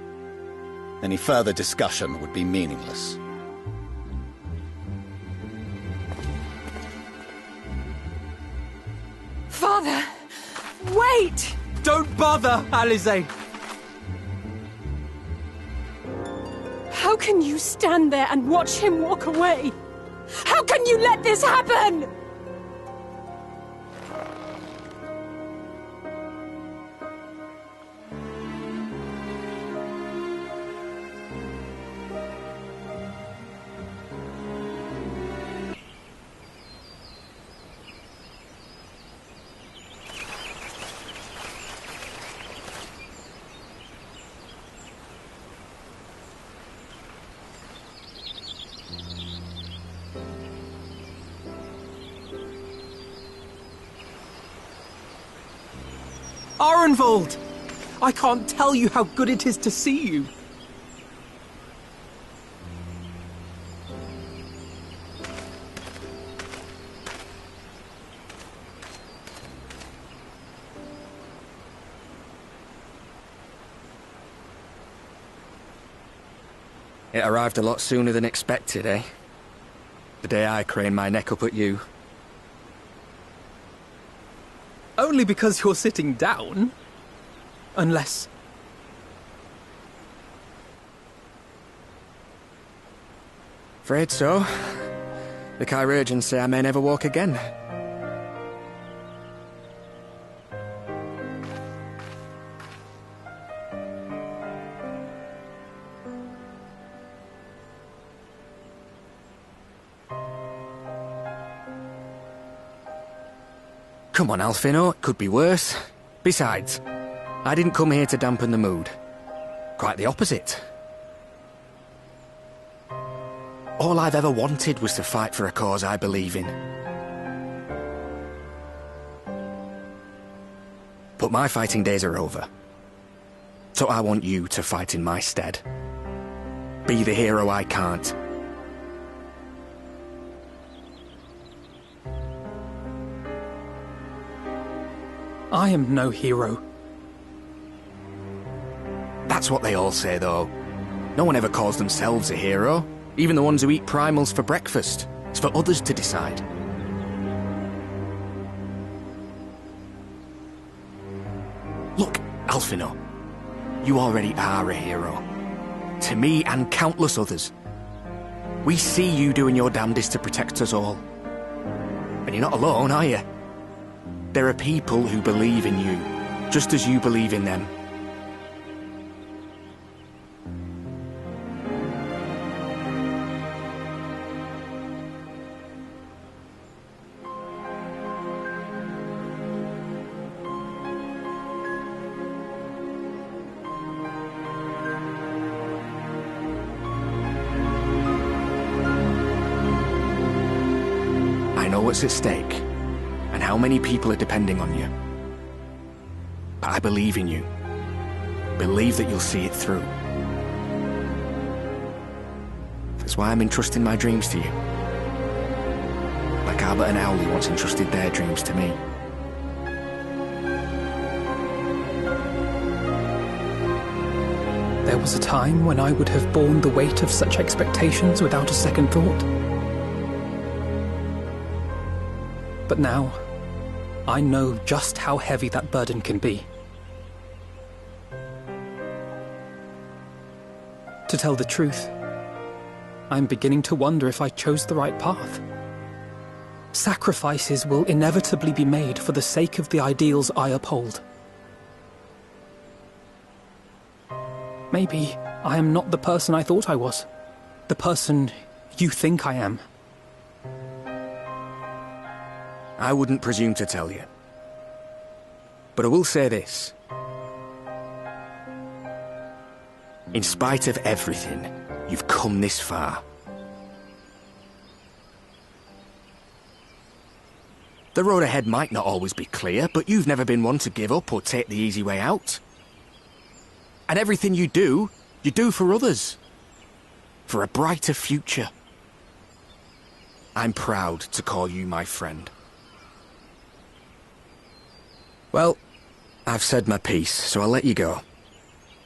Any further discussion would be meaningless. Father! Wait! Don't bother, Alizé! How can you stand there and watch him walk away? How can you let this happen? Arenvald! I can't tell you how good it is to see you. It arrived a lot sooner than expected, eh? The day I craned my neck up at you. Only because you're sitting down. Unless... Afraid so. The Eorzeans say I may never walk again. Come on, Alphino, it could be worse. Besides, I didn't come here to dampen the mood. Quite the opposite. All I've ever wanted was to fight for a cause I believe in. But my fighting days are over. So I want you to fight in my stead. Be the hero I can't. I am no hero. That's what they all say, though. No one ever calls themselves a hero. Even the ones who eat primals for breakfast. It's for others to decide. Look, Alphino. You already are a hero. To me and countless others. We see you doing your damnedest to protect us all. And you're not alone, are you? There are people who believe in you, just as you believe in them. I know what's at stake. and how many people are depending on you. But I believe in you. Believe that you'll see it through. That's why I'm entrusting my dreams to you. Like Albert and Owley once entrusted their dreams to me. There was a time when I would have borne the weight of such expectations without a second thought. But now, I know just how heavy that burden can be. To tell the truth, I'm beginning to wonder if I chose the right path. Sacrifices will inevitably be made for the sake of the ideals I uphold. Maybe I am not the person I thought I was. The person you think I am. I wouldn't presume to tell you. But I will say this. In spite of everything, you've come this far. The road ahead might not always be clear, but you've never been one to give up or take the easy way out. And everything you do for others. For a brighter future. I'm proud to call you my friend. Well, I've said my piece, so I'll let you go.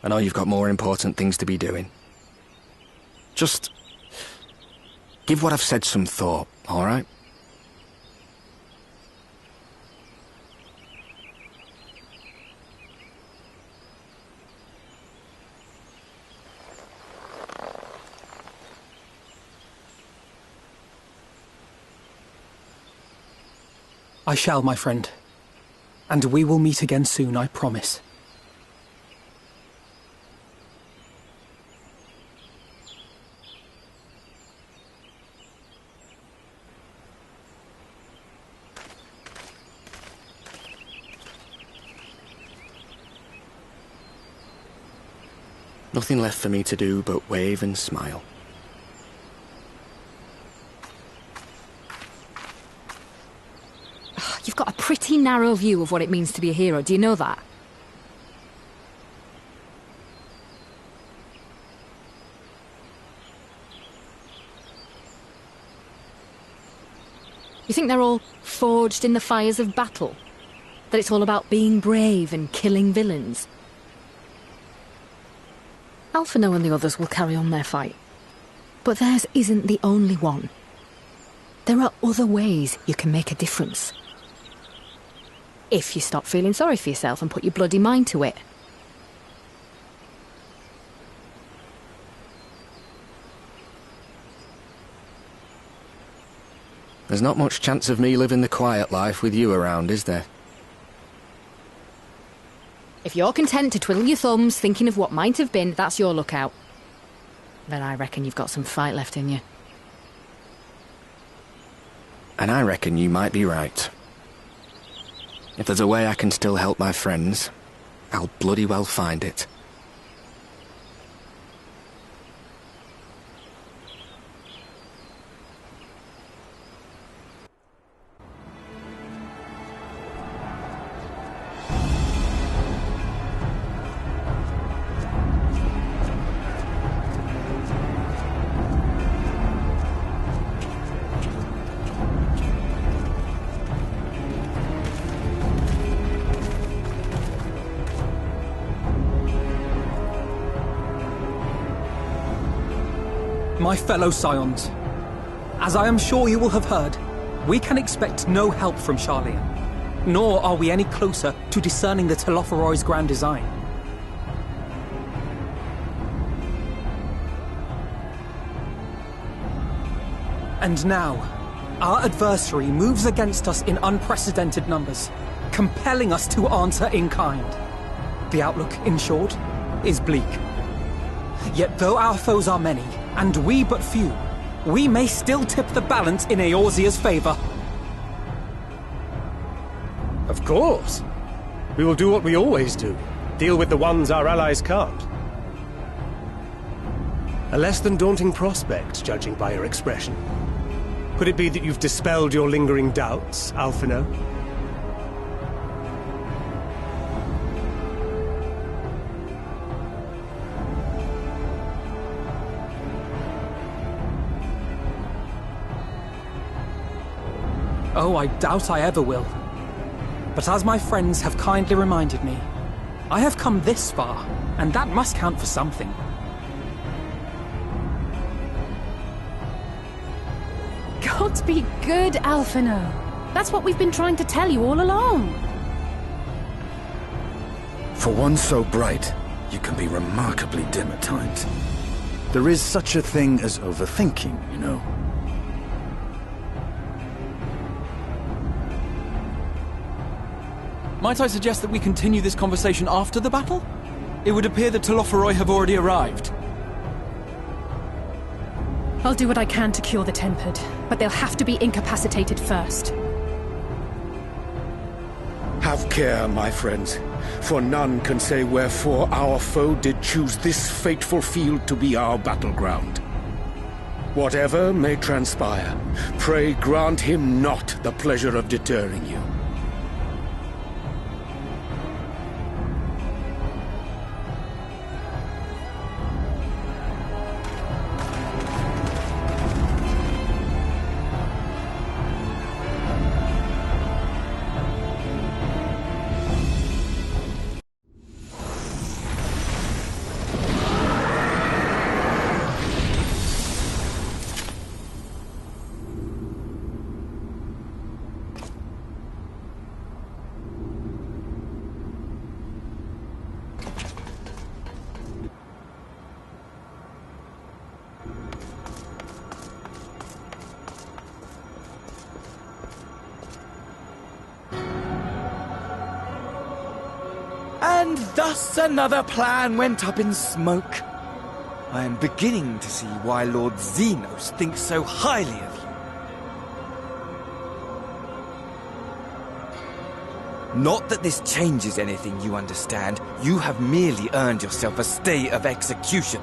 I know you've got more important things to be doing. Just give what I've said some thought, all right? I shall, my friend. And we will meet again soon, I promise. Nothing left for me to do but wave and smile. You've got a pretty narrow view of what it means to be a hero, do you know that? You think they're all forged in the fires of battle? That it's all about being brave and killing villains? Alphino and the others will carry on their fight. But theirs isn't the only one. There are other ways you can make a difference. If you stop feeling sorry for yourself and put your bloody mind to it. There's not much chance of me living the quiet life with you around, is there? If you're content to twiddle your thumbs thinking of what might have been, that's your lookout. Then I reckon you've got some fight left in you. And I reckon you might be right. If there's a way I can still help my friends, I'll bloody well find it. My fellow Scions, as I am sure you will have heard, we can expect no help from Sharlayan, nor are we any closer to discerning the Telophoroi's grand design. And now, our adversary moves against us in unprecedented numbers, compelling us to answer in kind. The outlook, in short, is bleak. Yet though our foes are many, and we but few, we may still tip the balance in Eorzea's favor. Of course. We will do what we always do. Deal with the ones our allies can't. A less than daunting prospect, judging by your expression. Could it be that you've dispelled your lingering doubts, Alphino? Oh, I doubt I ever will. But as my friends have kindly reminded me, I have come this far, and that must count for something. Gods be good, Alphino. That's what we've been trying to tell you all along. For one so bright, you can be remarkably dim at times. There is such a thing as overthinking, you know. Might I suggest that we continue this conversation after the battle? It would appear that Telophoroi have already arrived. I'll do what I can to cure the Tempered, but they'll have to be incapacitated first. Have care, my friends, for none can say wherefore our foe did choose this fateful field to be our battleground. Whatever may transpire, pray grant him not the pleasure of deterring you. And thus another plan went up in smoke. I am beginning to see why Lord Xenos thinks so highly of you. Not that this changes anything, you understand. You have merely earned yourself a stay of execution.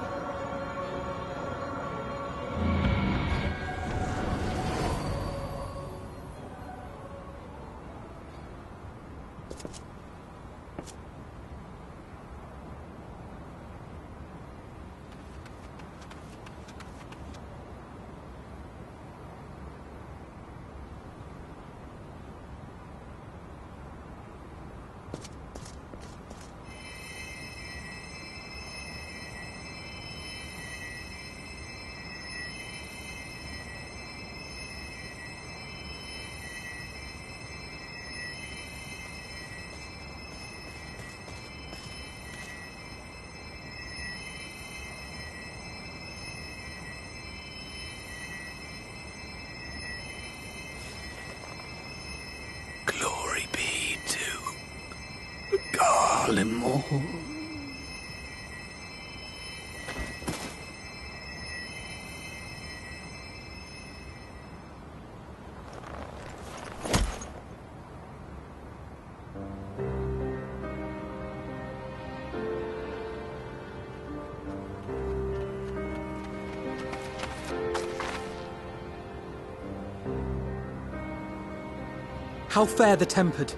How fare the Tempered?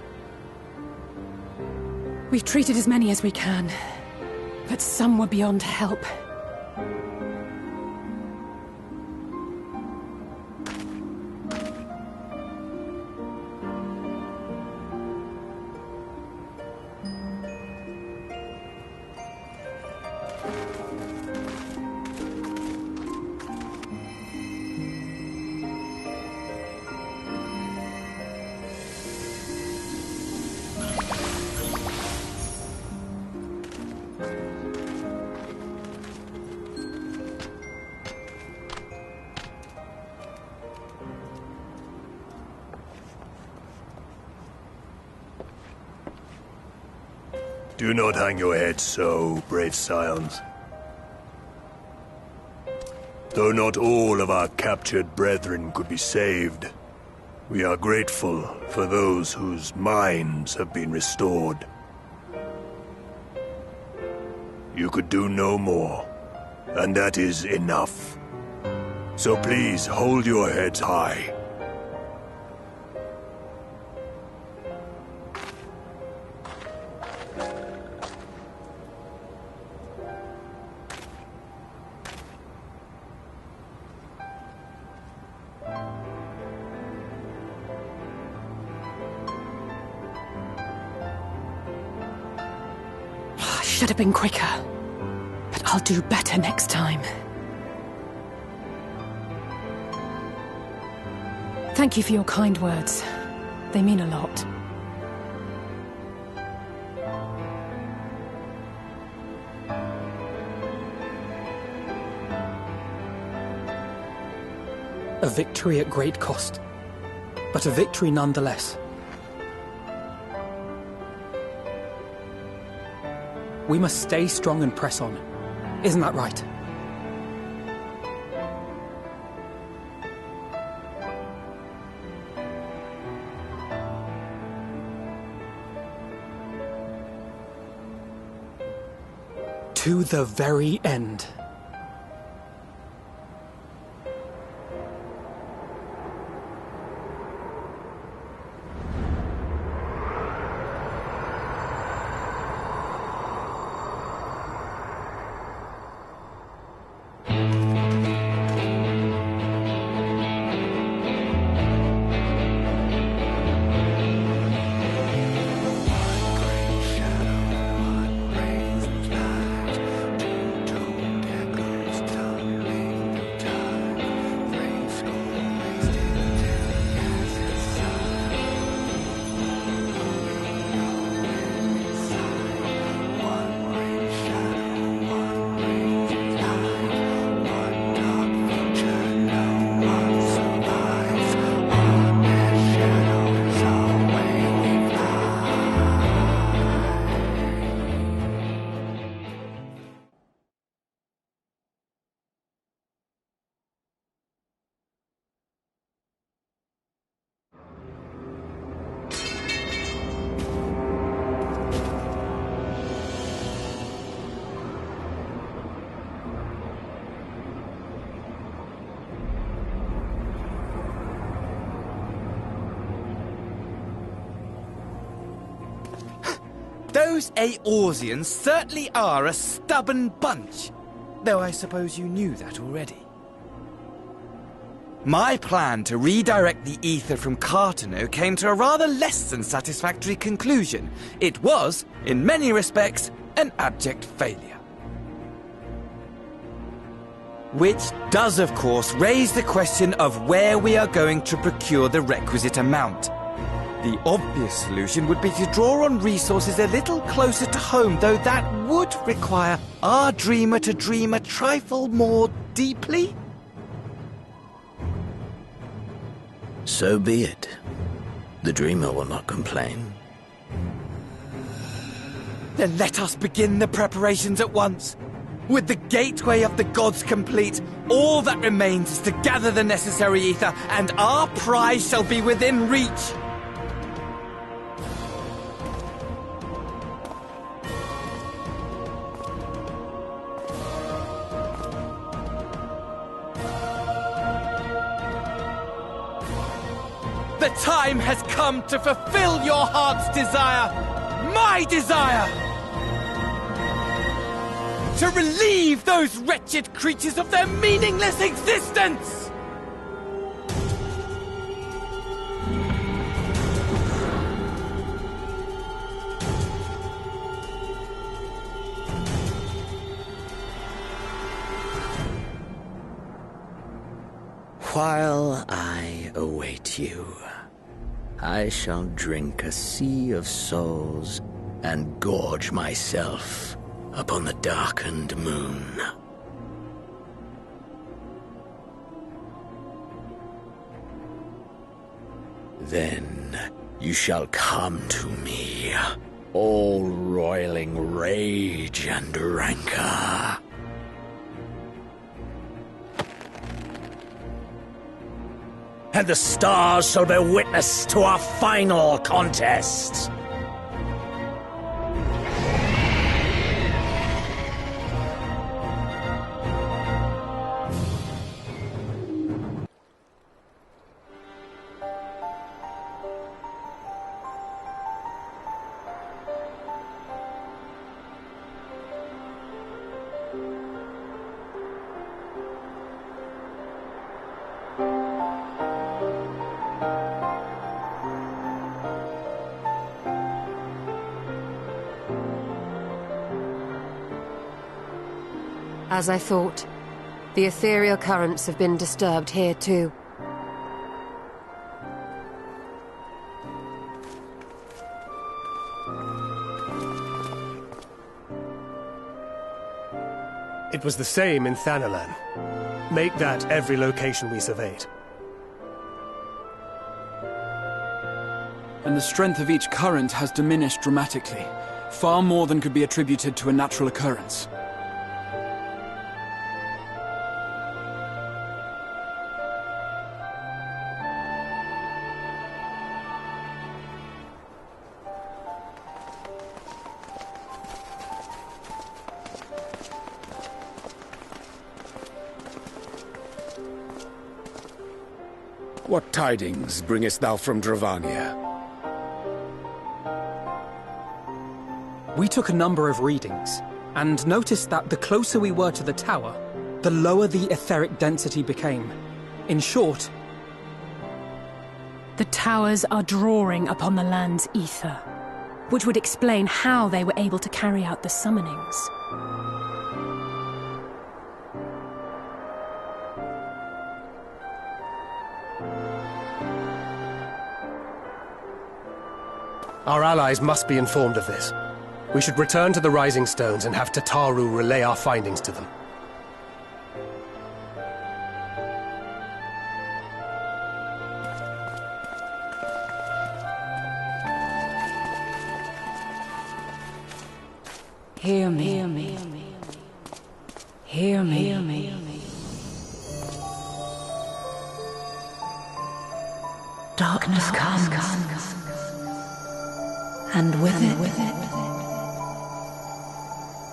We've treated as many as we can, but some were beyond help. Do not hang your head so, brave scions. Though not all of our captured brethren could be saved, we are grateful for those whose minds have been restored. You could do no more, and that is enough. So please hold your heads high. should have been quicker. But I'll do better next time. Thank you for your kind words. They mean a lot. A victory at great cost, but a victory nonetheless. We must stay strong and press on. Isn't that right? To the very end. Those Eorzeans certainly are a stubborn bunch, though I suppose you knew that already. My plan to redirect the ether from Cartano came to a rather less than satisfactory conclusion. It was, in many respects, an abject failure. Which does, of course, raise the question of where we are going to procure the requisite amount. The obvious solution would be to draw on resources a little closer to home, though that would require our dreamer to dream a trifle more deeply. So be it. The dreamer will not complain. Then let us begin the preparations at once. With the gateway of the gods complete, all that remains is to gather the necessary ether, and our prize shall be within reach. The time has come to fulfill your heart's desire, my desire! To relieve those wretched creatures of their meaningless existence! While I await you, I shall drink a sea of souls and gorge myself upon the darkened moon. Then you shall come to me, all roiling rage and rancor. And the stars shall bear witness to our final contest. As I thought. The ethereal currents have been disturbed here too. It was the same in Thanalan. Make that every location we surveyed. And the strength of each current has diminished dramatically, far more than could be attributed to a natural occurrence. What tidings bringest thou from Dravania? We took a number of readings, and noticed that the closer we were to the tower, the lower the etheric density became. In short, the towers are drawing upon the land's ether, which would explain how they were able to carry out the summonings. Our allies must be informed of this. We should return to the Rising Stones and have Tataru relay our findings to them. Hear me. Hear me. Hear me. Hear me. Darkness comes. And with it,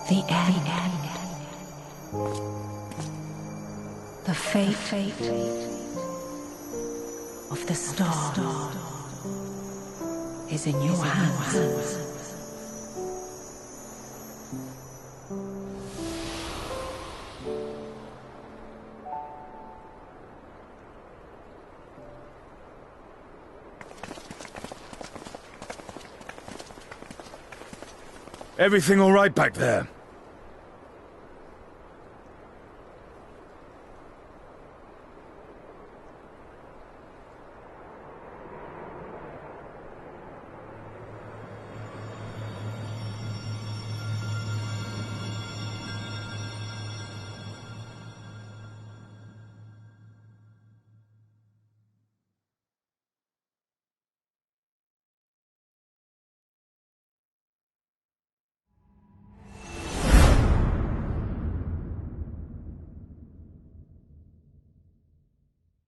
the end. The fate of the star is in your hands. Everything all right back there?